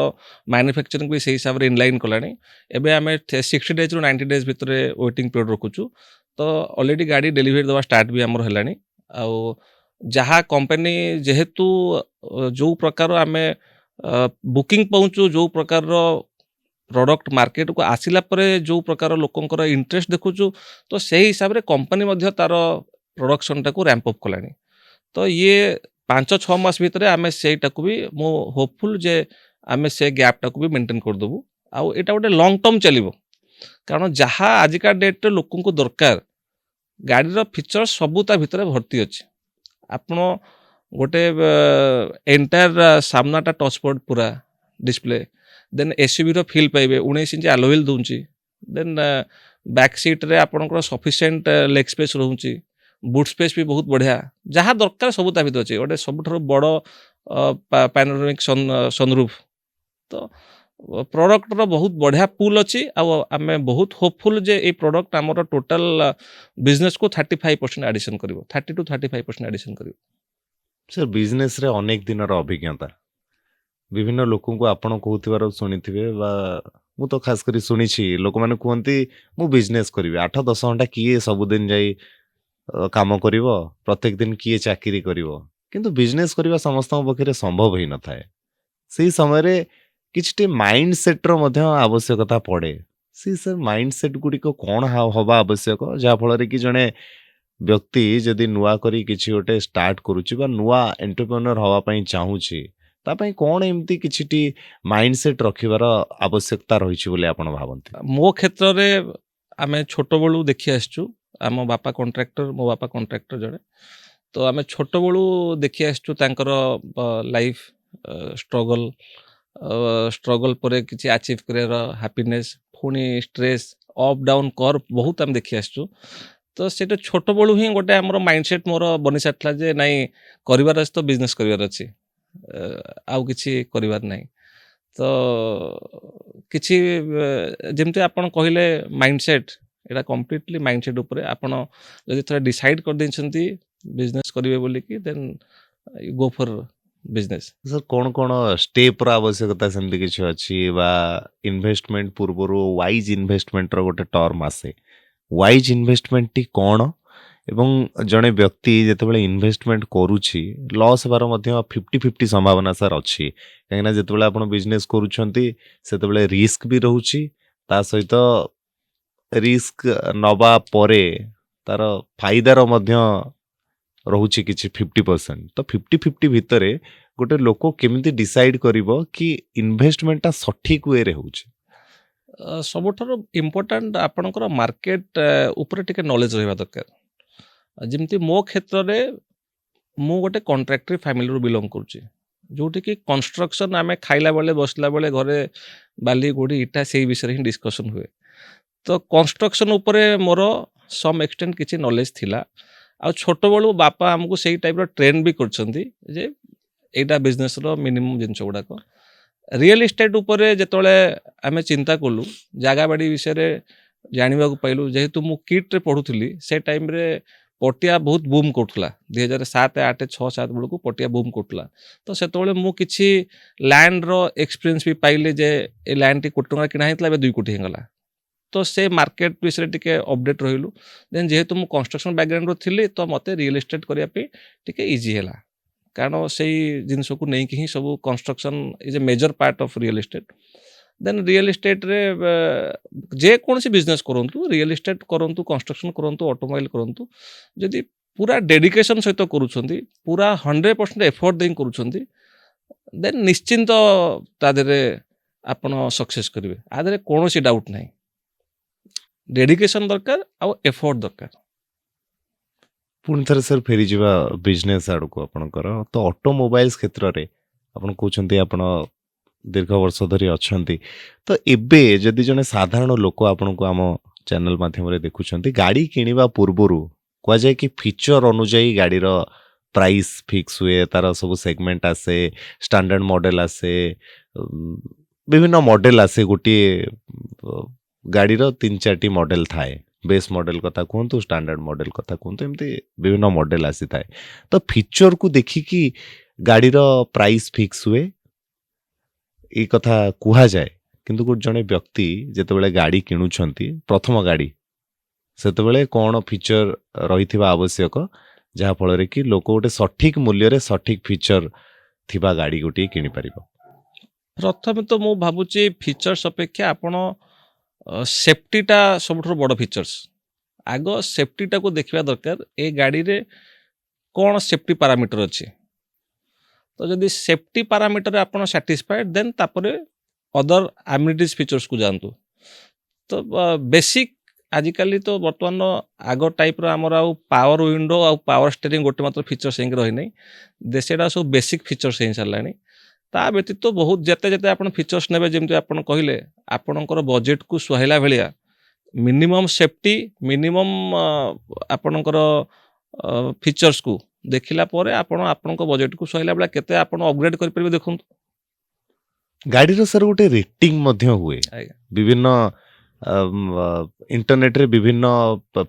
मैन्युफैक्चरिंग भी सही हिसाब से इनलाइन कलानी एबे आमे 60 डेज रु 90 डेज भितर वेटिंग पीरियड रखुचु तो ऑलरेडी गाड़ी डिलीवरी दवा स्टार्ट भी हमर हेलानी आ जहाँ कंपनी जेहेतु जो प्रकार आमे बुकिंग पहुँचु जो प्रकार प्रोडक्ट मार्केट को आसिला परे जो प्रकार लोकंकर इंटरेस्ट देखुचु तो सही हिसाब से कंपनी मध्य तार प्रोडक्शन टाको रैंप अप कलानी तो ये 5-6 मास भितर आमे सेटा को भी मो होपफुल जे आमे से गैप टाको भी मेंटेन कर देबु आ एटा गोटे लॉन्ग टर्म चलिबो कारण जहाँ आजिका डेट रे लोकन को दरकार गाड़ीर फीचर सबुता भितर भर्ती अछि आपण गोटे एंटायर सामनाटा टचपोर्ट पूरा डिस्प्ले देन एसयूवी रो फील पाइबे 19 इंच एलॉय व्हील दूची देन बैक सीट रे आपनकर सफिशिएंट लेग स्पेस रहउची बूट स्पेस भी बहुत बढ़िया जहाँ दरकार सबुता भितर अछि गोटे सबुठारो बड़ पैनोरामिक सनरूफ तो प्रोडक्ट रो बहुत बढ़िया पुल अच्छी आमे बहुत होपफुल जे ए प्रोडक्ट आमर टोटल बिजनेस को 35% एडिशन करिवो 30 to 35% एडिशन करिवो ସାର୍ ବିଜନେସରେ ଅନେକ ଦିନର ଅଭିଜ୍ଞତା ବିଭିନ୍ନ ଲୋକଙ୍କୁ ଆପଣ କହୁଥିବାର ଶୁଣିଥିବେ ବା ମୁଁ ତ ଖାସ କରି ଶୁଣିଛି ଲୋକମାନେ କୁହନ୍ତି ମୁଁ ବିଜନେସ କରିବି 8-10 ଘଣ୍ଟା କିଏ ସବୁଦିନ ଯାଇ କାମ କରିବ ପ୍ରତ୍ୟେକ ଦିନ କିଏ ଚାକିରି କରିବ କିନ୍ତୁ ବିଜନେସ କରିବା ସମସ୍ତଙ୍କ ପକ୍ଷରେ ସମ୍ଭବ ହେଇନଥାଏ ସେଇ ସମୟରେ କିଛିଟି ମାଇଣ୍ଡ ସେଟ୍ର ମଧ୍ୟ ଆବଶ୍ୟକତା ପଡ଼େ ସେଇ ସାର୍ ମାଇଣ୍ଡ ସେଟ୍ ଗୁଡ଼ିକ କ'ଣ ହବା ଆବଶ୍ୟକ ଯାହାଫଳରେ କି ଜଣେ ବ୍ୟକ୍ତି ଯଦି ନୂଆ କରି କିଛି ଗୋଟେ ଷ୍ଟାର୍ଟ କରୁଛି ବା ନୂଆ ଏଣ୍ଟରପ୍ରେନର ହବା ପାଇଁ ଚାହୁଁଛି ତା ପାଇଁ କ'ଣ ଏମିତି କିଛିଟି ମାଇଣ୍ଡ ସେଟ୍ ରଖିବାର ଆବଶ୍ୟକତା ରହିଛି ବୋଲି ଆପଣ ଭାବନ୍ତି ମୋ କ୍ଷେତ୍ରରେ ଆମେ ଛୋଟବେଳୁ ଦେଖି ଆସିଛୁ ଆମ ବାପା କଣ୍ଟ୍ରାକ୍ଟର ମୋ ବାପା କଣ୍ଟ୍ରାକ୍ଟର ଜଣେ ତ ଆମେ ଛୋଟବେଳୁ ଦେଖି ଆସିଛୁ ତାଙ୍କର ଲାଇଫ୍ ଷ୍ଟ୍ରଗଲ୍ ପରେ କିଛି ଆଚିଭ୍ କରିବାର ହାପିନେସ୍ ପୁଣି ଷ୍ଟ୍ରେସ୍ ଅପ୍ ଡାଉନ୍ କର୍ଭ ବହୁତ ଆମେ ଦେଖି ଆସିଛୁ ତ ସେଇଟା ଛୋଟବେଳୁ ହିଁ ଗୋଟେ ଆମର ମାଇଣ୍ଡସେଟ୍ ମୋର ବନିସାରିଥିଲା ଯେ ନାଇଁ କରିବାର ଅଛି ତ ବିଜନେସ୍ କରିବାର ଅଛି ଆଉ କିଛି କରିବାର ନାହିଁ ତ କିଛି ଯେମିତି ଆପଣ କହିଲେ ମାଇଣ୍ଡସେଟ୍ ଏଇଟା କମ୍ପ୍ଲିଟଲି ମାଇଣ୍ଡସେଟ୍ ଉପରେ ଆପଣ ଯଦି ଥରେ ଡିସାଇଡ୍ କରିଦେଇଛନ୍ତି ବିଜନେସ୍ କରିବେ ବୋଲିକି ଦେନ୍ ଗୋ ଫର୍ ବିଜନେସ୍ ସାର୍ କ'ଣ ଷ୍ଟେପ୍ର ଆବଶ୍ୟକତା ସେମିତି କିଛି ଅଛି ବା ଇନଭେଷ୍ଟମେଣ୍ଟ ପୂର୍ବରୁ ୱାଇଜ୍ ଇନଭେଷ୍ଟମେଣ୍ଟର ଗୋଟେ ଟର୍ମ ଆସେ ୱାଇଜ୍ ଇନଭେଷ୍ଟମେଣ୍ଟଟି କ'ଣ ଏବଂ ଜଣେ ବ୍ୟକ୍ତି ଯେତେବେଳେ ଇନଭେଷ୍ଟମେଣ୍ଟ କରୁଛି ଲସ୍ ହେବାର ମଧ୍ୟ 50-50 ସମ୍ଭାବନା ସାର୍ ଅଛି କାହିଁକିନା ଯେତେବେଳେ ଆପଣ ବିଜନେସ୍ କରୁଛନ୍ତି ସେତେବେଳେ ରିସ୍କ ବି ରହୁଛି ତା ସହିତ ରିସ୍କ ନେବା ପରେ ତାର ଫାଇଦାର ମଧ୍ୟ ରହୁଛି କିଛି 50% ତ 50-50 ଭିତରେ ଗୋଟେ ଲୋକ କେମିତି ଡିସାଇଡ୍ କରିବ କି ଇନଭେଷ୍ଟମେଣ୍ଟଟା ସଠିକ୍ ୱେରେ ହେଉଛି ସବୁଠାରୁ ଇମ୍ପୋର୍ଟାଣ୍ଟ ଆପଣଙ୍କର ମାର୍କେଟ ଉପରେ ଟିକେ ନଲେଜ ରହିବା ଦରକାର ଯେମିତି ମୋ କ୍ଷେତ୍ରରେ ମୁଁ ଗୋଟେ କଣ୍ଟ୍ରାକ୍ଟରୀ ଫ୍ୟାମିଲିରୁ ବିଲଙ୍ଗ କରୁଛି ଯେଉଁଠିକି କନଷ୍ଟ୍ରକ୍ସନ୍ ଆମେ ଖାଇଲା ବେଳେ ବସିଲା ବେଳେ ଘରେ ବାଲି ଗୋଡ଼ି ଇଟା ସେଇ ବିଷୟରେ ହିଁ ଡିସ୍କସନ୍ ହୁଏ ତ କନଷ୍ଟ୍ରକ୍ସନ୍ ଉପରେ ମୋର ସମ୍ ଏକ୍ସଟେଣ୍ଟ କିଛି ନଲେଜ ଥିଲା ଆଉ ଛୋଟବେଳୁ ବାପା ଆମକୁ ସେଇ ଟାଇପ୍ର ଟ୍ରେନ୍ ବି କରିଛନ୍ତି ଯେ ଏଇଟା ବିଜନେସ୍ର ମିନିମମ୍ ଜିନିଷ ଗୁଡ଼ାକ ରିଅଲ୍ ଇଷ୍ଟେଟ୍ ଉପରେ ଯେତେବେଳେ ଆମେ ଚିନ୍ତା କଲୁ ଜାଗା ବାଡ଼ି ବିଷୟରେ ଜାଣିବାକୁ ପାଇଲୁ ଯେହେତୁ ମୁଁ କିଟ୍ରେ ପଢ଼ୁଥିଲି ସେ ଟାଇମ୍ରେ ପଟିଆ ବହୁତ ବୁମ୍ କରୁଥିଲା 2007, 8, 6, 7 ବେଳକୁ ପଟିଆ ବୁମ୍ କରୁଥିଲା ତ ସେତେବେଳେ ମୁଁ କିଛି ଲ୍ୟାଣ୍ଡର ଏକ୍ସପିରିଏନ୍ସ ବି ପାଇଲି ଯେ ଏ ଲ୍ୟାଣ୍ଡଟି କୋଟି ଟଙ୍କା କିଣା ହେଇଥିଲା ଏବେ 2 କୋଟି ହେଇଗଲା ତ ସେ ମାର୍କେଟ ବିଷୟରେ ଟିକେ ଅପଡେଟ୍ ରହିଲୁ ଦେନ୍ ଯେହେତୁ ମୁଁ କନଷ୍ଟ୍ରକ୍ସନ୍ ବ୍ୟାକଗ୍ରାଉଣ୍ଡରୁ ଥିଲି ତ ମୋତେ ରିଅଲ୍ ଇଷ୍ଟେଟ୍ କରିବା ପାଇଁ ଟିକେ ଇଜି ହେଲା କାରଣ ସେଇ ଜିନିଷକୁ ନେଇକି ହିଁ ସବୁ construction is a major part of real estate then real ଇଷ୍ଟେଟ୍ରେ ଯେକୌଣସି ବିଜନେସ୍ କରନ୍ତୁ ରିଅଲ୍ ଇଷ୍ଟେଟ୍ କରନ୍ତୁ କନଷ୍ଟ୍ରକ୍ସନ୍ କରନ୍ତୁ ଅଟୋମୋବାଇଲ୍ କରନ୍ତୁ ଯଦି ପୁରା ଡେଡିକେସନ୍ ସହିତ କରୁଛନ୍ତି ପୁରା 100% ଏଫର୍ଟ ଦେଇ କରୁଛନ୍ତି ଦେନ୍ ନିଶ୍ଚିନ୍ତ ତା ଦେହରେ ଆପଣ ସକ୍ସେସ୍ କରିବେ ଆ ଦେହରେ କୌଣସି ଡାଉଟ୍ ନାହିଁ ଡେଡିକେସନ୍ ଦରକାର ଆଉ ଏଫର୍ଟ ଦରକାର ପୁଣି ଥରେ ସାର୍ ଫେରିଯିବା ବିଜନେସ୍ ଆଡ଼କୁ ଆପଣଙ୍କର ତ ଅଟୋମୋବାଇଲ୍ସ କ୍ଷେତ୍ରରେ ଆପଣ କହୁଛନ୍ତି ଆପଣ ଦୀର୍ଘ ବର୍ଷ ଧରି ଅଛନ୍ତି ତ ଏବେ ଯଦି ଜଣେ ସାଧାରଣ ଲୋକ ଆପଣଙ୍କୁ ଆମ ଚ୍ୟାନେଲ୍ ମାଧ୍ୟମରେ ଦେଖୁଛନ୍ତି ଗାଡ଼ି କିଣିବା ପୂର୍ବରୁ କୁହାଯାଏ କି ଫିଚର ଅନୁଯାୟୀ ଗାଡ଼ିର ପ୍ରାଇସ୍ ଫିକ୍ସ ହୁଏ ତାର ସବୁ ସେଗମେଣ୍ଟ ଆସେ ଷ୍ଟାଣ୍ଡାର୍ଡ ମଡେଲ ଆସେ ବିଭିନ୍ନ ମଡେଲ ଆସେ ଗୋଟିଏ ଗାଡ଼ିର 3-4ଟି ମଡେଲ ଥାଏ ବେସ୍ ମଡେଲ କଥା କୁହନ୍ତୁ ଷ୍ଟାଣ୍ଡାର୍ଡ ମଡେଲ କଥା କୁହନ୍ତୁ ଏମିତି ବିଭିନ୍ନ ମଡେଲ ଆସିଥାଏ ତ ଫିଚରକୁ ଦେଖିକି ଗାଡ଼ିର ପ୍ରାଇସ୍ ଫିକ୍ସ ହୁଏ ଏଇ କଥା କୁହାଯାଏ କିନ୍ତୁ ଗୋଟେ ଜଣେ ବ୍ୟକ୍ତି ଯେତେବେଳେ ଗାଡ଼ି କିଣୁଛନ୍ତି ପ୍ରଥମ ଗାଡ଼ି ସେତେବେଳେ କ'ଣ ଫିଚର ରହିଥିବା ଆବଶ୍ୟକ ଯାହାଫଳରେ କି ଲୋକ ଗୋଟେ ସଠିକ୍ ମୂଲ୍ୟରେ ସଠିକ୍ ଫିଚର ଥିବା ଗାଡ଼ି ଗୋଟିଏ କିଣିପାରିବ ପ୍ରଥମେ ତ ମୁଁ ଭାବୁଛି ଫିଚର୍ସ ଅପେକ୍ଷା ଆପଣ ସେଫ୍ଟିଟା ସବୁଠାରୁ ବଡ଼ ଫିଚର୍ସ ଆଗ ସେଫ୍ଟିଟାକୁ ଦେଖିବା ଦରକାର ଏ ଗାଡ଼ିରେ କ'ଣ ସେଫ୍ଟି ପାରାମିଟର ଅଛି ତ ଯଦି ସେଫ୍ଟି ପାରାମିଟରରେ ଆପଣ ସାଟିସ୍ଫାଏଡ୍ ଦେନ୍ ତାପରେ ଅଦର ଆମ୍ୟୁନିଟିଜ୍ ଫିଚର୍ସକୁ ଯାଆନ୍ତୁ ତ ବେସିକ୍ ଆଜିକାଲି ତ ବର୍ତ୍ତମାନ ଆଗ ଟାଇପ୍ର ଆମର ଆଉ ପାୱାର ୱିଣ୍ଡୋ ଆଉ ପାୱାର ଷ୍ଟେରିଂ ଗୋଟେ ମାତ୍ର ଫିଚର୍ସ ହେଇକି ରହିନାହିଁ ସେଇଟା ସବୁ ବେସିକ୍ ଫିଚର୍ସ ହେଇସାରିଲାଣି ତା ବ୍ୟତୀତ ବହୁତ ଯେତେ ଆପଣ ଫିଚର୍ସ ନେବେ ଯେମିତି ଆପଣ କହିଲେ ଆପଣଙ୍କର ବଜେଟକୁ ସୁହାଇଲା ଭଳିଆ ମିନିମମ୍ ସେଫ୍ଟି ମିନିମମ୍ ଆପଣଙ୍କର ଫିଚର୍ସକୁ ଦେଖିଲା ପରେ ଆପଣ ଆପଣଙ୍କ ବଜେଟକୁ ସୁହାଇଲା ଭଳିଆ କେତେ ଆପଣ ଅପଗ୍ରେଡ୍ କରିପାରିବେ ଦେଖନ୍ତୁ ଗାଡ଼ିର ସାର୍ ଗୋଟେ ରେଟିଂ ମଧ୍ୟ ହୁଏ ଆଜ୍ଞା ବିଭିନ୍ନ ଇଣ୍ଟରନେଟ୍ରେ ବିଭିନ୍ନ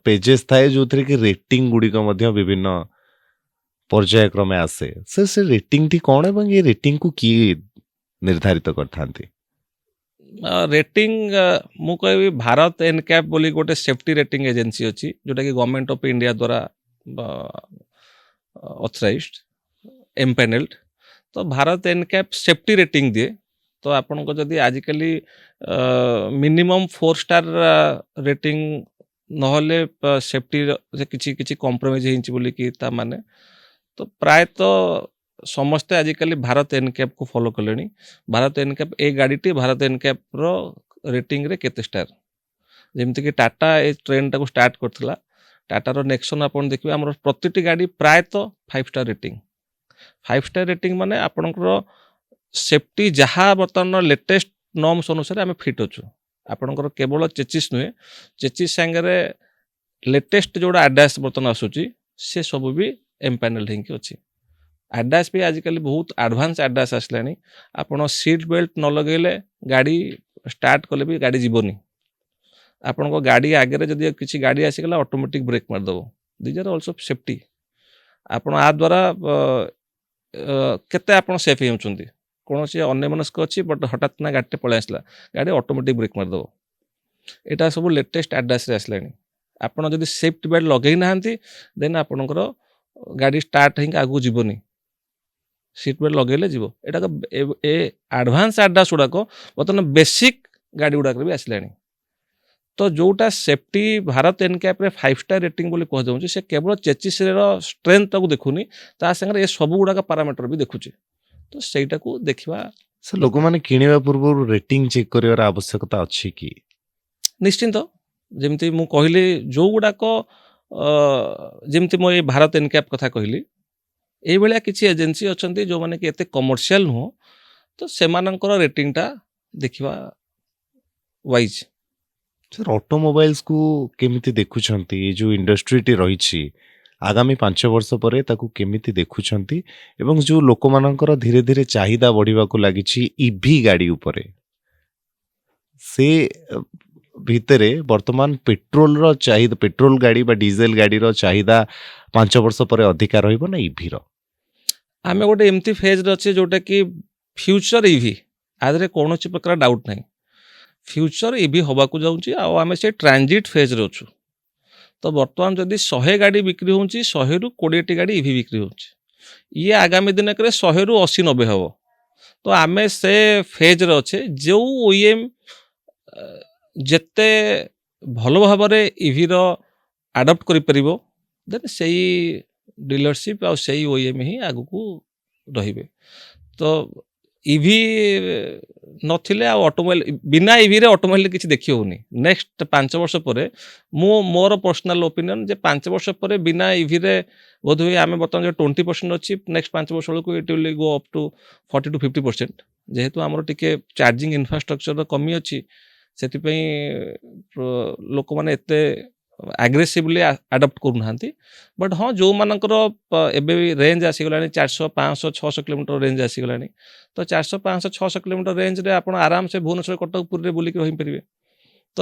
ପେଜେସ୍ ଥାଏ ଯେଉଁଥିରେ କି ରେଟିଂ ଗୁଡ଼ିକ ମଧ୍ୟ ବିଭିନ୍ନ ପର୍ଯ୍ୟାୟକ୍ରମେ ଆସେ ସେ ରେଟିଂଟି କ'ଣ ଏବଂ ଏ ରେଟିଂକୁ କିଏ ନିର୍ଦ୍ଧାରିତ କରିଥାନ୍ତି? ରେଟିଂ ମୁଁ କହିବି ଭାରତ ଏନକ୍ୟାପ୍ ବୋଲି ଗୋଟେ ସେଫ୍ଟି ରେଟିଂ ଏଜେନ୍ସି ଅଛି ଯେଉଁଟାକି ଗଭର୍ଣ୍ଣମେଣ୍ଟ ଅଫ୍ ଇଣ୍ଡିଆ ଦ୍ୱାରା ଅଥରାଇଜ୍ଡ ଏମ୍ପାନେଲ୍ଡ। ତ ଭାରତ ଏନକ୍ୟାପ୍ ସେଫ୍ଟି ରେଟିଂ ଦିଏ। ତ ଆପଣଙ୍କ ଯଦି ଆଜିକାଲି ମିନିମମ୍ 4 ଷ୍ଟାର ରେଟିଂ ନହେଲେ ସେଫ୍ଟି କିଛି କିଛି କମ୍ପ୍ରମାଇଜ୍ ହେଇଛି ବୋଲିକି ତା ମାନେ। ତ ପ୍ରାୟତଃ ସମସ୍ତେ ଆଜିକାଲି ଭାରତ ଏନକ୍ୟାପ୍କୁ ଫଲୋ କଲେଣି। ଭାରତ ଏନକ୍ୟାପ୍ ଏ ଗାଡ଼ିଟି ଭାରତ ଏନକ୍ୟାପ୍ର ରେଟିଂରେ କେତେ ଷ୍ଟାର, ଯେମିତିକି ଟାଟା ଏ ଟ୍ରେଣ୍ଡଟାକୁ ଷ୍ଟାର୍ଟ କରିଥିଲା। ଟାଟାର ନେକ୍ସନ୍ ଆପଣ ଦେଖିବେ ଆମର ପ୍ରତିଟି ଗାଡ଼ି ପ୍ରାୟତଃ 5 ଷ୍ଟାର ରେଟିଂ। 5 ଷ୍ଟାର ରେଟିଂ ମାନେ ଆପଣଙ୍କର ସେଫ୍ଟି ଯାହା ବର୍ତ୍ତମାନ ଲେଟେଷ୍ଟ ନର୍ମସ୍ ଅନୁସାରେ ଆମେ ଫିଟ୍ ଅଛୁ। ଆପଣଙ୍କର କେବଳ ଚେଚିସ୍ ନୁହେଁ, ଚେଚିସ୍ ସାଙ୍ଗରେ ଲେଟେଷ୍ଟ ଯେଉଁଟା ଆଡାସ୍ ବର୍ତ୍ତମାନ ଆସୁଛି ସେ ସବୁ ବି ଏମ୍ପାନେଲ୍ଡ ହେଇକି ଅଛି। ଆଡାସ୍ ବି ଆଜିକାଲି ବହୁତ ଆଡ଼ଭାନ୍ସ ଆଡାସ୍ ଆସିଲାଣି। ଆପଣ ସିଟ୍ ବେଲ୍ଟ ନ ଲଗେଇଲେ ଗାଡ଼ି ଷ୍ଟାର୍ଟ କଲେ ବି ଗାଡ଼ି ଯିବନି। ଆପଣଙ୍କ ଗାଡ଼ି ଆଗରେ ଯଦି କିଛି ଗାଡ଼ି ଆସିଗଲା ଅଟୋମେଟିକ୍ ବ୍ରେକ୍ ମାରିଦେବ। These are also safety. ଆପଣ ଆ ଦ୍ୱାରା କେତେ ଆପଣ ସେଫ୍ ହେଉଛନ୍ତି। କୌଣସି ଅନ୍ୟମନସ୍କ ଅଛି ବଟ୍ ହଠାତ୍ ନା ଗାଡ଼ିଟେ ପଳେଇ ଆସିଲା, ଗାଡ଼ି ଅଟୋମେଟିକ୍ ବ୍ରେକ୍ ମାରିଦେବ। ଏଇଟା ସବୁ ଲେଟେଷ୍ଟ ଆଡାସ୍ରେ ଆସିଲାଣି। ଆପଣ ଯଦି ସେଫ୍ଟି ବେଲ୍ଟ ଲଗେଇ ନାହାନ୍ତି ଦେନ୍ ଆପଣଙ୍କର ଗାଡ଼ି ଷ୍ଟାର୍ଟ ହେଇକି ଆଗକୁ ଯିବନି। ସିଟ୍ ବେଲ୍ଟ ଲଗେଇଲେ ଯିବ। ଏଇଟାକ ଏ ଆଡ଼ଭାନ୍ସ ଆଡାସ୍ ଗୁଡ଼ାକ ବର୍ତ୍ତମାନ ବେସିକ୍ ଗାଡ଼ି ଗୁଡ଼ାକରେ ବି ଆସିଲାଣି। ତ ଯେଉଁଟା ସେଫ୍ଟି ଭାରତ ଏନକ୍ୟାପ୍ରେ 5 ଷ୍ଟାର ରେଟିଂ ବୋଲି କୁହାଯାଉଛି ସେ କେବଳ ଚେଚିସ୍ର ଷ୍ଟ୍ରେନ୍ଥଟାକୁ ଦେଖୁନି, ତା ସାଙ୍ଗରେ ଏ ସବୁ ଗୁଡ଼ାକ ପାରାମିଟର ବି ଦେଖୁଛି। ତ ସେଇଟାକୁ ଦେଖିବା ସେ ଲୋକମାନେ କିଣିବା ପୂର୍ବରୁ ରେଟିଂ ଚେକ୍ କରିବାର ଆବଶ୍ୟକତା ଅଛି କି? ନିଶ୍ଚିନ୍ତ। ଯେମିତି ମୁଁ କହିଲି ଯେଉଁଗୁଡ଼ାକ ଯେମିତି ମୁଁ ଏଇ ଭାରତ ଏନକ୍ୟାପ୍ କଥା କହିଲି, ଏଇଭଳିଆ କିଛି ଏଜେନ୍ସି ଅଛନ୍ତି ଯେଉଁମାନେ କି ଏତେ କମର୍ସିଆଲ ନୁହଁ, ତ ସେମାନଙ୍କର ରେଟିଂଟା ଦେଖିବା ୱାଇଜ୍। ସାର୍ ଅଟୋମୋବାଇଲ୍ସକୁ କେମିତି ଦେଖୁଛନ୍ତି? ଏ ଯେଉଁ ଇଣ୍ଡଷ୍ଟ୍ରିଟି ରହିଛି ଆଗାମୀ 5 ବର୍ଷ ପରେ ତାକୁ କେମିତି ଦେଖୁଛନ୍ତି ଏବଂ ଯେଉଁ ଲୋକମାନଙ୍କର ଧୀରେ ଧୀରେ ଚାହିଦା ବଢ଼ିବାକୁ ଲାଗିଛି ଇଭି ଗାଡ଼ି ଉପରେ, ସେ ଭିତରେ ବର୍ତ୍ତମାନ ପେଟ୍ରୋଲର ଚାହିଦା, ପେଟ୍ରୋଲ ଗାଡ଼ି ବା ଡିଜେଲ ଗାଡ଼ିର ଚାହିଦା 5 ବର୍ଷ ପରେ ଅଧିକା ରହିବ ନା ଇଭିର? ଆମେ ଗୋଟେ ଏମିତି ଫେଜ୍ରେ ଅଛେ ଯେଉଁଟାକି ଫ୍ୟୁଚର ଇଭି, ଆ ଦେହରେ କୌଣସି ପ୍ରକାର ଡାଉଟ୍ ନାହିଁ। ଫ୍ୟୁଚର ଇଭି ହେବାକୁ ଯାଉଛି ଆଉ ଆମେ ସେ ଟ୍ରାନଜିଟ୍ ଫେଜ୍ରେ ଅଛୁ। ତ ବର୍ତ୍ତମାନ ଯଦି 100 ଗାଡ଼ି ବିକ୍ରି ହେଉଛି 100ରୁ 20ଟି ଗାଡ଼ି ଇଭି ବିକ୍ରି ହେଉଛି। ଇଏ ଆଗାମୀ ଦିନକରେ 100ରୁ 80-90 ହେବ। ତ ଆମେ ସେ ଫେଜ୍ରେ ଅଛେ ଯେଉଁ OEM ଯେତେ ଭଲ ଭାବରେ ଇଭିର ଆଡପ୍ଟ କରିପାରିବ ଦେନ୍ ସେଇ ଡିଲରସିପ୍ ଆଉ ସେଇ OEM ହିଁ ଆଗକୁ ରହିବେ। ତ ଇଭି ନଥିଲେ ଆଉ ଅଟୋମୋବାଇଲ୍, ବିନା ଇଭିରେ ଅଟୋମୋବାଇଲ୍ କିଛି ଦେଖି ହେଉନି। ନେକ୍ସଟ 5 ବର୍ଷ ପରେ ମୋର ପର୍ସନାଲ ଓପିନିଅନ୍ ଯେ 5 ବର୍ଷ ପରେ ବିନା ଇଭିରେ ବୋଧହୁଏ ଆମେ ବର୍ତ୍ତମାନ ଯେଉଁ 20% ଅଛି, ନେକ୍ସଟ 5 ବର୍ଷ ବେଳକୁ it will go up to 40-50%। ଯେହେତୁ ଆମର ଟିକେ ଚାର୍ଜିଂ ଇନଫ୍ରାଷ୍ଟ୍ରକ୍ଚରର କମି ଅଛି, ସେଥିପାଇଁ ଲୋକମାନେ ଏତେ ଆଗ୍ରେସିଭଲି ଆଡପ୍ଟ କରୁନାହାନ୍ତି। ବଟ୍ ହଁ, ଯେଉଁମାନଙ୍କର ଏବେ ବି ରେଞ୍ଜ ଆସିଗଲାଣି 400, 500, 600 କିଲୋମିଟର ରେଞ୍ଜ ଆସିଗଲାଣି, ତ 400, 500, 600 କିଲୋମିଟର ରେଞ୍ଜରେ ଆପଣ ଆରାମସେ ଭୁବନେଶ୍ୱର, କଟକ, ପୁରୀରେ ବୁଲିକି ରହିପାରିବେ। ତ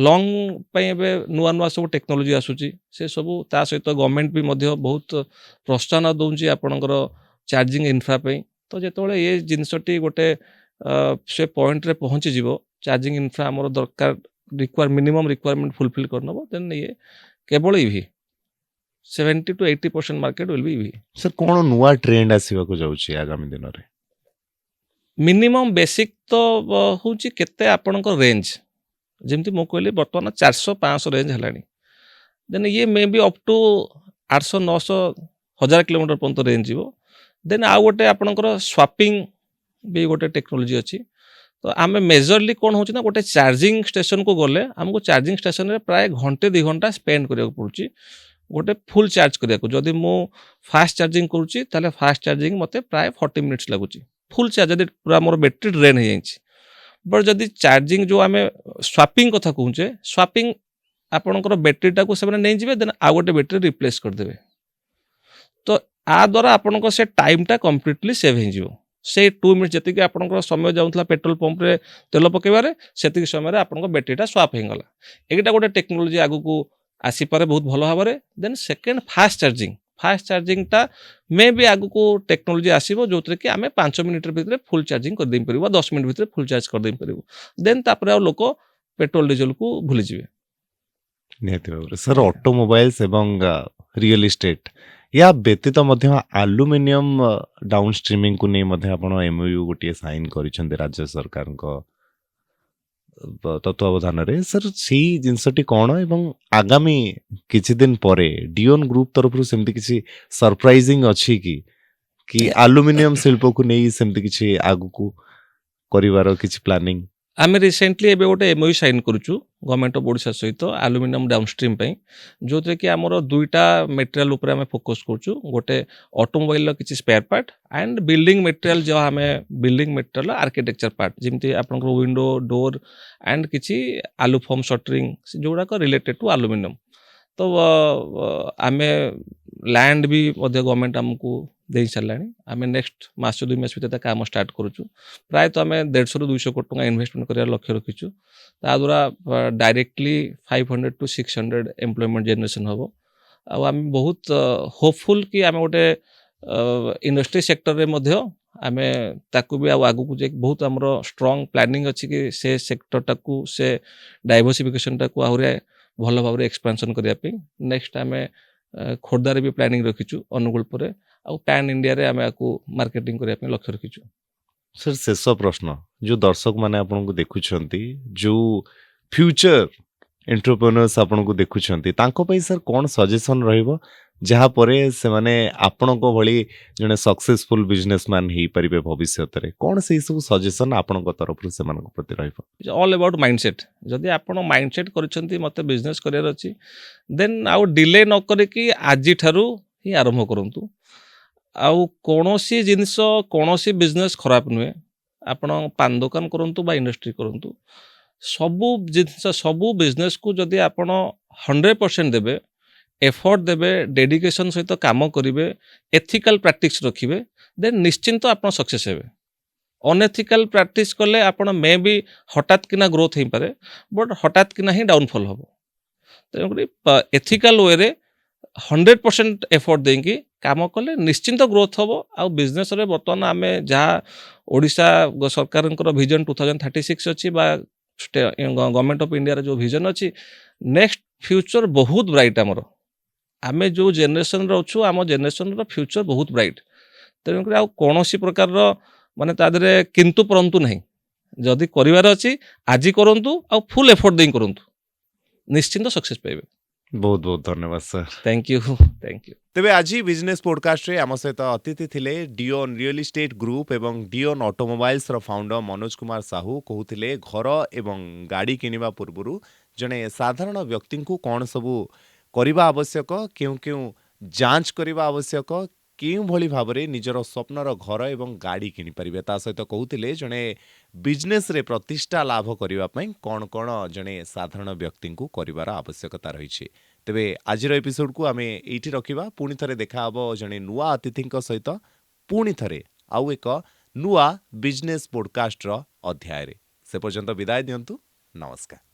ଲଙ୍ଗ୍ ପାଇଁ ଏବେ ନୂଆ ନୂଆ ସବୁ ଟେକ୍ନୋଲୋଜି ଆସୁଛି, ସେ ସବୁ ତା ସହିତ ଗଭର୍ଣ୍ଣମେଣ୍ଟ ବି ମଧ୍ୟ ବହୁତ ପ୍ରୋତ୍ସାହନ ଦେଉଛି ଆପଣଙ୍କର ଚାର୍ଜିଂ ଇନଫ୍ରା ପାଇଁ। ତ ଯେତେବେଳେ ଏ ଜିନିଷଟି ଗୋଟେ ସେ ପଏଣ୍ଟରେ ପହଞ୍ଚିଯିବ, ଚାର୍ଜିଂ ଇନଫ୍ରା ଆମର ଦରକାର ମିନିମମ୍ ରିକ୍ୱାରମେଣ୍ଟ ଫୁଲଫିଲ୍ କରିନେବ, ଦେନ୍ ଇଏ କେବଳ EV 70-80% market will be EV. Sir କ'ଣ ନୂଆ ଟ୍ରେଣ୍ଡ ଆସିବାକୁ ଯାଉଛି ଆଗାମୀ ଦିନରେ? ମିନିମମ୍ ବେସିକ୍ ତ ହେଉଛି କେତେ ଆପଣଙ୍କ ରେଞ୍ଜ। ଯେମିତି ମୁଁ କହିଲି ବର୍ତ୍ତମାନ 400-500 ରେଞ୍ଜ ହେଲାଣି, ଦେନ୍ ଇଏ ମେ ବି ଅପ୍ ଟୁ 800-900-1000 କିଲୋମିଟର ପର୍ଯ୍ୟନ୍ତ ରେଞ୍ଜ ଯିବ। ଦେନ୍ ଆଉ ଗୋଟେ ଆପଣଙ୍କର ସ୍ୱାପିଂ ବି ଗୋଟେ ଟେକ୍ନୋଲୋଜି ଅଛି। ତ ଆମେ ମେଜରଲି କ'ଣ ହେଉଛି ନା, ଗୋଟେ ଚାର୍ଜିଂ ଷ୍ଟେସନକୁ ଗଲେ ଆମକୁ ଚାର୍ଜିଂ ଷ୍ଟେସନରେ ପ୍ରାୟ 1-2 ଘଣ୍ଟା ସ୍ପେଣ୍ଡ କରିବାକୁ ପଡ଼ୁଛି ଗୋଟେ ଫୁଲ୍ ଚାର୍ଜ କରିବାକୁ। ଯଦି ମୁଁ ଫାଷ୍ଟ ଚାର୍ଜିଂ କରୁଛି ତାହେଲେ ଫାଷ୍ଟ ଚାର୍ଜିଂ ମୋତେ ପ୍ରାୟ 40 ମିନିଟ୍ସ ଲାଗୁଛି ଫୁଲ୍ ଚାର୍ଜ, ଯଦି ପୁରା ମୋର ବ୍ୟାଟେରୀ ଡ୍ରେନ୍ ହେଇଯାଇଛି। ବଟ୍ ଯଦି ଚାର୍ଜିଂ ଯେଉଁ ଆମେ ସ୍ୱାପିଂ କଥା କହୁଛେ, ସ୍ୱାପିଂ ଆପଣଙ୍କର ବ୍ୟାଟେରୀଟାକୁ ସେମାନେ ନେଇଯିବେ, ଦେନ୍ ଆଉ ଗୋଟେ ବ୍ୟାଟେରୀ ରିପ୍ଲେସ୍ କରିଦେବେ। ତ ଆ ଦ୍ୱାରା ଆପଣଙ୍କ ସେ ଟାଇମ୍ଟା କମ୍ପ୍ଲିଟଲି ସେଭ୍ ହେଇଯିବ। ସେ 2 ମିନିଟ୍ ଯେତିକି ଆପଣଙ୍କର ସମୟ ଯାଉଥିଲା ପେଟ୍ରୋଲ ପମ୍ପରେ ତେଲ ପକାଇବାରେ, ସେତିକି ସମୟରେ ଆପଣଙ୍କ ବ୍ୟାଟେରୀଟା ସ୍ୱାପ୍ ହେଇଗଲା। ଏଇଟା ଗୋଟେ ଟେକ୍ନୋଲୋଜି ଆଗକୁ ଆସିପାରେ ବହୁତ ଭଲ ଭାବରେ। Then second, fast charging. Fast चार्जिंगटा मे भी आगु टेक्नोलोजी आसीबो जोतरे कि आमे 5 मिनिट भितर फुल चार्जिंग कर देई परिबो 10 मिनिट भितर फुल चार्ज कर देई परिबो देन तापरे लोक पेट्रोल डीजल को भूली जिवे। निहाती भाବରେ सर ଅଟୋମୋବାଇଲ୍ସ ଏବଂ ରିଅଲ ଇଷ୍ଟେଟ୍ या ବ୍ୟତୀତ ମଧ୍ୟ ଆଲୁମିନିୟମ ଡାଉନ୍ ଷ୍ଟ୍ରିମିଂକୁ ନେଇ ମଧ୍ୟ ଆପଣ MOU ଗୋଟିଏ ସାଇନ୍ କରିଛନ୍ତି ରାଜ୍ୟ ସରକାରଙ୍କ ତତ୍ତ୍ୱାବଧାନରେ ସାର୍ ସେଇ ଜିନିଷଟି କ'ଣ ଏବଂ ଆଗାମୀ କିଛି ଦିନ ପରେ ଡିଓନ୍ ଗ୍ରୁପ ତରଫରୁ ସେମିତି କିଛି ସରପ୍ରାଇଜିଂ ଅଛି କି ଆଲୁମିନିୟମ ଶିଳ୍ପକୁ ନେଇ ସେମିତି କିଛି ଆଗକୁ କରିବାର କିଛି ପ୍ଲାନିଂ? आमे रिसेंटली एबे गोटे MOU साइन करूछु गवर्नमेंट ऑफ ओडिशा सहित एल्युमिनियम डाउनस्ट्रीम पई जोते कि हमरो दुईटा मटेरियल ऊपर आमे फोकस करूछु गोटे ऑटोमोबाइल लो किछि spare part and building material जो हमें बिल्डिंग मटेरियल आर्किटेक्चर पार्ट जेमति आपनकर विंडो डोर एंड किछि आलू फॉर्म शटरिंग जोड़ा को रिलेटेड टू एल्युमिनियम तो आमे लैंड भी मध्य गवर्नमेंट हमको दे साराणी आम नेक्स्ट मास 2 मास भर काम स्टार्ट करूँ प्राय तो आम 150 ରୁ 200 कोटी टका इन्वेस्टमेंट करार लक्ष्य रखीचु द्वारा डायरेक्टली 500 to 600 एम्प्लॉयमेंट जनरेशन हम आम बहुत होपफुल कि आम गोटे इंडस्ट्री सेक्टर रे मध्य आम ताकू भी आगू को बहुत आमर स्ट्रॉन्ग प्लानिंग अच्छी कि से सेक्टर टाकू से डाइवर्सिफिकेशन टाकू आहरी भल भाव एक्सपेंशन करने नेक्स्ट आम खोर्धार भी प्लानिंग रखीचु अनुगुल पर आ पैन इंडिया रे आमे आकु मार्केटिंग करने लक्ष्य रखीचु। सर शेष प्रश्न जो दर्शक माने आपन को देखुछंती जो फ्यूचर एंटरप्रेन्योर्स आपन को देखुछंती तांको पई सर कोन सजेशन रहइबो जहा परे से माने आपन को भली जने सक्सेसफुल बिजनेसमैन ही परिबे भविष्य रे कोन से सब सजेशन आपन को तरफ से मान को प्रति रहइबो? ऑल अबाउट माइंडसेट जदि आपन माइंडसेट करछंती मते बिजनेस करियर अछि देन आउ डिले न करे कि आजि ठारू ही आरंभ करंतु आउ कोनोसी जिनिस कोनोसी बिजनेस खराब नुहे आपण पान दुकान करंतु बा इंडस्ट्री करंतु सबु जिनिस सबु बिजनेस को जदि आपण 100% देबे एफर्ट देबे डेडिकेशन सहित काम करिवे एथिकल प्रैक्टिस रखिवे देन निश्चिंत आपण सक्सेस हेबे। अनएथिकल प्रैक्टिस कले आपण मे भी हठात किना ग्रोथ हे पारे बट हठात किना ही डाउनफॉल हबो तेनकरी एथिकल वे रे 100% एफर्ट देंगी काम कले निश्चिंत ग्रोथ हम आ बिजनेस रे बर्तमान आम जहाँ ओडिशा सरकार विजन 2036 अच्छी गवर्नमेंट ऑफ इंडिया जो विजन अच्छी नेक्स्ट फ्यूचर बहुत ब्राइट आमर आम जो जेनेरेशन अच्छु आम जेनेरेशन फ्यूचर बहुत ब्राइट तेणुक कौन प्रकार माने तादरे किंतु परंतु नहीं जदि करिवार अछि आज करंतु आ फुल एफर्ट देई करंतु निश्चिंत सक्सेस पाइबे। बहुत बहुत धन्यवाद सर। Thank you. तेबे आज बिजनेस पॉडकास्ट रे आम सहित अतिथि थिले डिओन रियल इस्टेट ग्रुप एवं डिओन ऑटोमोबाइल्स रो फाउंडर मनोज कुमार साहू कहूथिले घर एवं गाड़ी किनिबा पूर्वरु जने साधारण व्यक्ति को कौन सबू करबा आवश्यक क्यों क्यों जांच करबा आवश्यक केउं भली भाबरे निजर स्वप्नर घर एवं गाड़ी किनि परिबे ता सहित कहूथिले जने बिजनेस रे प्रतिष्ठा लाभ करिबा पई कौन कौन जने साधारण व्यक्ति को करिवार आवश्यकता रही। तेबे आजिर एपिसोड को आमे एठी रखिबा पुणी थरे देखा हबो जने नुआ अतिथिंक सहित पुणी थरे आउ एक नुआ बिजनेस पॉडकास्ट रो अध्याय रे से पर्यंत विदाय दियंतु नमस्कार।